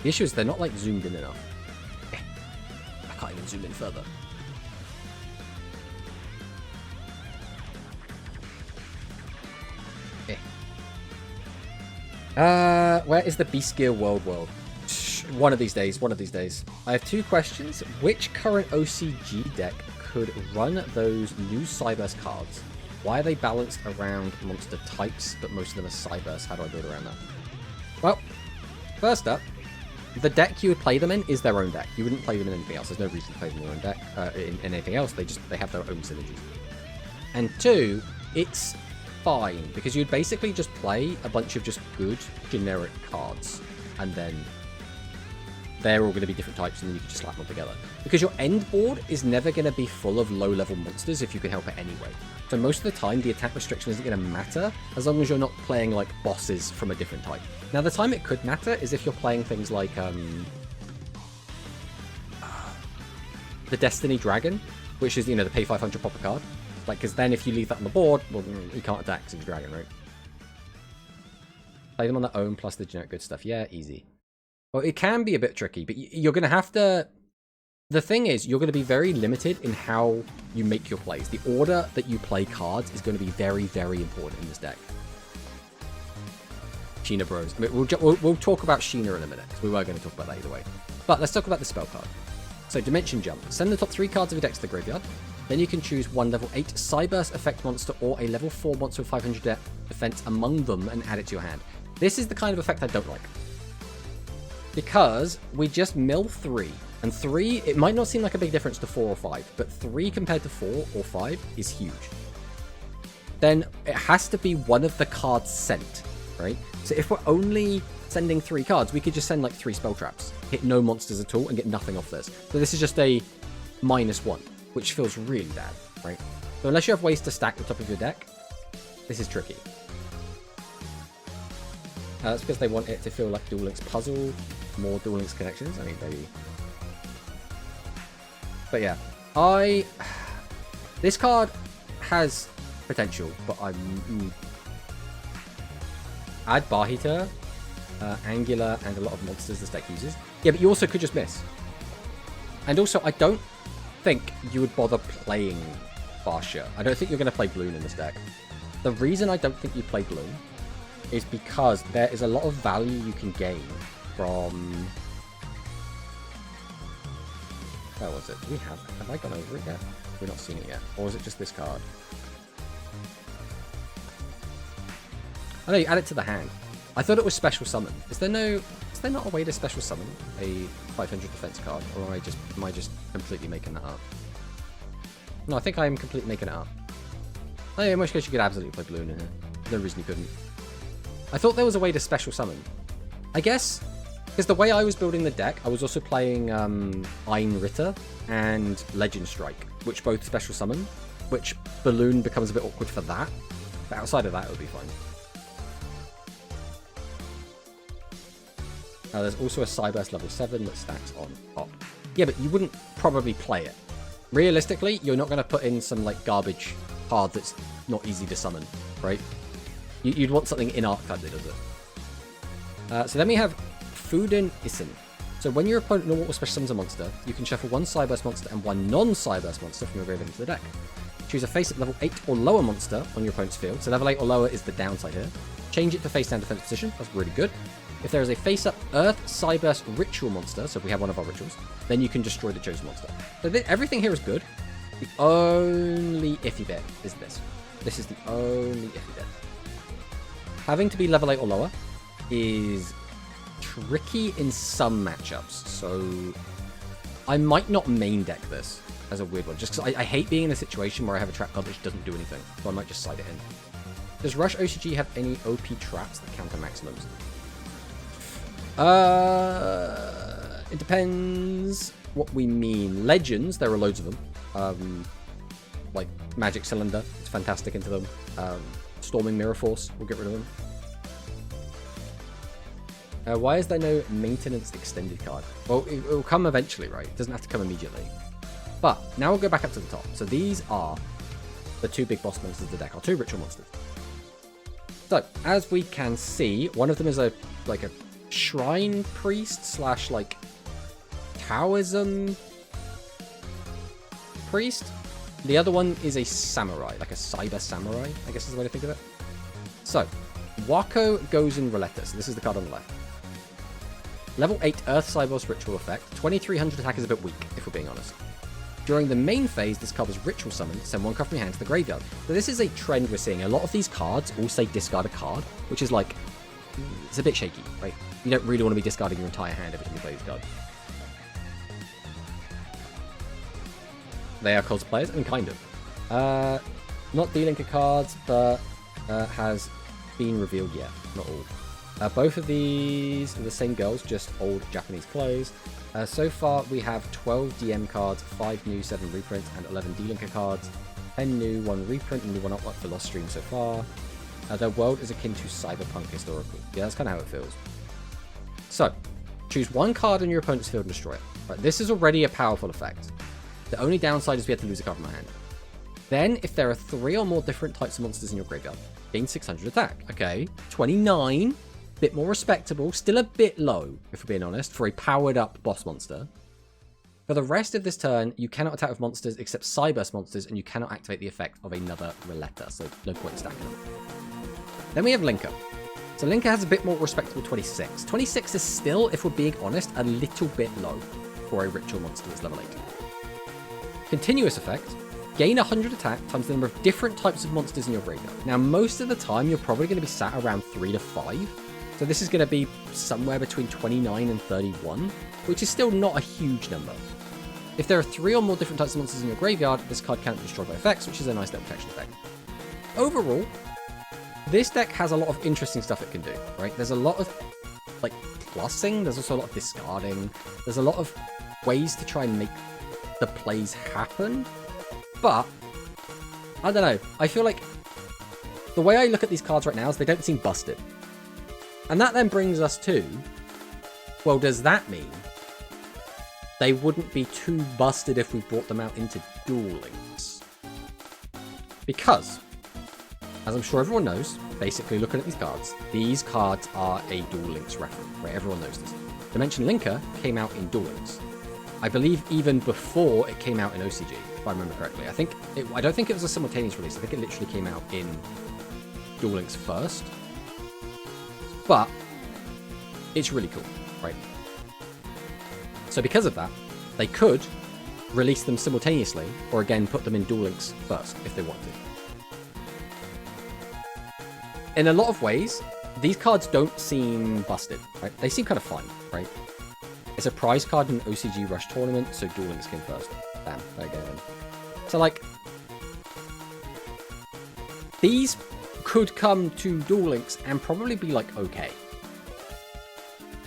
The issue is they're not, like, zoomed in enough. I can't even zoom in further. Where is the Beast Gear World? One of these days, one of these days. I have 2 questions. Which current OCG deck could run those new Cyberse cards? Why are they balanced around monster types, but most of them are Cyberse? How do I build around that? Well, first up, the deck you would play them in is their own deck. You wouldn't play them in anything else. There's no reason to play them in your own deck, in anything else. They have their own synergies. And 2, it's fine, because you'd basically just play a bunch of just good generic cards, and then they're all going to be different types, and then you can just slap them together. Because your end board is never going to be full of low-level monsters if you can help it anyway. So most of the time, the attack restriction isn't going to matter, as long as you're not playing, like, bosses from a different type. Now, the time it could matter is if you're playing things like, the Destiny Dragon, which is, you know, the pay 500 pop a card. Like, because then if you leave that on the board, well, you can't attack because it's a dragon, right? Play them on their own, plus the generic good stuff. Yeah, easy. Well, it can be a bit tricky, but you're going to have to... The thing is, you're going to be very limited in how you make your plays. The order that you play cards is going to be very, very important in this deck. Sheena Bros. I mean, we'll talk about Sheena in a minute, because we were going to talk about that either way. But let's talk about the spell card. So, Dimension Jump. Send the top 3 cards of your deck to the graveyard. Then you can choose one level 8 Cyberse effect monster or a level 4 monster with 500 defense among them and add it to your hand. This is the kind of effect I don't like. Because we just mill 3. And 3, it might not seem like a big difference to 4 or 5, but 3 compared to 4 or 5 is huge. Then it has to be one of the cards sent, right? So if we're only sending 3 cards, we could just send like 3 spell traps, hit no monsters at all, and get nothing off this. So this is just a -1, which feels really bad, right? So unless you have ways to stack the top of your deck, this is tricky. That's because they want it to feel like Duel Links Puzzle, more Duel Links connections. I mean, maybe. But yeah, this card has potential, but add Barhitter, Angular, and a lot of monsters this deck uses. Yeah, but you also could just miss. And also, I don't think you would bother playing Barsha. I don't think you're going to play Bloom in this deck. The reason I don't think you play Bloom is because there is a lot of value you can gain from... Where was it? Do we have I gone over it yet? We're not seeing it yet. Or is it just this card? Oh no, you add it to the hand. I thought it was special summon. Is there not a way to special summon a 500 defense card? Or am I just completely making that up? No, I think I am completely making it up. Oh yeah, in which case you could absolutely play Balloon in here. No reason you couldn't. I thought there was a way to special summon. I guess, because the way I was building the deck, I was also playing Ein Ritter and Legend Strike, which both special summon, which Balloon becomes a bit awkward for that. But outside of that, it would be fine. There's also a Cyberse level 7 that stacks on top. Yeah, but you wouldn't probably play it. Realistically, you're not going to put in some like garbage card that's not easy to summon, right? You'd want something in archetype that does it. So then we have Fuden Issen. So when your opponent normal or special summons a monster, you can shuffle one Cyberse monster and one non-Cyberse monster from your graveyard into the deck. Choose a face-up level 8 or lower monster on your opponent's field. So level 8 or lower is the downside here. Change it to face-down defense position. That's really good. If there is a face-up Earth Cyberse ritual monster, so if we have one of our rituals, then you can destroy the chosen monster. So everything here is good. The only iffy bit is this. This is the only iffy bit. Having to be level 8 or lower is tricky in some matchups, so I might not main deck this as a weird one, just because I hate being in a situation where I have a trap card which doesn't do anything, so I might just side it in. Does Rush OCG have any OP traps that counter maximums? It depends what we mean. Legends, there are loads of them. Like Magic Cylinder, it's fantastic into them. Storming Mirror Force, we'll get rid of them. Why is there no maintenance extended card? Well, it will come eventually, right? It doesn't have to come immediately. But now we'll go back up to the top. So these are the 2 big boss monsters of the deck are 2 ritual monsters. So, as we can see, one of them is a shrine priest slash like Taoism priest. The other one is a samurai, like a cyber samurai, I guess is the way to think of it. So, Wako Gozen Roletta. So this is the card on the left. Level 8 Earth Cyborg's Ritual effect. 2300 attack is a bit weak, if we're being honest. During the main phase, this card was Ritual Summoned. Send 1 card from your hand to the graveyard. So this is a trend we're seeing. A lot of these cards all say discard a card, which is like, it's a bit shaky, right? You don't really want to be discarding your entire hand every time you play this card. They are cosplayers, and kind of. Not D-Linker cards, but has been revealed yet. Not all. Both of these are the same girls, just old Japanese clothes. So far, we have 12 DM cards, 5 new, 7 reprints, and 11 D-Linker cards. 10 new, 1 reprint, and 1 artwork for Lost Stream so far. Their world is akin to Cyberpunk historical. Yeah, that's kind of how it feels. So, choose 1 card in your opponent's field and destroy it. Right, this is already a powerful effect. The only downside is we have to lose a card from our hand. Then, if there are 3 or more different types of monsters in your graveyard, gain 600 attack. Okay, 29. Bit more respectable. Still a bit low, if we're being honest, for a powered-up boss monster. For the rest of this turn, you cannot attack with monsters except Cyburst monsters, and you cannot activate the effect of another Roletta, so no point in stacking them. Then we have Linker. So Linker has a bit more respectable 26. 26 is still, if we're being honest, a little bit low for a ritual monster that's level 8. Continuous effect. Gain 100 attack times the number of different types of monsters in your graveyard. Now, most of the time, you're probably going to be sat around 3 to 5. So this is going to be somewhere between 29 and 31, which is still not a huge number. If there are 3 or more different types of monsters in your graveyard, this card cannot be destroyed by effects, which is a nice little protection effect. Overall, this deck has a lot of interesting stuff it can do, right? There's a lot of, like, plussing. There's also a lot of discarding. There's a lot of ways to try and make the plays happen. But, I don't know. I feel like the way I look at these cards right now is they don't seem busted. And that then brings us to, well, does that mean they wouldn't be too busted if we brought them out into Duel Links? Because, as I'm sure everyone knows, basically looking at these cards are a Duel Links reference, right? Everyone knows this. Dimension Linker came out in Duel Links. I believe even before it came out in OCG, if I remember correctly. I don't think it was a simultaneous release. I think it literally came out in Duel Links first. But it's really cool, right? So because of that, they could release them simultaneously, or again, put them in Duel Links first, if they wanted. In a lot of ways, these cards don't seem busted, right? They seem kind of fine, right? It's a prize card in an OCG Rush tournament, so Duel Links came first. Bam, there you go then. So, like, these could come to Duel Links and probably be, like, okay.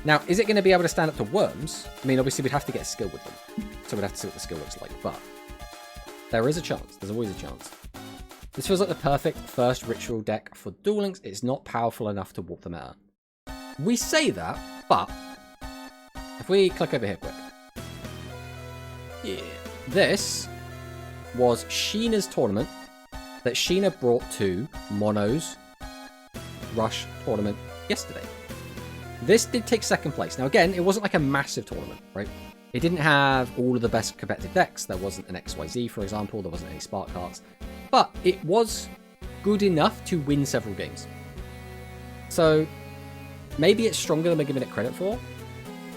Now, is it going to be able to stand up to Worms? I mean, obviously, we'd have to get skill with them. So we'd have to see what the skill looks like, but there is a chance. There's always a chance. This feels like the perfect first ritual deck for Duel Links. It's not powerful enough to warp them out. We say that, but if we click over here quick. Yeah. This was Sheena's tournament that Sheena brought to Mono's Rush tournament yesterday. This did take second place. Now, again, it wasn't like a massive tournament, right? It didn't have all of the best competitive decks. There wasn't an XYZ, for example. There wasn't any Spark cards. But it was good enough to win several games. So maybe it's stronger than we're giving it credit for.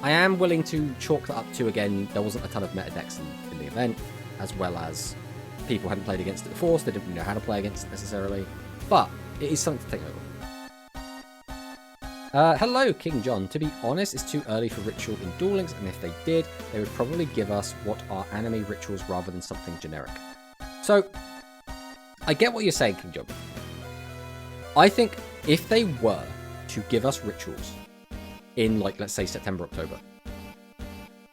I am willing to chalk that up to, again, there wasn't a ton of meta decks in the event, as well as people hadn't played against it before, so they didn't know how to play against it necessarily. But it is something to take note of. Hello, King John. To be honest, it's too early for Ritual in Duel Links, and if they did, they would probably give us what are anime rituals rather than something generic. So, I get what you're saying, King John. I think if they were to give us rituals in, like, let's say September, October,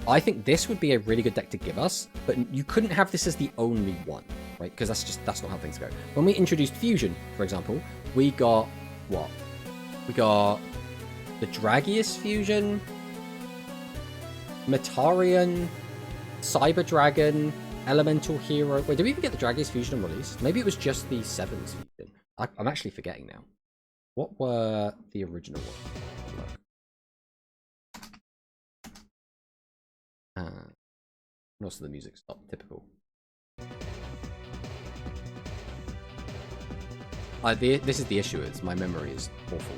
I think this would be a really good deck to give us, but you couldn't have this as the only one, right? Because that's not how things go. When we introduced Fusion, for example, we got what? We got the Dragius Fusion, Metarian, Cyber Dragon, Elemental Hero. Wait, did we even get the Dragiest Fusion on release? Maybe it was just the 7's Fusion. I'm actually forgetting now. What were the original ones? And also the music stopped. Typical. This is the issue. Is my memory is awful.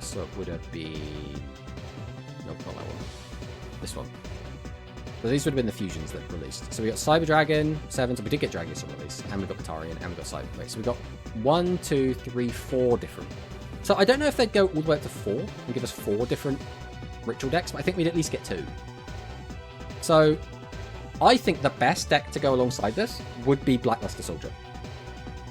So it would have been... Nope, not that one. This one. So these would have been the fusions that released. So we got Cyber Dragon, 7, so we did get Dragius on release, and we got Batarian, and we got Cyber. Wait, so we got 1, 2, 3, 4 different. So I don't know if they'd go all the way up to 4 and give us 4 different ritual decks, but I think we'd at least get 2. So I think the best deck to go alongside this would be Blackluster Soldier.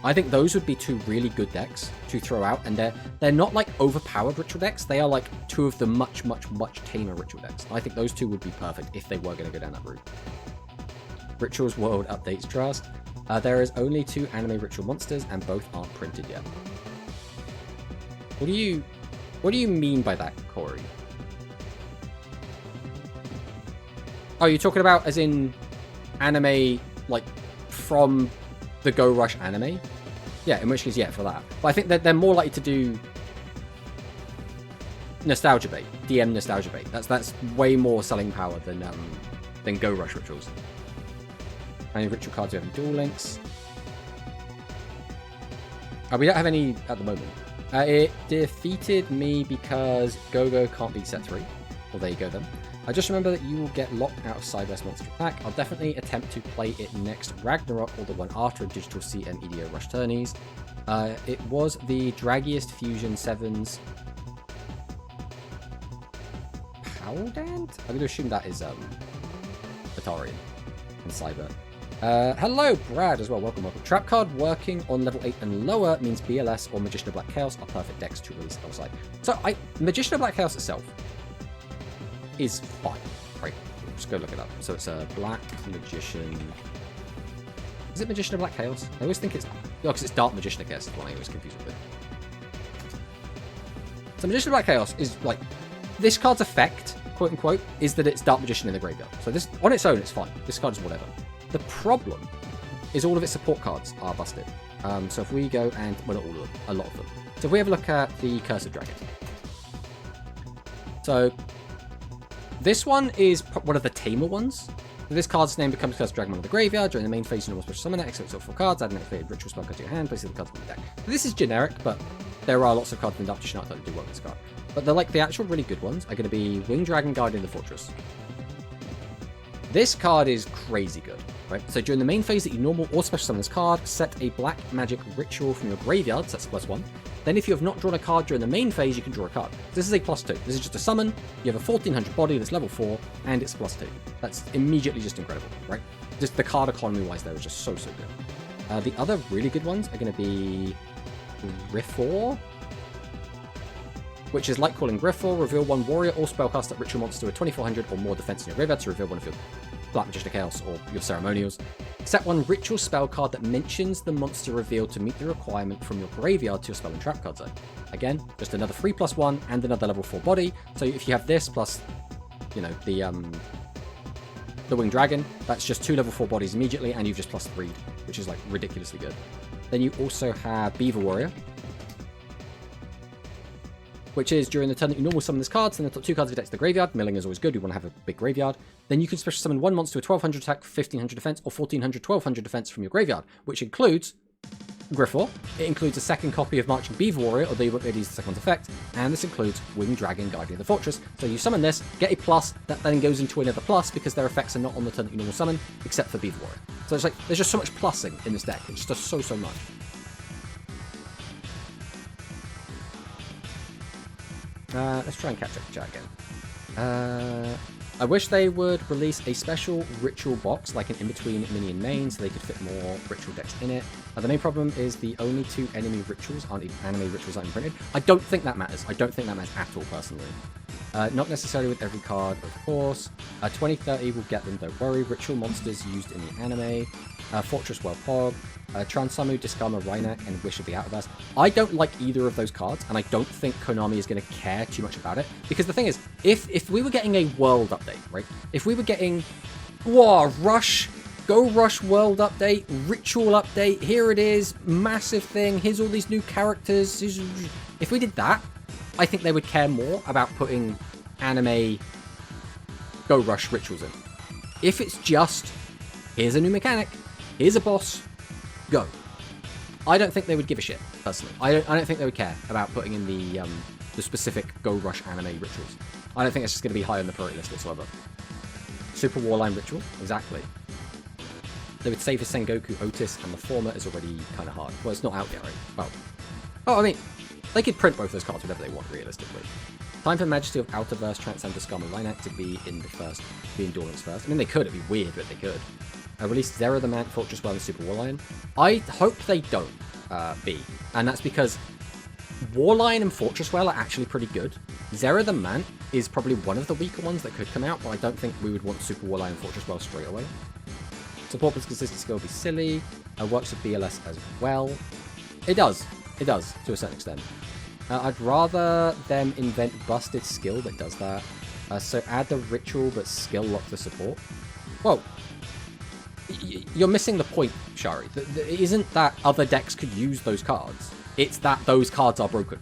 I think those would be 2 really good decks to throw out, and they're not like overpowered ritual decks. They are like 2 of the much tamer ritual decks. I think those 2 would be perfect if they were going to go down that route. Rituals World updates Trust. There is only 2 anime ritual monsters, and both aren't printed yet. What do you mean by that, Corey? Oh, you're talking about as in anime, like from the Go Rush anime? Yeah, in which case, yeah, for that. But I think that they're more likely to do nostalgia bait, DM nostalgia bait. That's way more selling power than Go Rush rituals. How many ritual cards do we have in Duel Links? We don't have any at the moment. It defeated me because Go-Go can't beat set 3. Well, there you go then. I just remember that you will get locked out of Cyber's Monster Attack. I'll definitely attempt to play it next Ragnarok or the one after a digital CM EDO Rush tourneys. It was the Dragiest Fusion 7's Powdant? I'm going to assume that is Batarian and Cyber. Hello, Brad, as well. Welcome. Trap card working on level 8 and lower means BLS or Magician of Black Chaos are perfect decks to release outside. So, Magician of Black Chaos itself is fine, right? Just go look it up. So it's a Black Magician. Is it Magician of Black Chaos? I always think it's... No, because it's Dark Magician of Chaos. That's the one I always confuse it with. So Magician of Black Chaos is like... This card's effect, quote unquote, is that it's Dark Magician in the graveyard. So this, on its own, it's fine. This card is whatever. The problem is all of its support cards are busted. So if we go and... Well, not all of them. A lot of them. So if we have a look at the Cursed Dragon. So... This one is one of the tamer ones. This card's name becomes Cursed Dragon of the graveyard. During the main phase, you normal special summon it, except for 4 cards. Add an activated ritual spell card to your hand, place the cards in the deck. This is generic, but there are lots of cards in the Dark that do work with this card. But the actual really good ones are going to be Winged Dragon Guardian of the Fortress. This card is crazy good, right? So during the main phase that you normal or special summon this card, set a black magic ritual from your graveyard, so that's +1. Then if you have not drawn a card during the main phase, you can draw a card. This is a +2. This is just a summon. You have a 1400 body that's level 4, and it's +2. That's immediately just incredible, right? Just the card economy-wise there is just so good. The other really good ones are going to be Griffor, which is like calling Griffor. Reveal 1 warrior or spellcaster ritual monster with 2400 or more defense in your graveyard to reveal one of your Black Magician of Chaos or your ceremonials. Set 1 ritual spell card that mentions the monster revealed to meet the requirement from your graveyard to your spell and trap card zone. Again, just another 3+1 and another level 4 body. So if you have this plus, you know, the Winged Dragon, that's just 2 level 4 bodies immediately, and you've just +3'd, which is like ridiculously good. Then you also have Beaver Warrior, which is during the turn that you normal summon this card, send the top 2 cards of your deck to the graveyard. Milling is always good, you want to have a big graveyard. Then you can special summon 1 monster with 1200 attack, 1500 defense, or 1400, 1200 defense from your graveyard, which includes Griffor. It includes a second copy of Marching Beaver Warrior, although you won't be able to use the second one's effect, and this includes Winged Dragon Guardian of the Fortress. So you summon this, get a plus, that then goes into another plus because their effects are not on the turn that you normal summon, except for Beaver Warrior. So it's like, there's just so much plussing in this deck, it just does so much. Let's try and catch up the chat again. I wish they would release a special ritual box, like an in-between mini and main, so they could fit more ritual decks in it. The main problem is the only 2 enemy rituals aren't even anime rituals aren't printed. I don't think that matters. I don't think that matters at all, personally. Not necessarily with every card, of course. 2030 will get them, don't worry. Ritual monsters used in the anime. Fortress Well Pog. Transamu, Diskarma, Rhynak, and Wish of the Outerverse. I don't like either of those cards, and I don't think Konami is going to care too much about it. Because the thing is, if we were getting a world update, right? If we were getting, whoa, Rush, Go Rush world update, Ritual update, here it is, massive thing, here's all these new characters. If we did that, I think they would care more about putting anime Go Rush rituals in. If it's just, here's a new mechanic, here's a boss, go. I don't think they would give a shit, personally. I don't think they would care about putting in the specific Go Rush anime rituals. I don't think it's just going to be high on the priority list whatsoever. Super Warline Ritual, exactly. They would save a Sengoku Otis, and the former is already kind of hard. Well, it's not out yet, right? Well, oh, I mean, they could print both those cards whenever they want, realistically. Time for Majesty of Outerverse, Transcend, Diskarma, Rhynak to be in the first, be in Duel Links first. I mean, they could, it'd be weird, but they could. Release Zera the Man, Fortress Well, and Super Warline. I hope they don't be, and that's because Warline and Fortress Well are actually pretty good. Zera the Man is probably one of the weaker ones that could come out, but I don't think we would want Super Warline and Fortress Well straight away. Support plus consistency will be silly. Works with BLS as well. It does, to a certain extent. I'd rather them invent busted skill that does that. So add the ritual but skill lock the support. Well, you're missing the point, Shari. It isn't that other decks could use those cards. It's that those cards are broken.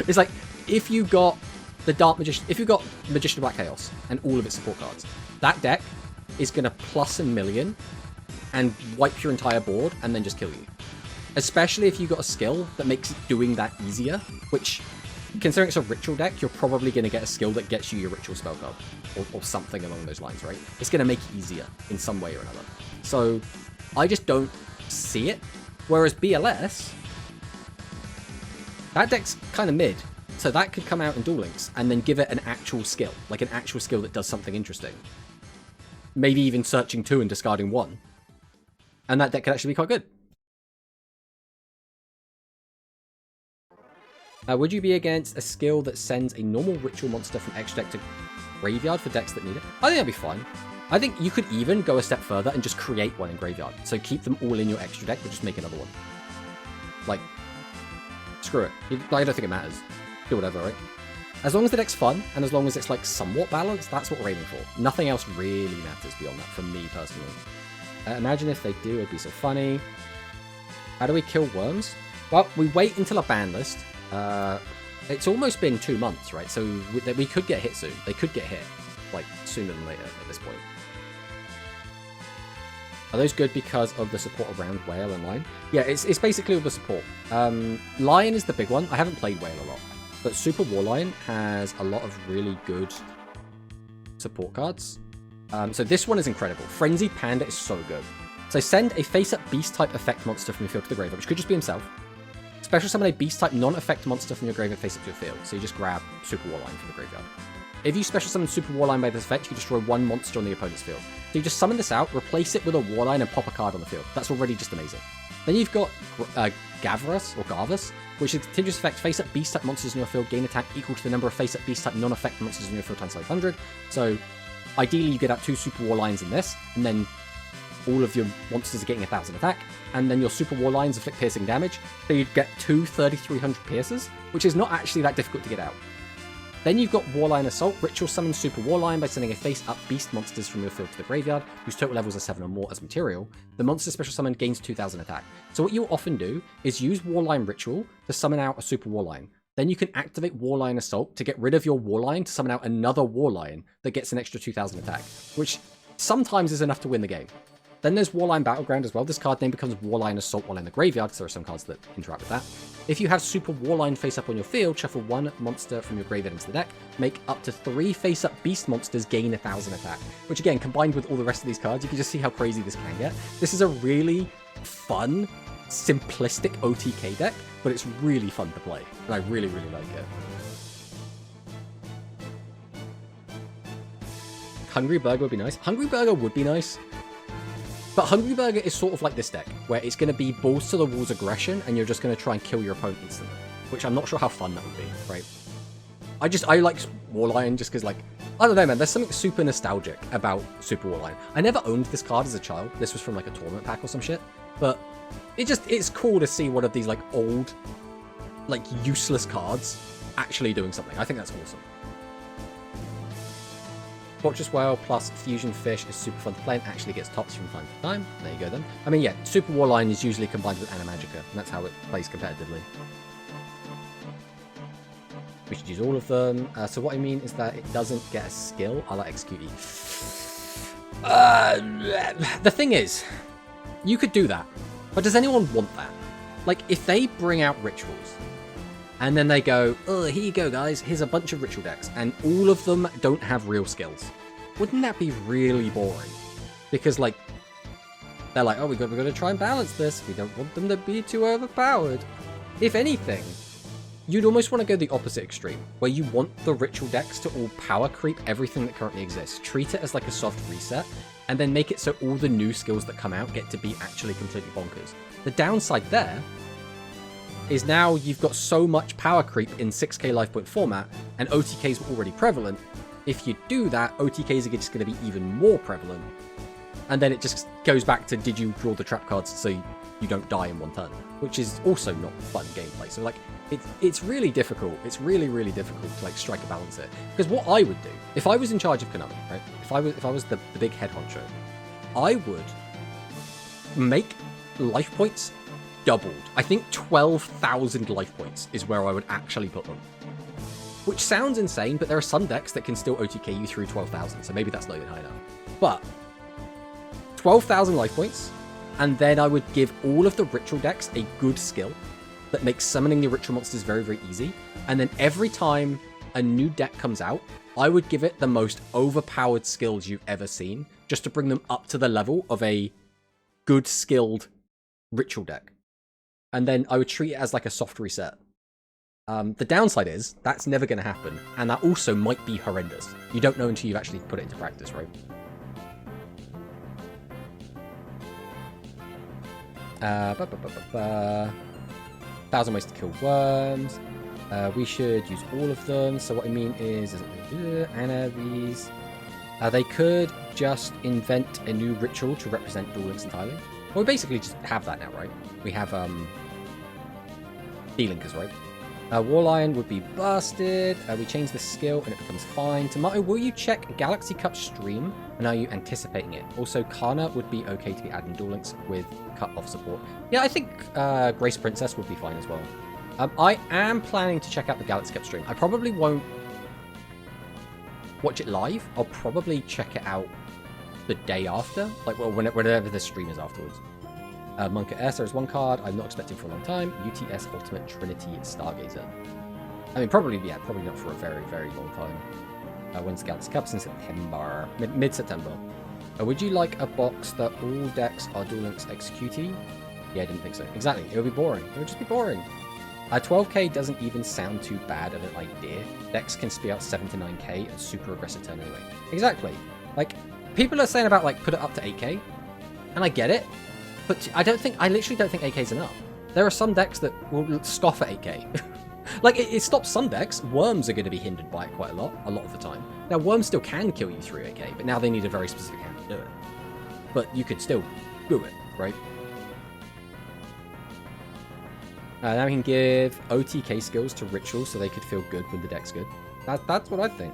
It's like, if you got the Dark Magician, if you got Magician of Black Chaos and all of its support cards, that deck is going to plus a million and wipe your entire board and then just kill you. Especially if you got a skill that makes doing that easier, which, considering it's a ritual deck, you're probably going to get a skill that gets you your ritual spell card, or something along those lines, right? It's going to make it easier in some way or another. So, I just don't see it. Whereas BLS, that deck's kind of mid, so that could come out in Duel Links and then give it an actual skill, like an actual skill that does something interesting. Maybe even searching 2 and discarding 1. And that deck could actually be quite good. Would you be against a skill that sends a normal ritual monster from extra deck to graveyard for decks that need it? I think that'd be fine. I think you could even go a step further and just create one in graveyard. So keep them all in your extra deck, but just make another one. Like, screw it. I don't think it matters. Do whatever, right? As long as the deck's fun, and as long as it's, like, somewhat balanced, that's what we're aiming for. Nothing else really matters beyond that, for me, personally. Imagine if they do, it'd be so funny. How do we kill worms? Well, we wait until a ban list. It's almost been 2 months, right? So we could get hit soon. They could get hit, like, sooner than later at this point. Are those good because of the support around Whale and Lion? Yeah, it's basically all the support. Lion is the big one. I haven't played Whale a lot. But Super Warline has a lot of really good support cards. So this one is incredible. Frenzied Panda is so good. So send a face-up beast-type effect monster from your field to the graveyard, which could just be himself. Special summon a beast-type non-effect monster from your graveyard face-up to your field. So you just grab Super Warline from the graveyard. If you special summon Super Warline by this effect, you can destroy 1 monster on the opponent's field. So you just summon this out, replace it with a Warline, and pop a card on the field. That's already just amazing. Then you've got Gavras, which is a continuous effect. Face-up beast-type monsters in your field gain attack equal to the number of face-up beast-type non-effect monsters in your field times 500. So ideally you get out 2 Super Warlines in this, and then all of your monsters are getting 1000 attack, and then your Super Warlines inflict piercing damage, so you'd get 2 3300 pierces, which is not actually that difficult to get out. Then you've got Warline Assault, ritual summon Super Warline by sending a face-up beast monsters from your field to the graveyard, whose total levels are 7 or more as material. The monster special summon gains 2000 attack. So what you'll often do is use Warline Ritual to summon out a Super Warline. Then you can activate Warline Assault to get rid of your Warline to summon out another Warline that gets an extra 2000 attack, which sometimes is enough to win the game. Then there's Warline Battleground as well. This card name becomes Warline Assault while in the graveyard, because there are some cards that interact with that. If you have Super Warline face up on your field, shuffle 1 monster from your graveyard into the deck, make up to 3 face up beast monsters gain 1000 attack. Which again, combined with all the rest of these cards, you can just see how crazy this can get. This is a really fun, simplistic OTK deck, but it's really fun to play, and I really, really like it. Hungry Burger would be nice. Hungry Burger would be nice. But Hungry Burger is sort of like this deck, where it's going to be balls to the walls aggression, and you're just going to try and kill your opponent instantly. Which I'm not sure how fun that would be, right? I like Warlion just because, like, I don't know, man. There's something super nostalgic about Super Warlion. I never owned this card as a child. This was from like a tournament pack or some shit. But it's cool to see one of these like old, like useless cards actually doing something. I think that's awesome. Fortress Whale plus Fusion Fish is super fun to play and actually gets tops from time to time. There you go then. I mean, yeah, Super Warline is usually combined with Animagica, and that's how it plays competitively. We should use all of them. So what I mean is that it doesn't get a skill. I like Execute. The thing is, you could do that, but does anyone want that? Like, if they bring out rituals, and then they go, oh, here you go, guys. Here's a bunch of ritual decks. And all of them don't have real skills. Wouldn't that be really boring? Because, like, they're like, oh, we've got to try and balance this. We don't want them to be too overpowered. If anything, you'd almost want to go the opposite extreme, where you want the ritual decks to all power creep everything that currently exists. Treat it as like a soft reset, and then make it so all the new skills that come out get to be actually completely bonkers. The downside there is now you've got so much power creep in 6k life point format, and OTKs were already prevalent. If you do that, OTKs are just going to be even more prevalent. And then it just goes back to, did you draw the trap cards so you don't die in one turn? Which is also not fun gameplay. So, like, it's really difficult. It's really, really difficult to, like, strike a balance here. Because what I would do, if I was in charge of Konami, right? If I was the big head honcho, I would make life points doubled. I think 12,000 life points is where I would actually put them. Which sounds insane, but there are some decks that can still OTK you through 12,000, so maybe that's not even high enough. But 12,000 life points, and then I would give all of the ritual decks a good skill that makes summoning the ritual monsters very, very easy. And then every time a new deck comes out, I would give it the most overpowered skills you've ever seen, just to bring them up to the level of a good skilled ritual deck. And then I would treat it as like a soft reset. The downside is, that's never going to happen, and that also might be horrendous. You don't know until you actually put it into practice, right? 1,000 ways to kill worms. We should use all of them. So what I mean is Anna, these. They could just invent a new ritual to represent Duel Links entirely. Well, we basically just have that now, right? We have D-Linkers, right? Warlion would be busted. We change the skill and it becomes fine. Tomato, will you check Galaxy Cup stream? And are you anticipating it? Also, Kana would be okay to be adding Duel Links with cut-off support. Yeah, I think Grace Princess would be fine as well. I am planning to check out the Galaxy Cup stream. I probably won't watch it live. I'll probably check it out the day after. Like, well, whenever the stream is afterwards. Monka S, there is one card I'm not expecting for a long time. UTS Ultimate Trinity Stargazer. I mean, probably not for a very, very long time. When's Galaxy Cups? In September. Mid-September. Would you like a box that all decks are Duel Links executee? Yeah, I didn't think so. Exactly. It would be boring. It would just be boring. 12k doesn't even sound too bad of an idea. Decks can speed out 7 to 9k and super aggressive turn anyway. Exactly. Like, people are saying about, like, put it up to 8k. And I get it. But I literally don't think 8k is enough. There are some decks that will scoff at 8k. Like, it stops some decks. Worms are going to be hindered by it quite a lot of the time. Now, Worms still can kill you through 8k, but now they need a very specific hand to do it. But you could still do it, right? Now we can give OTK skills to rituals so they could feel good when the deck's good. That's what I think.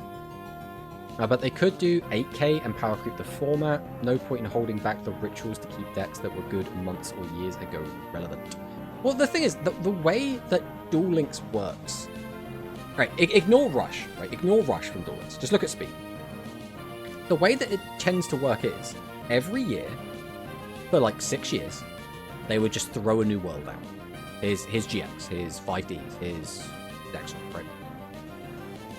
But they could do 8k and power creep the format. No point in holding back the rituals to keep decks that were good months or years ago relevant. Well, the thing is, the way that Duel Links works... Right, ignore Rush, right? Ignore Rush from Duel Links. Just look at Speed. The way that it tends to work is, every year, for like 6 years, they would just throw a new world out. His GX, his 5Ds, his decks, right?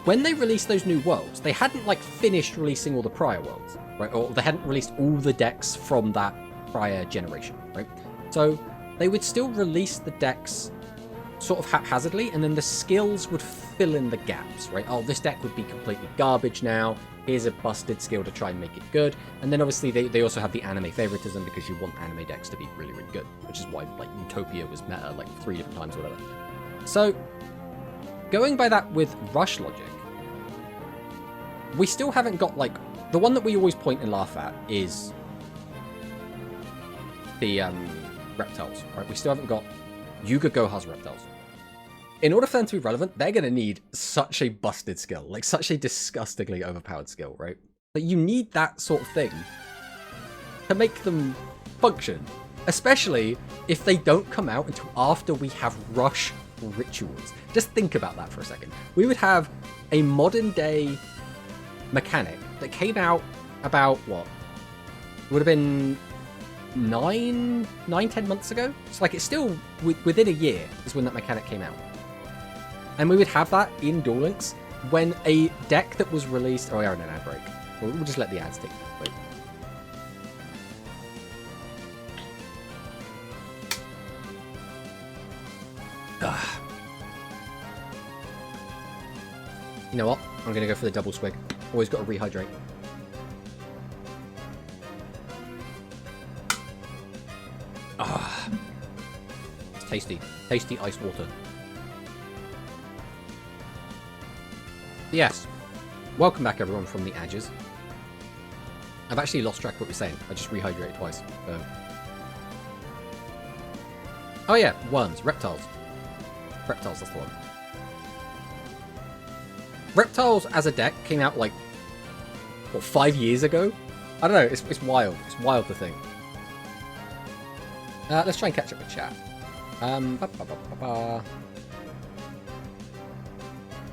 When they released those new worlds, they hadn't, like, finished releasing all the prior worlds, right? Or they hadn't released all the decks from that prior generation, right? So they would still release the decks sort of haphazardly, and then the skills would fill in the gaps, right? Oh, this deck would be completely garbage now. Here's a busted skill to try and make it good. And then obviously they also have the anime favoritism because you want anime decks to be really, really good, which is why, like, Utopia was meta like 3 different times or whatever. So going by that with Rush logic, we still haven't got, like, the one that we always point and laugh at is the reptiles, right? We still haven't got Yuga Goha's reptiles. In order for them to be relevant, they're going to need such a busted skill, like such a disgustingly overpowered skill, right? But you need that sort of thing to make them function, especially if they don't come out until after we have rush rituals. Just think about that for a second. We would have a modern day mechanic that came out about what? It would have been 10 months ago. It's like it's still within a year is when that mechanic came out. And we would have that in Duel Links when a deck that was released... Oh, we are in an ad break. We'll just let the ads take. Wait. You know what? I'm going to go for the double swig. Always got to rehydrate. It's tasty. Tasty iced water. Yes. Welcome back, everyone, from the edges. I've actually lost track of what we're saying. I just rehydrated twice. So. Oh, yeah. Worms. Reptiles. Reptiles, that's the one. Reptiles as a deck came out, like, what, 5 years ago? I don't know. It's wild. It's wild to think. Let's try and catch up with chat.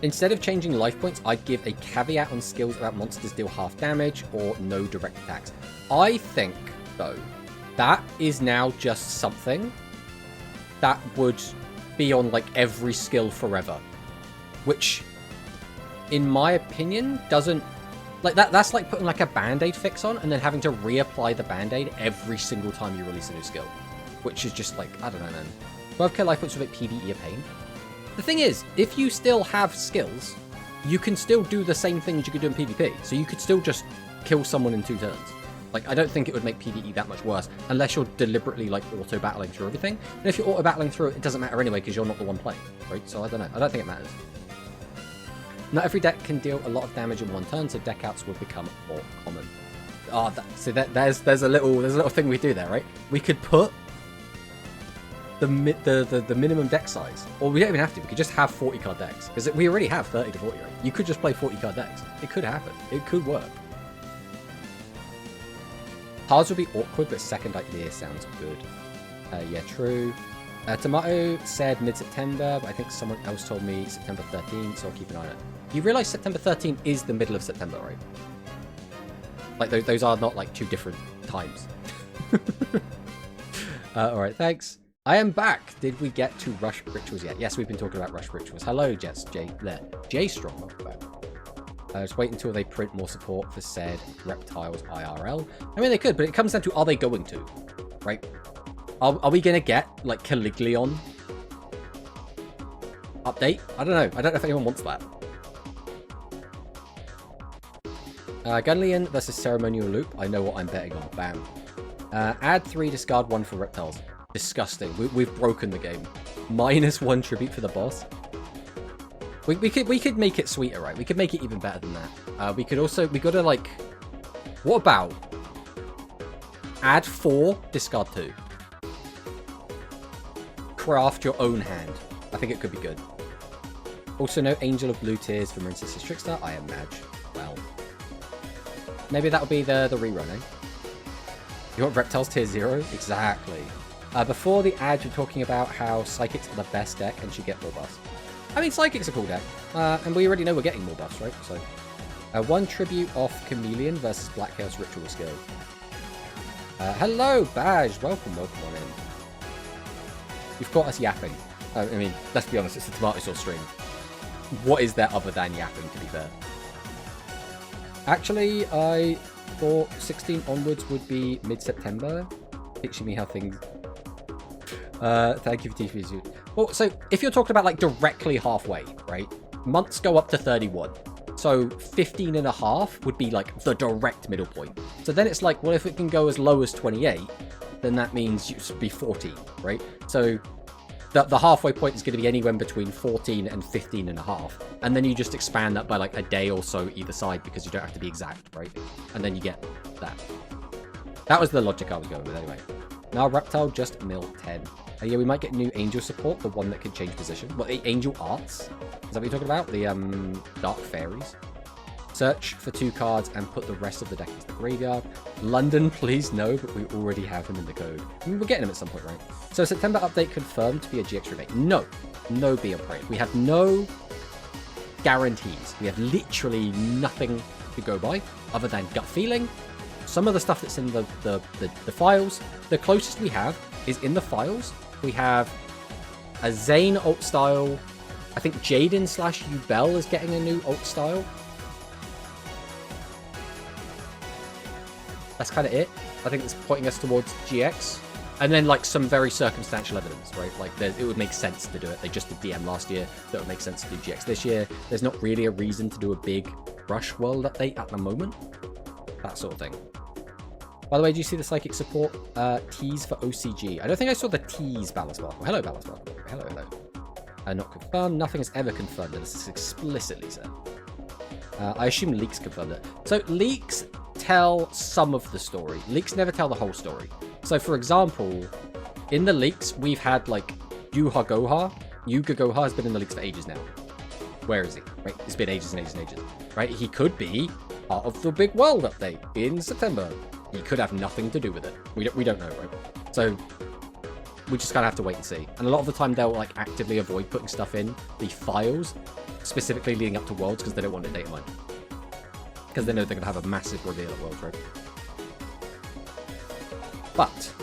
Instead of changing life points, I'd give a caveat on skills about monsters deal half damage or no direct attacks. I think, though, that is now just something that would be on, like, every skill forever. Which, in my opinion, doesn't... Like, that's like putting, like, a Band-Aid fix on and then having to reapply the Band-Aid every single time you release a new skill. Which is just, like, I don't know, man. 12k life points with, like, PvE a pain. The thing is, if you still have skills, you can still do the same things you could do in PvP. So you could still just kill someone in 2 turns. Like, I don't think it would make PvE that much worse, unless you're deliberately, like, auto-battling through everything. And if you're auto-battling through it, it doesn't matter anyway, because you're not the one playing, right? So I don't know. I don't think it matters. Not every deck can deal a lot of damage in one turn, so deck outs would become more common. Oh, there's a little thing we do there, right? We could put the minimum deck size, or we don't even have to. We could just have 40 card decks, because we already have 30 to 40. Right? You could just play 40 card decks. It could happen. It could work. Cards would be awkward, but second idea sounds good. Yeah, true. Tomato said mid-September, but I think someone else told me September 13th, so I'll keep an eye on it. You realise September 13th is the middle of September, right? Like, those are not, like, 2 different times. Alright, thanks. I am back. Did we get to Rush Rituals yet? Yes, we've been talking about Rush Rituals. Hello, Jets. J Strong. Welcome back. Just wait until they print more support for said reptiles IRL. I mean, they could, but it comes down to, are they going to? Right? Are we going to get, like, Caliglion update? I don't know. I don't know if anyone wants that. Gunleon versus Ceremonial Loop. I know what I'm betting on. Bam. Add 3, discard 1 for reptiles. Disgusting. We've broken the game. -1 tribute for the boss. We could make it sweeter, right? We could make it even better than that. We gotta, like... What about... Add 4, discard 2. Craft your own hand. I think it could be good. Also, no Angel of Blue Tears for Marin Sisters Trickstar. I am Madge. Well... Maybe that'll be the rerun, eh? You want Reptiles tier 0? Exactly. Before the ad, you're talking about how Psychics are the best deck and should get more buffs. I mean, Psychics are a cool deck. And we already know we're getting more buffs, right? So, 1 tribute off Chameleon versus Black Chaos Ritual skill. Hello, Baj. Welcome on in. You've got us yapping. I mean, let's be honest, it's a Tomato Sauce stream. What is there other than yapping, to be fair? Actually, I thought 16 onwards would be mid-September. Teaching me how things... thank you for teaching me. Well, so if you're talking about, like, directly halfway, right? Months go up to 31. So 15 and a half would be, like, the direct middle point. So then it's like, well, if it can go as low as 28, then that means you should be 14, right? So the halfway point is going to be anywhere between 14 and 15 and a half. And then you just expand that by like a day or so either side because you don't have to be exact, right? And then you get that. That was the logic I was going with anyway. Now Reptile just mill 10. Yeah, we might get new angel support, the one that can change position. What, the angel arts? Is that what you're talking about? The dark fairies? Search for 2 cards and put the rest of the deck into the graveyard. London, please no, but we already have him in the code. I mean, we're getting him at some point, right? So September update confirmed to be a GX rebate. No. No be afraid. We have no guarantees. We have literally nothing to go by other than gut feeling. Some of the stuff that's in the files. The closest we have is in the files. We have a Zane alt style. I think Jaden / Ubel is getting a new alt style. That's kind of it. I think it's pointing us towards GX. And then, like, some very circumstantial evidence, right? Like, it would make sense to do it. They just did DM last year. That would make sense to do GX this year. There's not really a reason to do a big Rush World update at the moment. That sort of thing. By the way, do you see the Psychic support tease for OCG? I don't think I saw the tease, Balance Sparkle. Hello, Balance Sparkle. Hello, hello. Not confirmed. Nothing is ever confirmed. This is explicitly said. I assume leaks confirmed it. So, leaks tell some of the story. Leaks never tell the whole story. So, for example, in the leaks, we've had, like, Yuga Goha has been in the leaks for ages now. Where is he? Right? It's been ages and ages and ages. Right? He could be part of the big world update in September. He could have nothing to do with it. We don't know, right? So, we just kind of have to wait and see. And a lot of the time, they'll, like, actively avoid putting stuff in the files, specifically leading up to Worlds, because they don't want the data mine. Because they know they're going to have a massive reveal at Worlds, right? But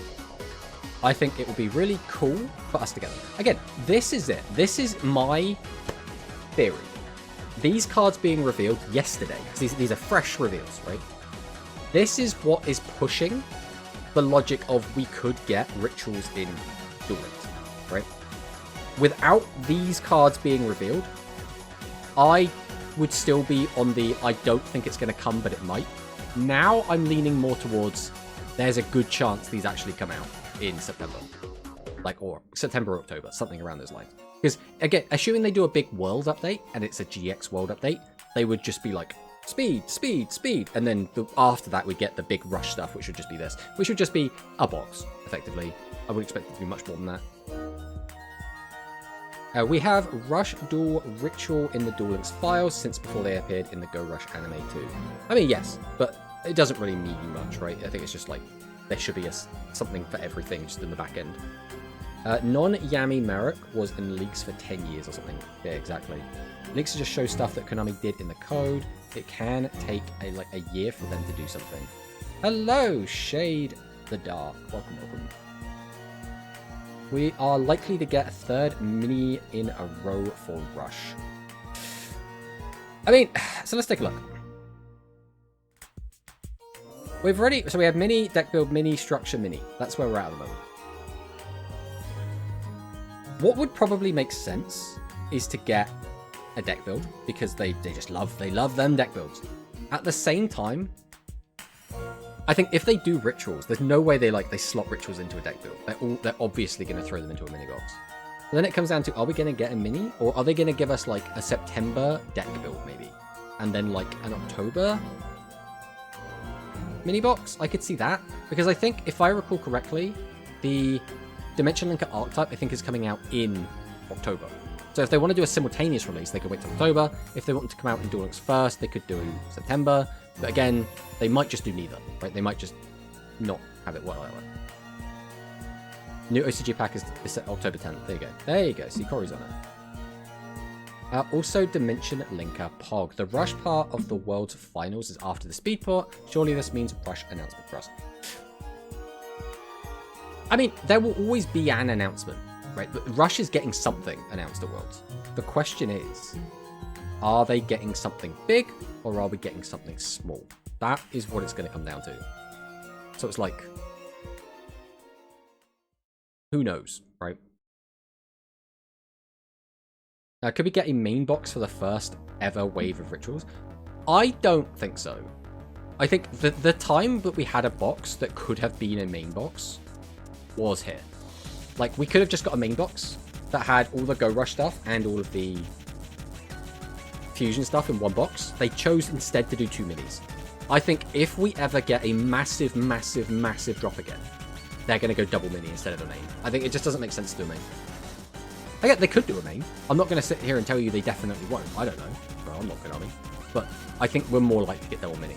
I think it would be really cool for us together. Again, this is it. This is my theory. These cards being revealed yesterday, these are fresh reveals, right? This is what is pushing the logic of we could get rituals in Duel Links, right? Without these cards being revealed, I would still be on the I don't think it's going to come, but it might. Now I'm leaning more towards there's a good chance these actually come out in September. Like, or September or October, something around those lines. Because, again, assuming they do a big world update, and it's a GX world update, they would just be like, speed, speed, speed. And then after that, we get the big rush stuff, which would just be this. Which would just be a box, effectively. I would expect it to be much more than that. We have Rush Duel Ritual in the Duel Links files since before they appeared in the Go Rush anime too. I mean, yes, but it doesn't really mean much, right? I think it's just like, there should be something for everything just in the back end. Non-Yami Merrick was in leaks for 10 years or something. Yeah, exactly. Leaks just show stuff that Konami did in the code. It can take a year for them to do something. Hello, Shade the Dark. Welcome, welcome. We are likely to get a 3rd mini in a row for Rush. I mean, so let's take a look. So we have mini, deck build, mini, structure, mini. That's where we're at the moment. What would probably make sense is to get a deck build, because they love them deck builds. At the same time, I think if they do rituals, there's no way they slot rituals into a deck build. They're obviously going to throw them into a mini box. So then it comes down to, are we going to get a mini, or are they going to give us like a September deck build maybe, and then like an October mini box? I could see that, because I think if I recall correctly, the Dimension Linker archetype I think is coming out in October. So if they want to do a simultaneous release, they could wait till October. If they want to come out in Duel Links first, they could do in September. But again, they might just do neither, right? They might just not have it work like that. New OCG pack is October 10th. There you go. There you go. See, Corey's on it. Also, Dimension Linker Pog. The Rush part of the World's Finals is after the Speed port. Surely this means Rush announcement for us. I mean, there will always be an announcement, right? But Rush is getting something announced at Worlds. The question is, are they getting something big, or are we getting something small? That is what it's going to come down to. So it's like, who knows, right? Could we get a main box for the first ever wave of rituals? I don't think so. I think the time that we had a box that could have been a main box was here. Like, we could have just got a main box, that had all the Go Rush stuff and all of the fusion stuff in one box. They chose instead to do 2 minis. I think if we ever get a massive, massive, massive drop again, they're going to go double mini instead of a main. I think it just doesn't make sense to do a main. Again, they could do a main. I'm not going to sit here and tell you they definitely won't. I don't know. Well, I'm not going to. But I think we're more likely to get double mini.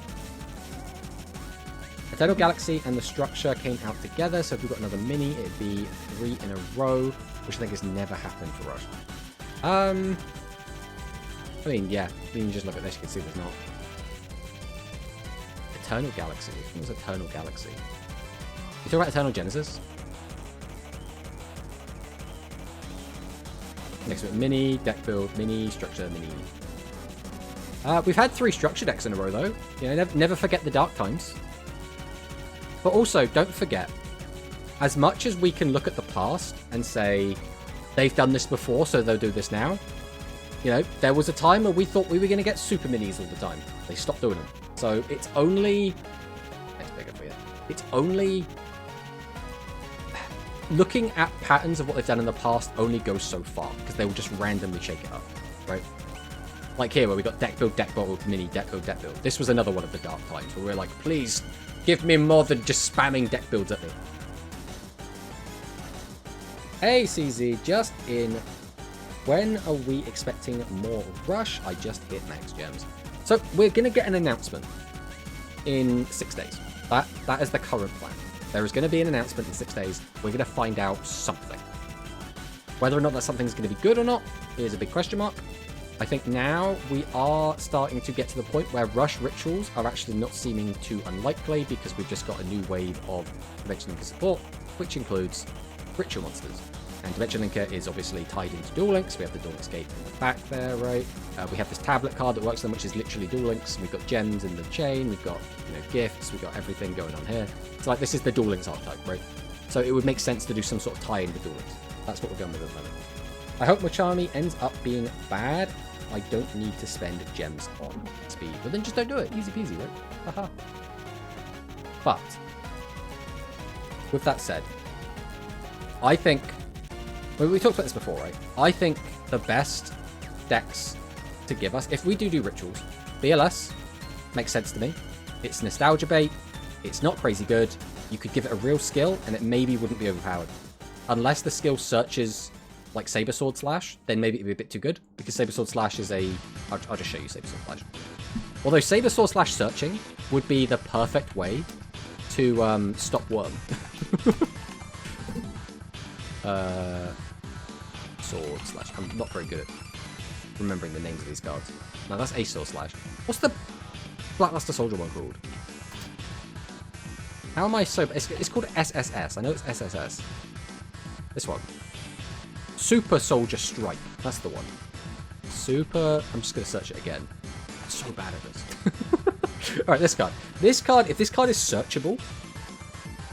Eternal Galaxy and the Structure came out together, so if we've got another mini, it'd be 3 in a row, which I think has never happened for us. I mean, yeah, you can just look at this, you can see there's not. Eternal Galaxy. What was Eternal Galaxy? You talk about Eternal Genesis? Next one, mini, deck build, mini, structure, mini. We've had 3 structure decks in a row, though. You know, never forget the dark times. But also, don't forget, as much as we can look at the past and say, they've done this before, so they'll do this now. You know, there was a time where we thought we were going to get super minis all the time. They stopped doing them. So it's only... It's bigger for you. It's only... Looking at patterns of what they've done in the past only goes so far, because they will just randomly shake it up, right? Like here, where we got deck build, mini, deck build, deck build. This was another one of the dark times, where we're like, please, give me more than just spamming deck builds at me. Hey, CZ, just in. When are we expecting more Rush? I just hit max gems. So we're going to get an announcement in 6 days. That is the current plan. There is going to be an announcement in 6 days. We're going to find out something. Whether or not that something's going to be good or not is a big question mark. I think now we are starting to get to the point where Rush rituals are actually not seeming too unlikely, because we've just got a new wave of Dimension Linker support, which includes ritual monsters. And Dimension Linker is obviously tied into Duel Links. We have the Duel Links gate in the back there, right? We have this tablet card that works on, which is literally Duel Links. We've got gems in the chain. We've got, you know, gifts. We've got everything going on here. So like, this is the Duel Links archetype, right? So it would make sense to do some sort of tie-in with Duel Links. That's what we're going with at the moment. I hope Mochami ends up being bad. I don't need to spend gems on speed. Well, then just don't do it. Easy peasy, right? Haha. But with that said, I think... Well, we talked about this before, right? I think the best decks to give us, if we do rituals, BLS makes sense to me. It's nostalgia bait. It's not crazy good. You could give it a real skill, and it maybe wouldn't be overpowered. Unless the skill searches like Saber Sword Slash, then maybe it'd be a bit too good, because Saber Sword Slash is a... I'll just show you Saber Sword Slash. Although Saber Sword Slash searching would be the perfect way to stop Worm. Sword Slash. I'm not very good at remembering the names of these cards. No, that's Ace Sword Slash. What's the Blackluster Soldier one called? How am I so... It's called SSS. I know it's SSS. This one. Super Soldier Strike. That's the one. Super... I'm just going to search it again. I'm so bad at this. Alright, this card. This card, if this card is searchable,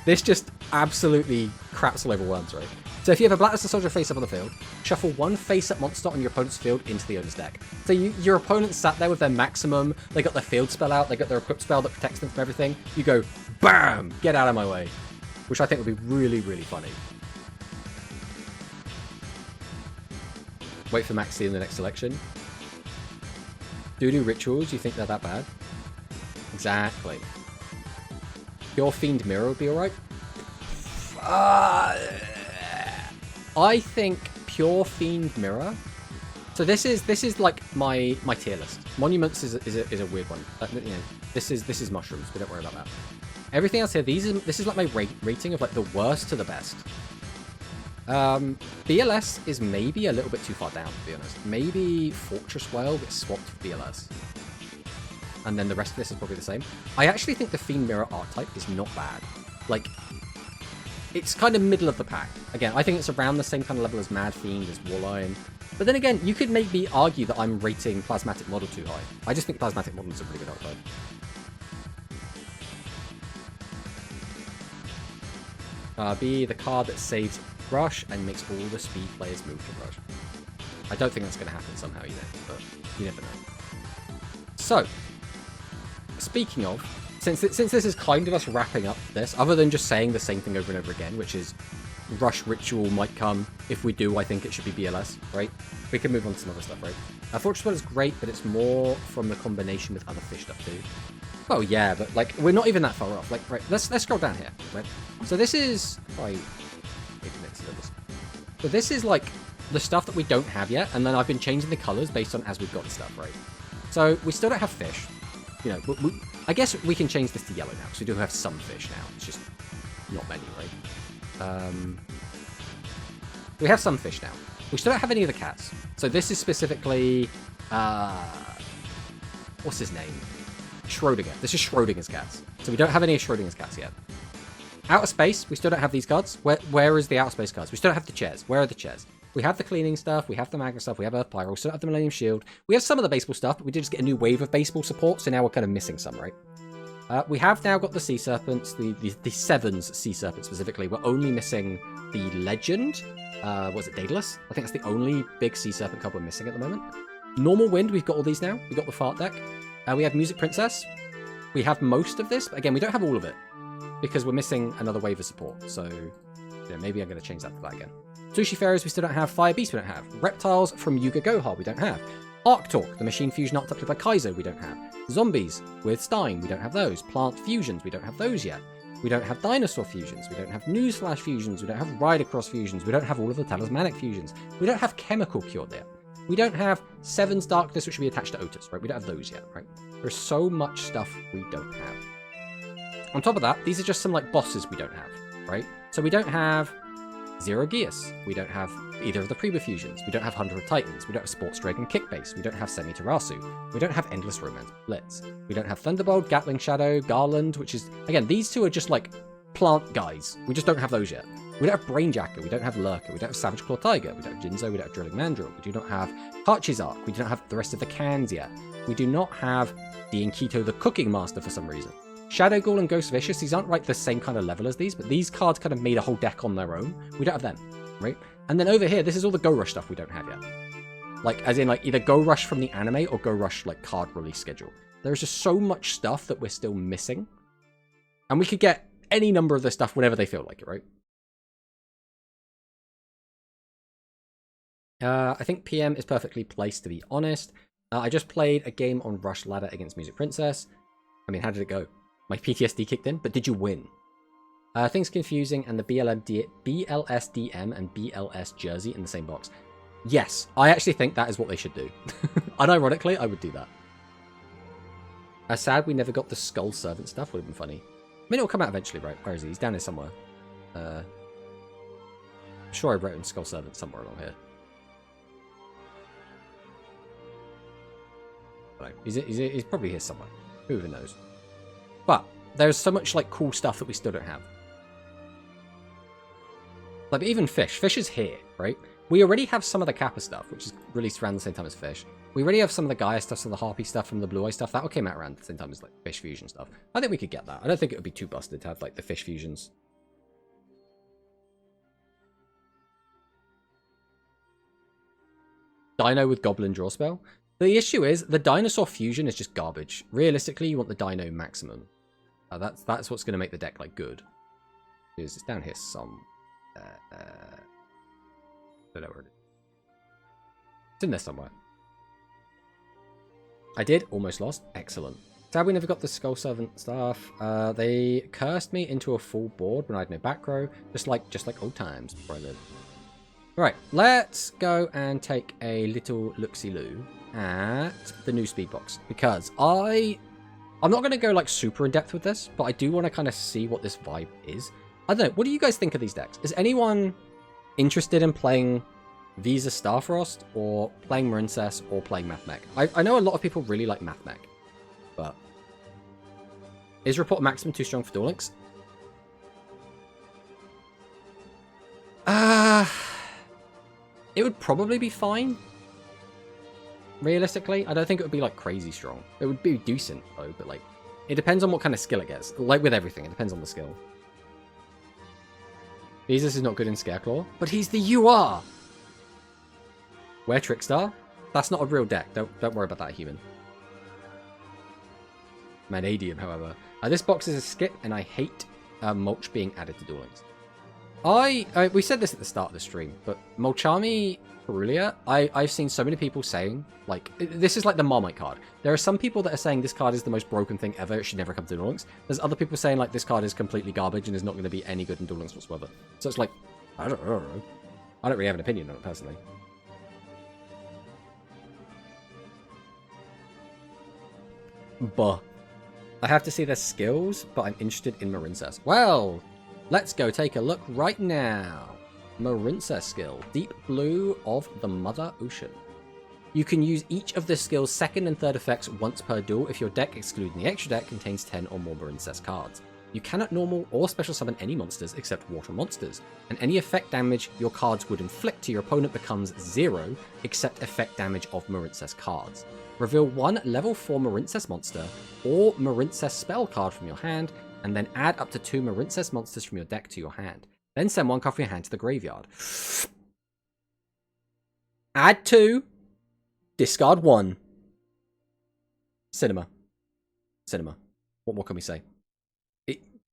this just absolutely craps all over Worms, right? So if you have a Blackluster Soldier face-up on the field, shuffle one face-up monster on your opponent's field into the owner's deck. So your opponent sat there with their maximum, they got their field spell out, they got their equipped spell that protects them from everything. You go, BAM! Get out of my way. Which I think would be really, really funny. Wait for Maxi in the next election. Do rituals, you think they're that bad? Exactly. Pure Fiend Mirror would be alright. I think Pure Fiend Mirror. So this is like my tier list. Monuments is a weird one. You know, this is mushrooms, but don't worry about that. Everything else here, this is like my rating of like the worst to the best. BLS is maybe a little bit too far down, to be honest. Maybe Fortress Whale gets swapped for BLS. And then the rest of this is probably the same. I actually think the Fiend Mirror archetype is not bad. Like, it's kind of middle of the pack. Again, I think it's around the same kind of level as Mad Fiend, as Wall Iron. But then again, you could maybe argue that I'm rating Plasmatic Model too high. I just think Plasmatic Model is a really good archetype. Be the card that saves Rush and makes all the speed players move to Rush. I don't think that's going to happen somehow, you know, but you never know. So, speaking of, since this is kind of us wrapping up this, other than just saying the same thing over and over again, which is Rush Ritual might come. If we do, I think it should be BLS, right? We can move on to some other stuff, right? Fortress World is great, but it's more from the combination with other fish stuff too. Oh yeah, but like we're not even that far off. Like, right, let's scroll down here, right? So this is so this is like the stuff that we don't have yet, and then I've been changing the colors based on as we've got stuff, right? So we still don't have fish. You know, I guess we can change this to yellow now, because we do have some fish now. It's just not many, right? We have some fish now. We still don't have any of the cats. So this is specifically, what's his name? Schrodinger. This is Schrodinger's cats. So we don't have any of Schrodinger's cats yet. Outer space, we still don't have these cards. Where is the outer space cards? We still don't have the chairs. Where are the chairs? We have the cleaning stuff, we have the magnet stuff, we have Earth Pyro, we still have the Millennium Shield. We have some of the baseball stuff, but we did just get a new wave of baseball support, so now we're kind of missing some, right? We have now got the Sea Serpents, the Sevens Sea Serpents specifically. We're only missing the Legend. Was it Daedalus? I think that's the only big Sea Serpent card we're missing at the moment. Normal Wind, we've got all these now. We've got the Fart deck. We have Music Princess. We have most of this, but again, we don't have all of it, because we're missing another wave of support, so yeah, maybe I'm going to change that to that again. Sushi Pharaohs, we still don't have. Fire Beast, we don't have. Reptiles from Yuga Gohar, we don't have. Arctork, the machine fusion archetype by Kaizo, we don't have. Zombies with Stein, we don't have those. Plant fusions, we don't have those yet. We don't have dinosaur fusions, we don't have Newsflash fusions, we don't have Rider Cross fusions, we don't have all of the talismanic fusions, we don't have Chemical Cure yet. We don't have Seven's Darkness, which should be attached to Otis, right? We don't have those yet, right? There's so much stuff we don't have. On top of that, these are just some like bosses we don't have, right? So we don't have Zero Geas. We don't have either of the Preba fusions. We don't have Hunter of Titans. We don't have Sports Dragon Kickbase. We don't have Semi Tarasu. We don't have Endless Romance Blitz. We don't have Thunderbolt, Gatling Shadow, Garland, which is, again, these two are just like plant guys. We just don't have those yet. We don't have Brainjacker. We don't have Lurker. We don't have Savage Claw Tiger. We don't have Jinzo. We don't have Drilling Mandrill. We do not have Harch's Arc. We do not have the rest of the cans yet. We do not have the Inkito the Cooking Master for some reason. Shadow Ghoul and Ghost Vicious, these aren't like the same kind of level as these, but these cards kind of made a whole deck on their own. We don't have them, right? And then over here, this is all the Go Rush stuff we don't have yet. Like, as in, like, either Go Rush from the anime or Go Rush, like, card release schedule. There's just so much stuff that we're still missing. And we could get any number of this stuff whenever they feel like it, right? I think PM is perfectly placed, to be honest. I just played a game on Rush Ladder against Music Princess. I mean, how did it go? My PTSD kicked in, but did you win? Things confusing, and the BLSDM and BLS jersey in the same box. Yes, I actually think that is what they should do. Unironically, I would do that. Sad we never got the Skull Servant stuff. Would have been funny. I mean, it'll come out eventually, right? Where is he? He's down here somewhere. I'm sure I wrote in Skull Servant somewhere along here. He's probably here somewhere. Who even knows? But there's so much like cool stuff that we still don't have. Like even Fish. Fish is here, right? We already have some of the Kappa stuff, which is released around the same time as Fish. We already have some of the Gaia stuff, some of the Harpy stuff from the Blue Eye stuff. That all came out around the same time as like Fish Fusion stuff. I think we could get that. I don't think it would be too busted to have like the Fish Fusions. Dino with Goblin Draw Spell. The issue is the Dinosaur Fusion is just garbage. Realistically, you want the Dino Maximum. That's what's going to make the deck like good. It's down here some. Don't know where it is. It's in there somewhere. I did. Almost lost. Excellent. Sad we never got the Skull Servant stuff. They cursed me into a full board when I had no back row. Just like old times before I lived. Right, let's go and take a little look-see-loo at the new speed box. Because I'm not going to go like super in depth with this, but I do want to kind of see what this vibe is. I don't know. What do you guys think of these decks? Is anyone interested in playing Visa Starfrost or playing Marincess or playing Mathmech? I know a lot of people really like Mathmech, but is Report Maximum too strong for Duel Links? It would probably be fine. Realistically, I don't think it would be like crazy strong. It would be decent though, but like it depends on what kind of skill it gets. Like with everything, it depends on the skill. Jesus is not good in Scareclaw, but he's the UR. Where Trickstar? That's not a real deck. Don't worry about that, human. Manadium, however. This box is a skip, and I hate mulch being added to Duel Links. We said this at the start of the stream, but Molchami Cerulean, I've seen so many people saying, like, this is like the Marmite card. There are some people that are saying this card is the most broken thing ever, it should never come to Duel Links. There's other people saying, like, this card is completely garbage and is not going to be any good in Duel Links whatsoever. So it's like, I don't know. I don't really have an opinion on it, personally. But I have to see their skills, but I'm interested in Marincess. Well, let's go take a look right now. Marincess skill. Deep Blue of the Mother Ocean. You can use each of the skill's second and third effects once per duel if your deck, excluding the extra deck, contains 10 or more Marincess cards. You cannot normal or special summon any monsters except water monsters, and any effect damage your cards would inflict to your opponent becomes 0, except effect damage of Marincess cards. Reveal one level 4 Marincess monster or Marincess spell card from your hand, and then add up to 2 Marincess monsters from your deck to your hand. Then send one card from your hand to the graveyard. Add 2, discard 1. Cinema. Cinema. What more can we say?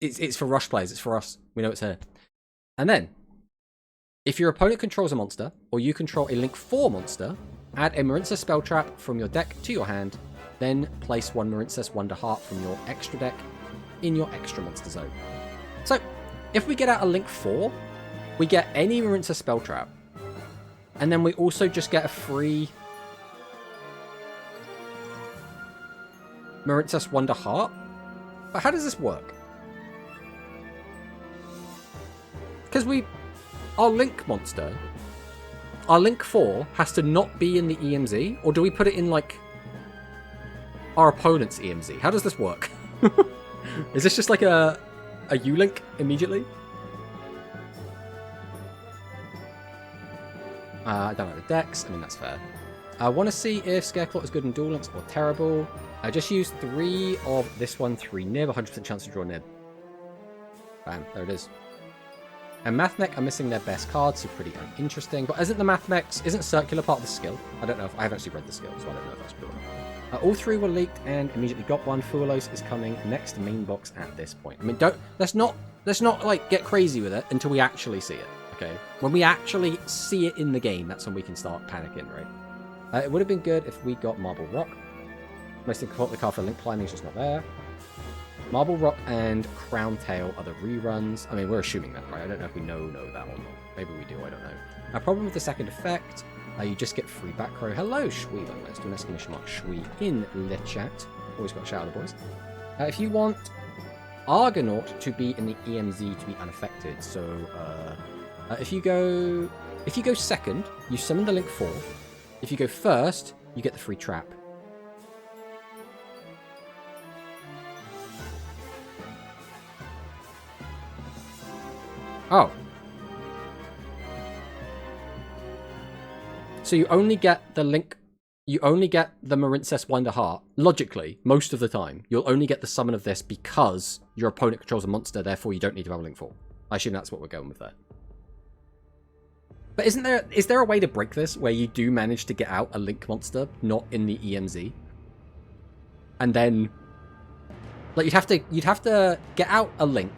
It's for Rush players, it's for us. We know it's here. And then, if your opponent controls a monster, or you control a Link 4 monster, add a Marincess spell trap from your deck to your hand, then place one Marincess Wonder Heart from your extra deck in your extra monster zone. So, if we get out a Link 4, we get any Marincess spell trap, and then we also just get a free Marincess Wonder Heart. But how does this work? Because our Link monster, our Link 4 has to not be in the EMZ, or do we put it in, like, our opponent's EMZ? How does this work? Is this just like a U-Link immediately? I don't like the decks. I mean, that's fair. I want to see if Scareclaw is good in Duel Links or terrible. I just used 3 of this one, 3 Nib, 100% chance to draw Nib. Bam, there it is. And Mathmech are missing their best cards, so pretty uninteresting. But isn't the Mathmechs, isn't Circular part of the skill? I don't know if I haven't actually read the skill, so I don't know if that's true or not. All 3 were leaked and immediately got one. Fuelos is coming next main box at this point. I mean, let's not like get crazy with it until we actually see it. Okay, when we actually see it in the game, that's when we can start panicking, right? It would have been good if we got Marble Rock. Most important card for Link Climbing is just not there. Marble Rock and Crown Tail are the reruns. I mean, we're assuming that, right? I don't know if we know that or not. Maybe we do, I don't know. A problem with the second effect, you just get free back row. Hello, Shui. Let's do an exclamation mark Shui in the chat. Always got to shout out the boys. If you want Argonaut to be in the EMZ to be unaffected, so if you go second, you summon the Link 4. If you go first, you get the free trap. Oh. So you only get the Link... You only get the Marincess Wonder Heart. Logically, most of the time, you'll only get the summon of this because your opponent controls a monster, therefore you don't need to have a Link 4. I assume that's what we're going with there. But is there a way to break this where you do manage to get out a Link monster not in the EMZ? And then... Like, you'd have to get out a Link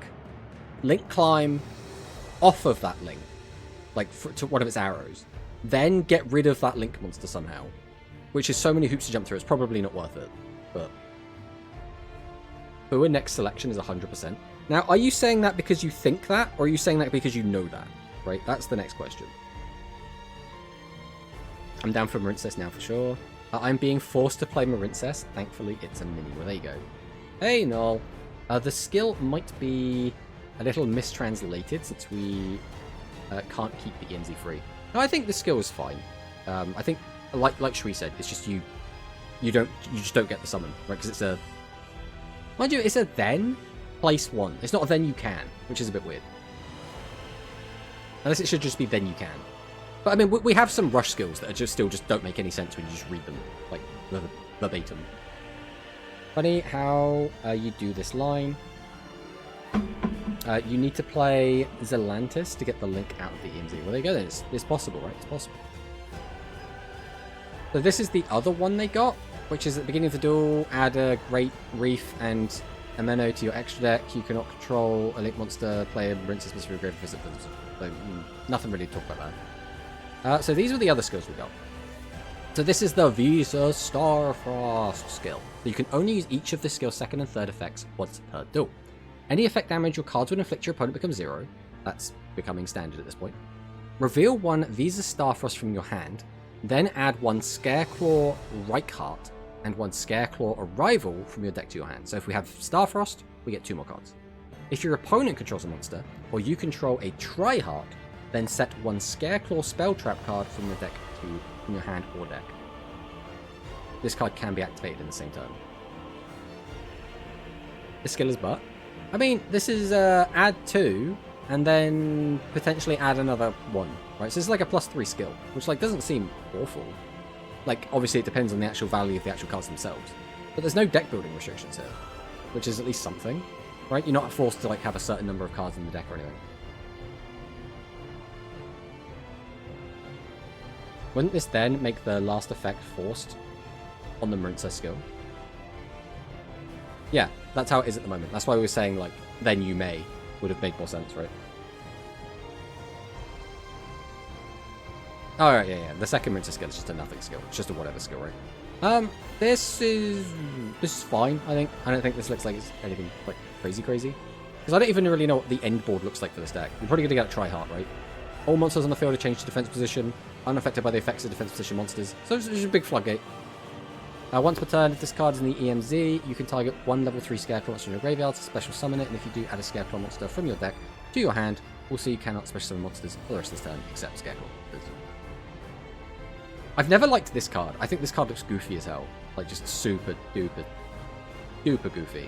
climb off of that Link, like to one of its arrows, then get rid of that Link monster somehow, which is so many hoops to jump through, it's probably not worth it. But Bua next selection is 100%. Now, are you saying that because you think that, or are you saying that because you know that? Right, that's the next question. I'm down for Marincess now for sure. I'm being forced to play Marincess. Thankfully, it's a mini. Well, there you go. Hey, Noel. The skill might be a little mistranslated since we can't keep the EMZ free. No, I think the skill is fine. I think, like Shui said, it's just you just don't get the summon, right? Because it's a, mind you, it's a then place 1. It's not a then you can, which is a bit weird. Unless it should just be then you can. But I mean, we have some rush skills that are just don't make any sense when you just read them like verbatim. Funny how you do this line. You need to play Zelantis to get the Link out of the EMZ. Well, there you go then. It's possible, right? It's possible. So this is the other one they got, which is at the beginning of the duel, add a Great Reef and a meno to your extra deck. You cannot control a link monster, player rinses this through grave visit. So, nothing really to talk about that. So these are the other skills we got. So this is the Visa Starfrost skill. So you can only use each of the skill's second and third effects once per duel. Any effect damage your cards would inflict your opponent becomes 0. That's becoming standard at this point. Reveal 1 Visa Starfrost from your hand, then add 1 Scareclaw Reichheart and 1 Scareclaw Arrival from your deck to your hand. So if we have Starfrost, we get 2 more cards. If your opponent controls a monster, or you control a Triheart, then set 1 Scareclaw Spell Trap card from your deck from your hand or deck. This card can be activated in the same turn. This skill is butt. I mean, this is add 2 and then potentially add another 1, right? So this is like a +3 skill, which like doesn't seem awful. Like, obviously it depends on the actual value of the actual cards themselves, but there's no deck building restrictions here, which is at least something, right? You're not forced to like have a certain number of cards in the deck or anything. Wouldn't this then make the last effect forced on the Marinsa skill? Yeah, that's how it is at the moment. That's why we were saying, like, then you may would have made more sense, right? Oh, right, yeah. The second Marinsa skill is just a nothing skill. It's just a whatever skill, right? This is fine, I think. I don't think this looks like it's anything, like, crazy. Because I don't even really know what the end board looks like for this deck. You're probably going to get a Triheart, right? All monsters on the field are changed to defense position, unaffected by the effects of defense position monsters. So it's just a big floodgate. Once per turn, if this card is in the EMZ, you can target 1 level 3 Scareclaw monster in your graveyard to special summon it, and if you do, add a Scareclaw monster from your deck to your hand. Also, you cannot special summon monsters for the rest of this turn, except Scareclaw. I've never liked this card. I think this card looks goofy as hell. Like, just super duper goofy.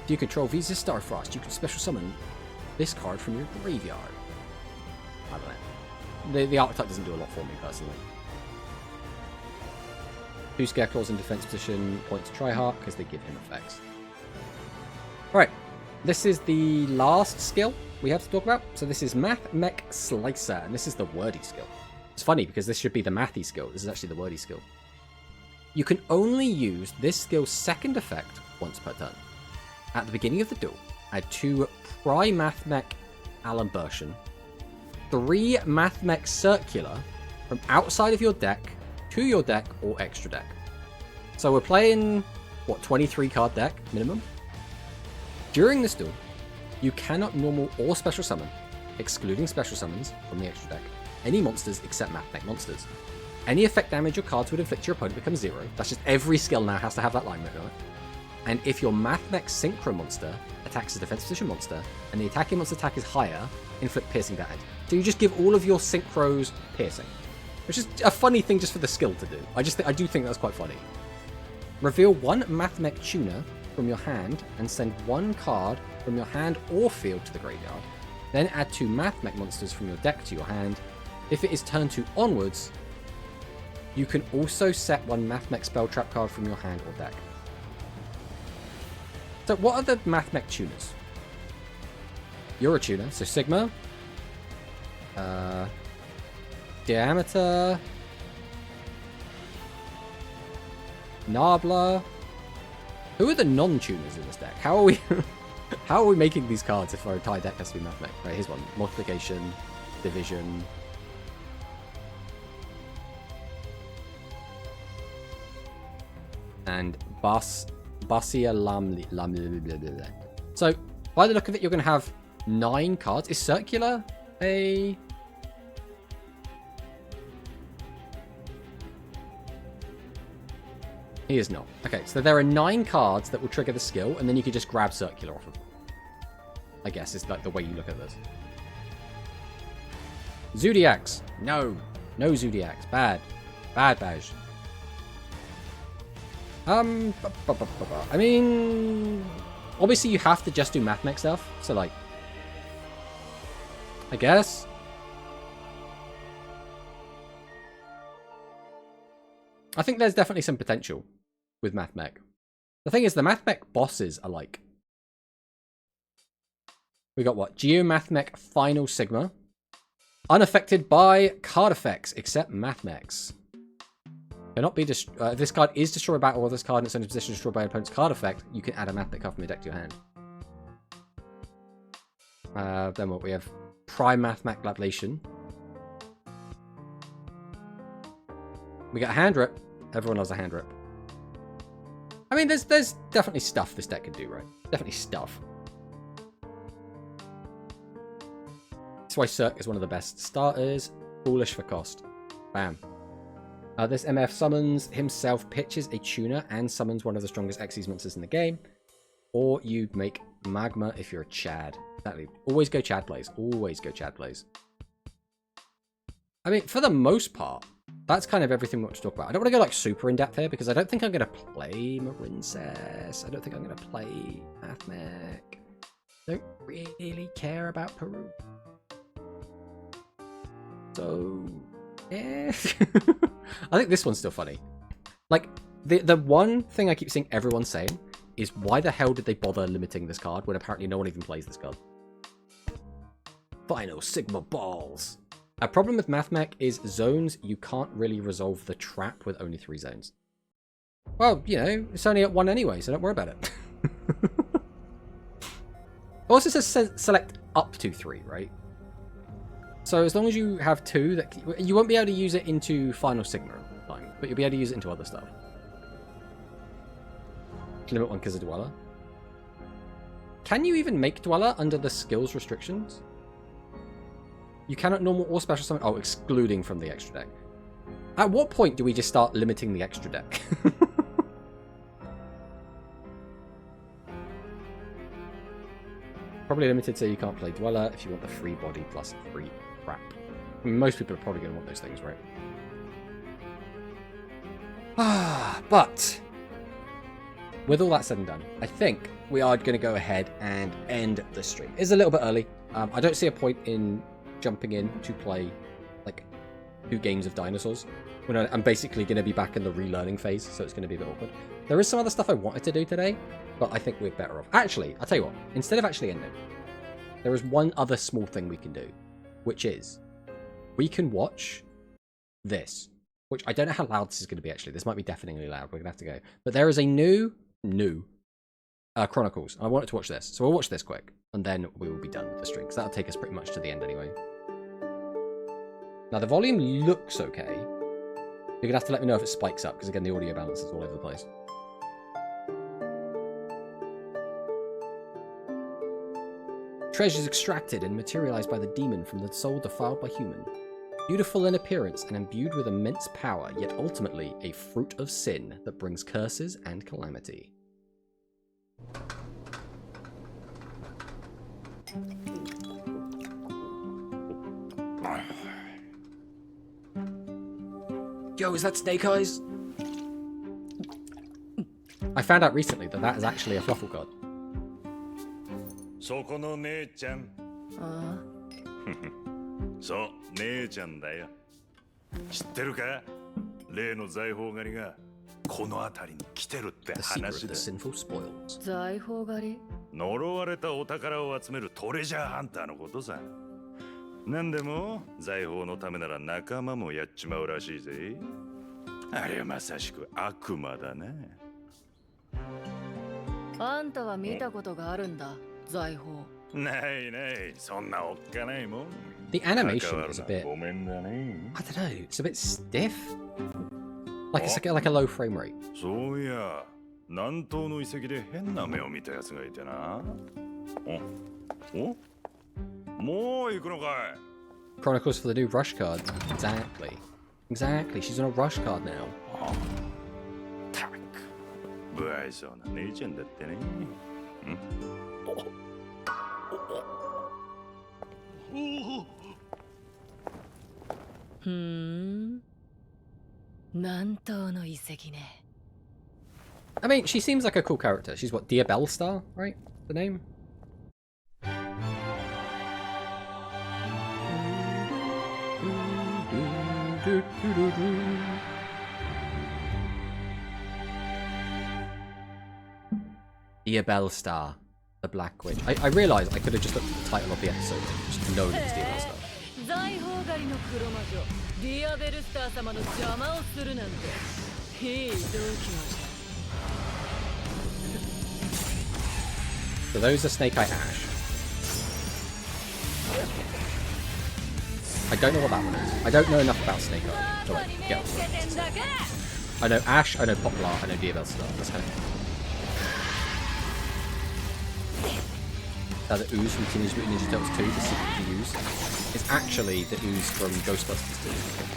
If you control Visa Starfrost, you can special summon this card from your graveyard. I don't know. The archetype doesn't do a lot for me, personally. 2 Scareclaws in defense position, point to Triheart, because they give him effects. Alright, this is the last skill we have to talk about. So this is Math Mech Slicer, and this is the wordy skill. It's funny, because this should be the mathy skill. This is actually the wordy skill. You can only use this skill's second effect once per turn. At the beginning of the duel, add 2 Primathmech Alambertian, 3 Mathmech Circular from outside of your deck to your deck or extra deck. So we're playing, what, 23 card deck minimum? During this duel, you cannot normal or special summon, excluding special summons from the extra deck, any monsters except Mathmech monsters. Any effect damage your cards would inflict your opponent becomes 0. That's just every skill now has to have that line written on it. And if your Mathmech Synchro monster attacks a defense position monster, and the attacking monster attack is higher, inflict piercing damage. So you just give all of your synchros piercing, which is a funny thing just for the skill to do. I do think that's quite funny. Reveal 1 Mathmech Tuner from your hand and send 1 card from your hand or field to the graveyard. Then add 2 Mathmech monsters from your deck to your hand. If it is turn 2 onwards, you can also set 1 Mathmech Spell Trap card from your hand or deck. So what are the Mathmech tuners? You're a tuner, so Sigma, Diameter, Nabla. Who are the non-tuners in this deck? How are we making these cards if our entire deck has to be Mathmech? Right, here's one. Multiplication, Division. And Basia Lamli. So, by the look of it, you're going to have 9 cards. Is Circular a... He is not. Okay, so there are 9 cards that will trigger the skill, and then you can just grab Circular off of them. I guess is like the way you look at this. Zodiacs. No. No Zodiacs. Bad. Bad badge. I mean, obviously you have to just do Mathmech stuff, so like, I guess. I think there's definitely some potential with Mathmech. The thing is, the Mathmech bosses are like, we got what? Geomathmech Final Sigma. Unaffected by card effects, except Mathmechs. Cannot be if this card is destroyed by battle or this card in its own position destroyed by an opponent's card effect, you can add a Mathmech card from your deck to your hand. Then what we have? Prime Mathmech Lablation. We got a hand rip. Everyone loves a hand rip. I mean, there's definitely stuff this deck can do, right? Definitely stuff. That's why Cirque is one of the best starters. Foolish for cost. Bam. This MF summons himself, pitches a tuner, and summons one of the strongest Xyz monsters in the game. Or you make Magma if you're a Chad. Exactly. Always go Chad plays. Always go Chad plays. I mean, for the most part, that's kind of everything we want to talk about. I don't want to go like super in depth here because I don't think I'm going to play Marincess. I don't think I'm going to play Mathmech. Don't really care about Peru. So, yeah. I think this one's still funny. Like, the one thing I keep seeing everyone saying is why the hell did they bother limiting this card when apparently no one even plays this card? Final Sigma Balls. A problem with Mathmech is zones. You can't really resolve the trap with only 3 zones. Well, you know, it's only at 1 anyway, so don't worry about it. It also says select up to 3, right? So as long as you have 2, that you won't be able to use it into Final Sigma time, but you'll be able to use it into other stuff. Limit 1 because of Dweller. Can you even make Dweller under the skills restrictions? You cannot normal or special summon. Oh, excluding from the extra deck. At what point do we just start limiting the extra deck? Probably limited so you can't play Dweller if you want the free body plus free crap. I mean, most people are probably going to want those things, right? But with all that said and done, I think we are going to go ahead and end the stream. It's a little bit early. I don't see a point in jumping in to play like 2 games of dinosaurs when I'm basically going to be back in the relearning phase, so it's going to be a bit awkward. There is some other stuff I wanted to do today, but I think we're better off. Actually, I'll tell you what, instead of actually ending, there is one other small thing we can do, which is we can watch this, which I don't know how loud this is going to be actually. This might be deafeningly loud. We're going to have to go. But there is a new Chronicles. I wanted to watch this, so we'll watch this quick, and then we will be done with the stream, because that'll take us pretty much to the end anyway. Now, the volume looks okay. You're going to have to let me know if it spikes up, because again, the audio balance is all over the place. Treasures extracted and materialized by the demon from the soul defiled by human. Beautiful in appearance and imbued with immense power, yet ultimately a fruit of sin that brings curses and calamity. Yo, is that Snake Eyes? I found out recently that that is actually a Fluffle card. So, 姉ちゃんだよ。知ってるか？例の財宝狩りがこの辺りに来てるって話だ。財宝狩り？呪われたお宝を集めるトレジャーハンターのことさ。なんでも財宝のためなら仲間もやっちまうらしいぜ。あれはまさしく悪魔だな。あんたは見たことがあるんだ、財宝。ないない、そんなおっかないもん。The animation is a bit, I don't know, it's a bit stiff. Like it's like a low frame rate. そういや、南東の遺跡で変な目を見たやつがいてな。お？もう行くのかい？ Chronicles for the new Rush card. Exactly. Exactly, she's on a Rush card now. たく、不愛想な姉ちゃんだってね。南東の遺跡ね。I mean, she seems like a cool character. She's what, Diabell Star, right? The name? Diabell Star, the Black Witch. I realised I could have just looked at the title of the episode and just known it was Diabell Star. 財宝狩りの黒魔女ディアベルスター様の邪魔をするなんていい度胸だ。 So those are Snake Eye Ash. I don't know what that one is. I don't know enough about Snake Eye to like get off it. I know Ash, I know Poplar, I know Diabellstar. That's kind of the ooze from Teenage Mutant Ninja Turtles 2, the secret to ooze. It's actually the ooze from Ghostbusters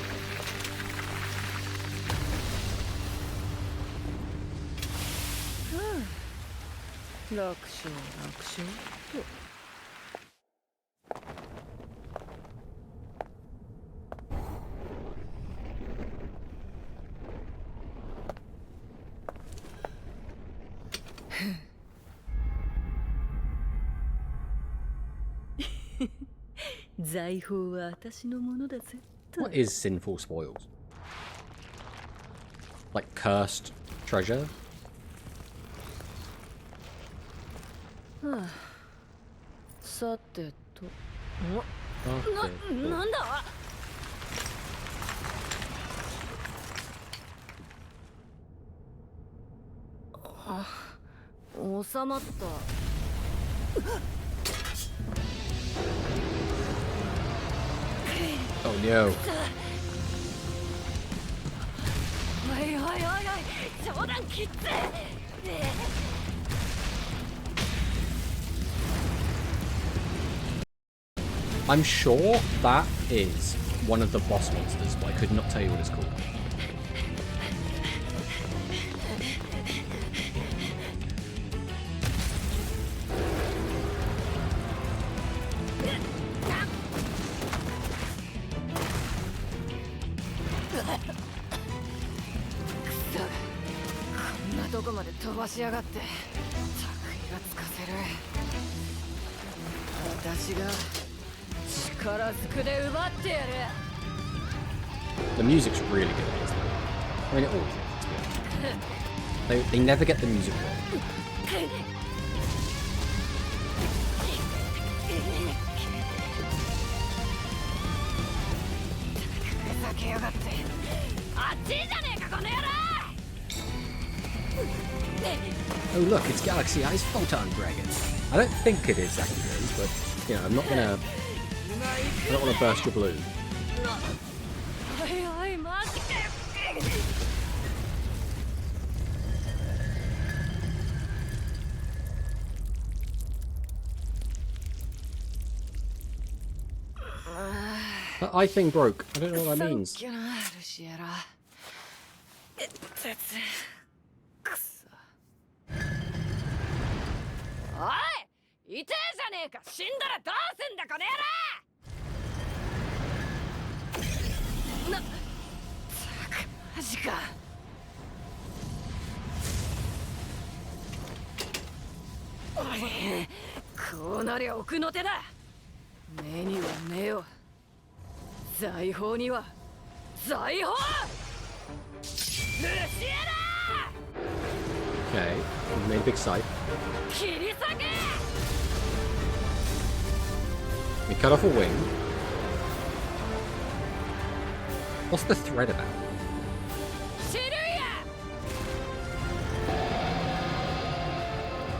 楽勝楽勝と。財宝は私のものだぜ。 What is sinful spoils? Like cursed treasure? さてと。なんだ。収まった。 Oh no. おいおいおいおい、冗談きっつ。 I'm sure that is one of the boss monsters, but I could not tell you what it's called. The music's really good, isn't it? I mean, it always is, to be honest. They never get the music wrong. Oh look, it's Galaxy Eyes Photon Dragon. I don't think it is actually, but you know, I'm not gonna. I don't want to burst your balloon. That eye thing broke. I don't know what that means. Okay, we made a big sight. We cut off a wing. What's the thread about?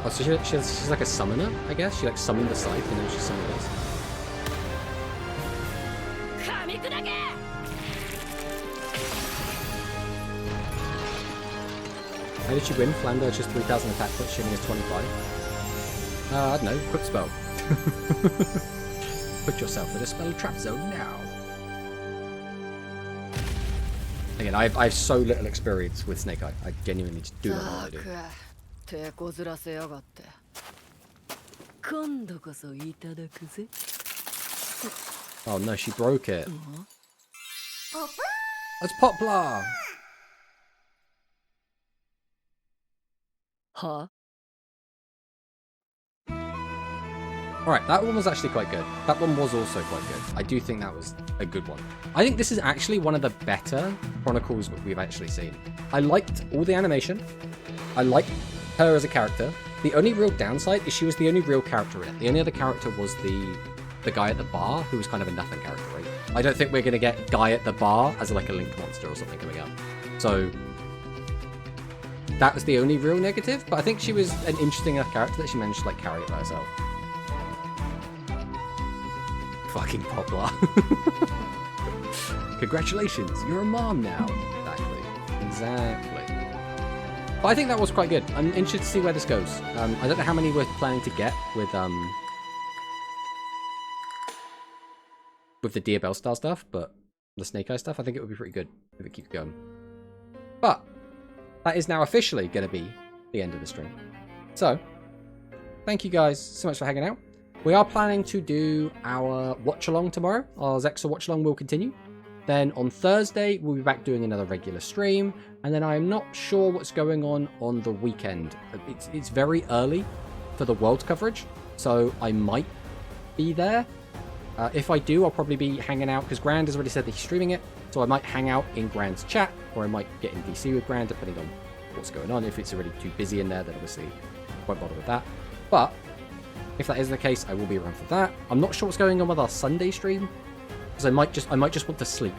Oh, so she's like a summoner, I guess? She like summoned the scythe and then she summoned us. How did she win? Flander just 3,000 attack, but Shimmy is 25. I don't know, quick spell. Put yourself in a spell trap zone now. Again, I have so little experience with Snake Eye. I genuinely just do not know what I do. Oh no, she broke it. That's Poplar! Huh? Alright, that one was actually quite good. That one was also quite good. I do think that was a good one. I think this is actually one of the better Chronicles we've actually seen. I liked all the animation. I liked her as a character. The only real downside is she was the only real character in it. The only other character was the the guy at the bar, who was kind of a nothing character, right? I don't think we're going to get guy at the bar as like a Link monster or something coming up. So that was the only real negative, but I think she was an interesting enough character that she managed to like carry it by herself. Fucking Poplar. Congratulations, you're a mom now. Exactly. But I think that was quite good. I'm interested to see where this goes. I don't know how many we're planning to get with the Dear Bellstar stuff, but the Snake Eye stuff, I think it would be pretty good if it keeps going. But that is now officially going to be the end of the stream. So, thank you guys so much for hanging out. We are planning to do our watch-along tomorrow. Our Zexa watch-along will continue. Then on Thursday, we'll be back doing another regular stream. And then I am not sure what's going on the weekend. It's very early for the world coverage, so I might be there. If I do, I'll probably be hanging out, because Grand has already said that he's streaming it. So I might hang out in Grand's chat, or I might get in DC with Grand, depending on what's going on. If it's already too busy in there, then obviously I won't bother with that. But if that is the case, I will be around for that. I'm not sure what's going on with our Sunday stream, because I might just want to sleep.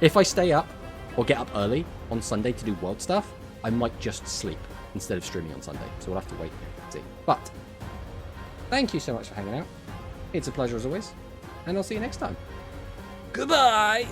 If I stay up or get up early on Sunday to do world stuff, I might just sleep instead of streaming on Sunday. So we'll have to wait and see. But thank you so much for hanging out. It's a pleasure as always, and I'll see you next time. Goodbye!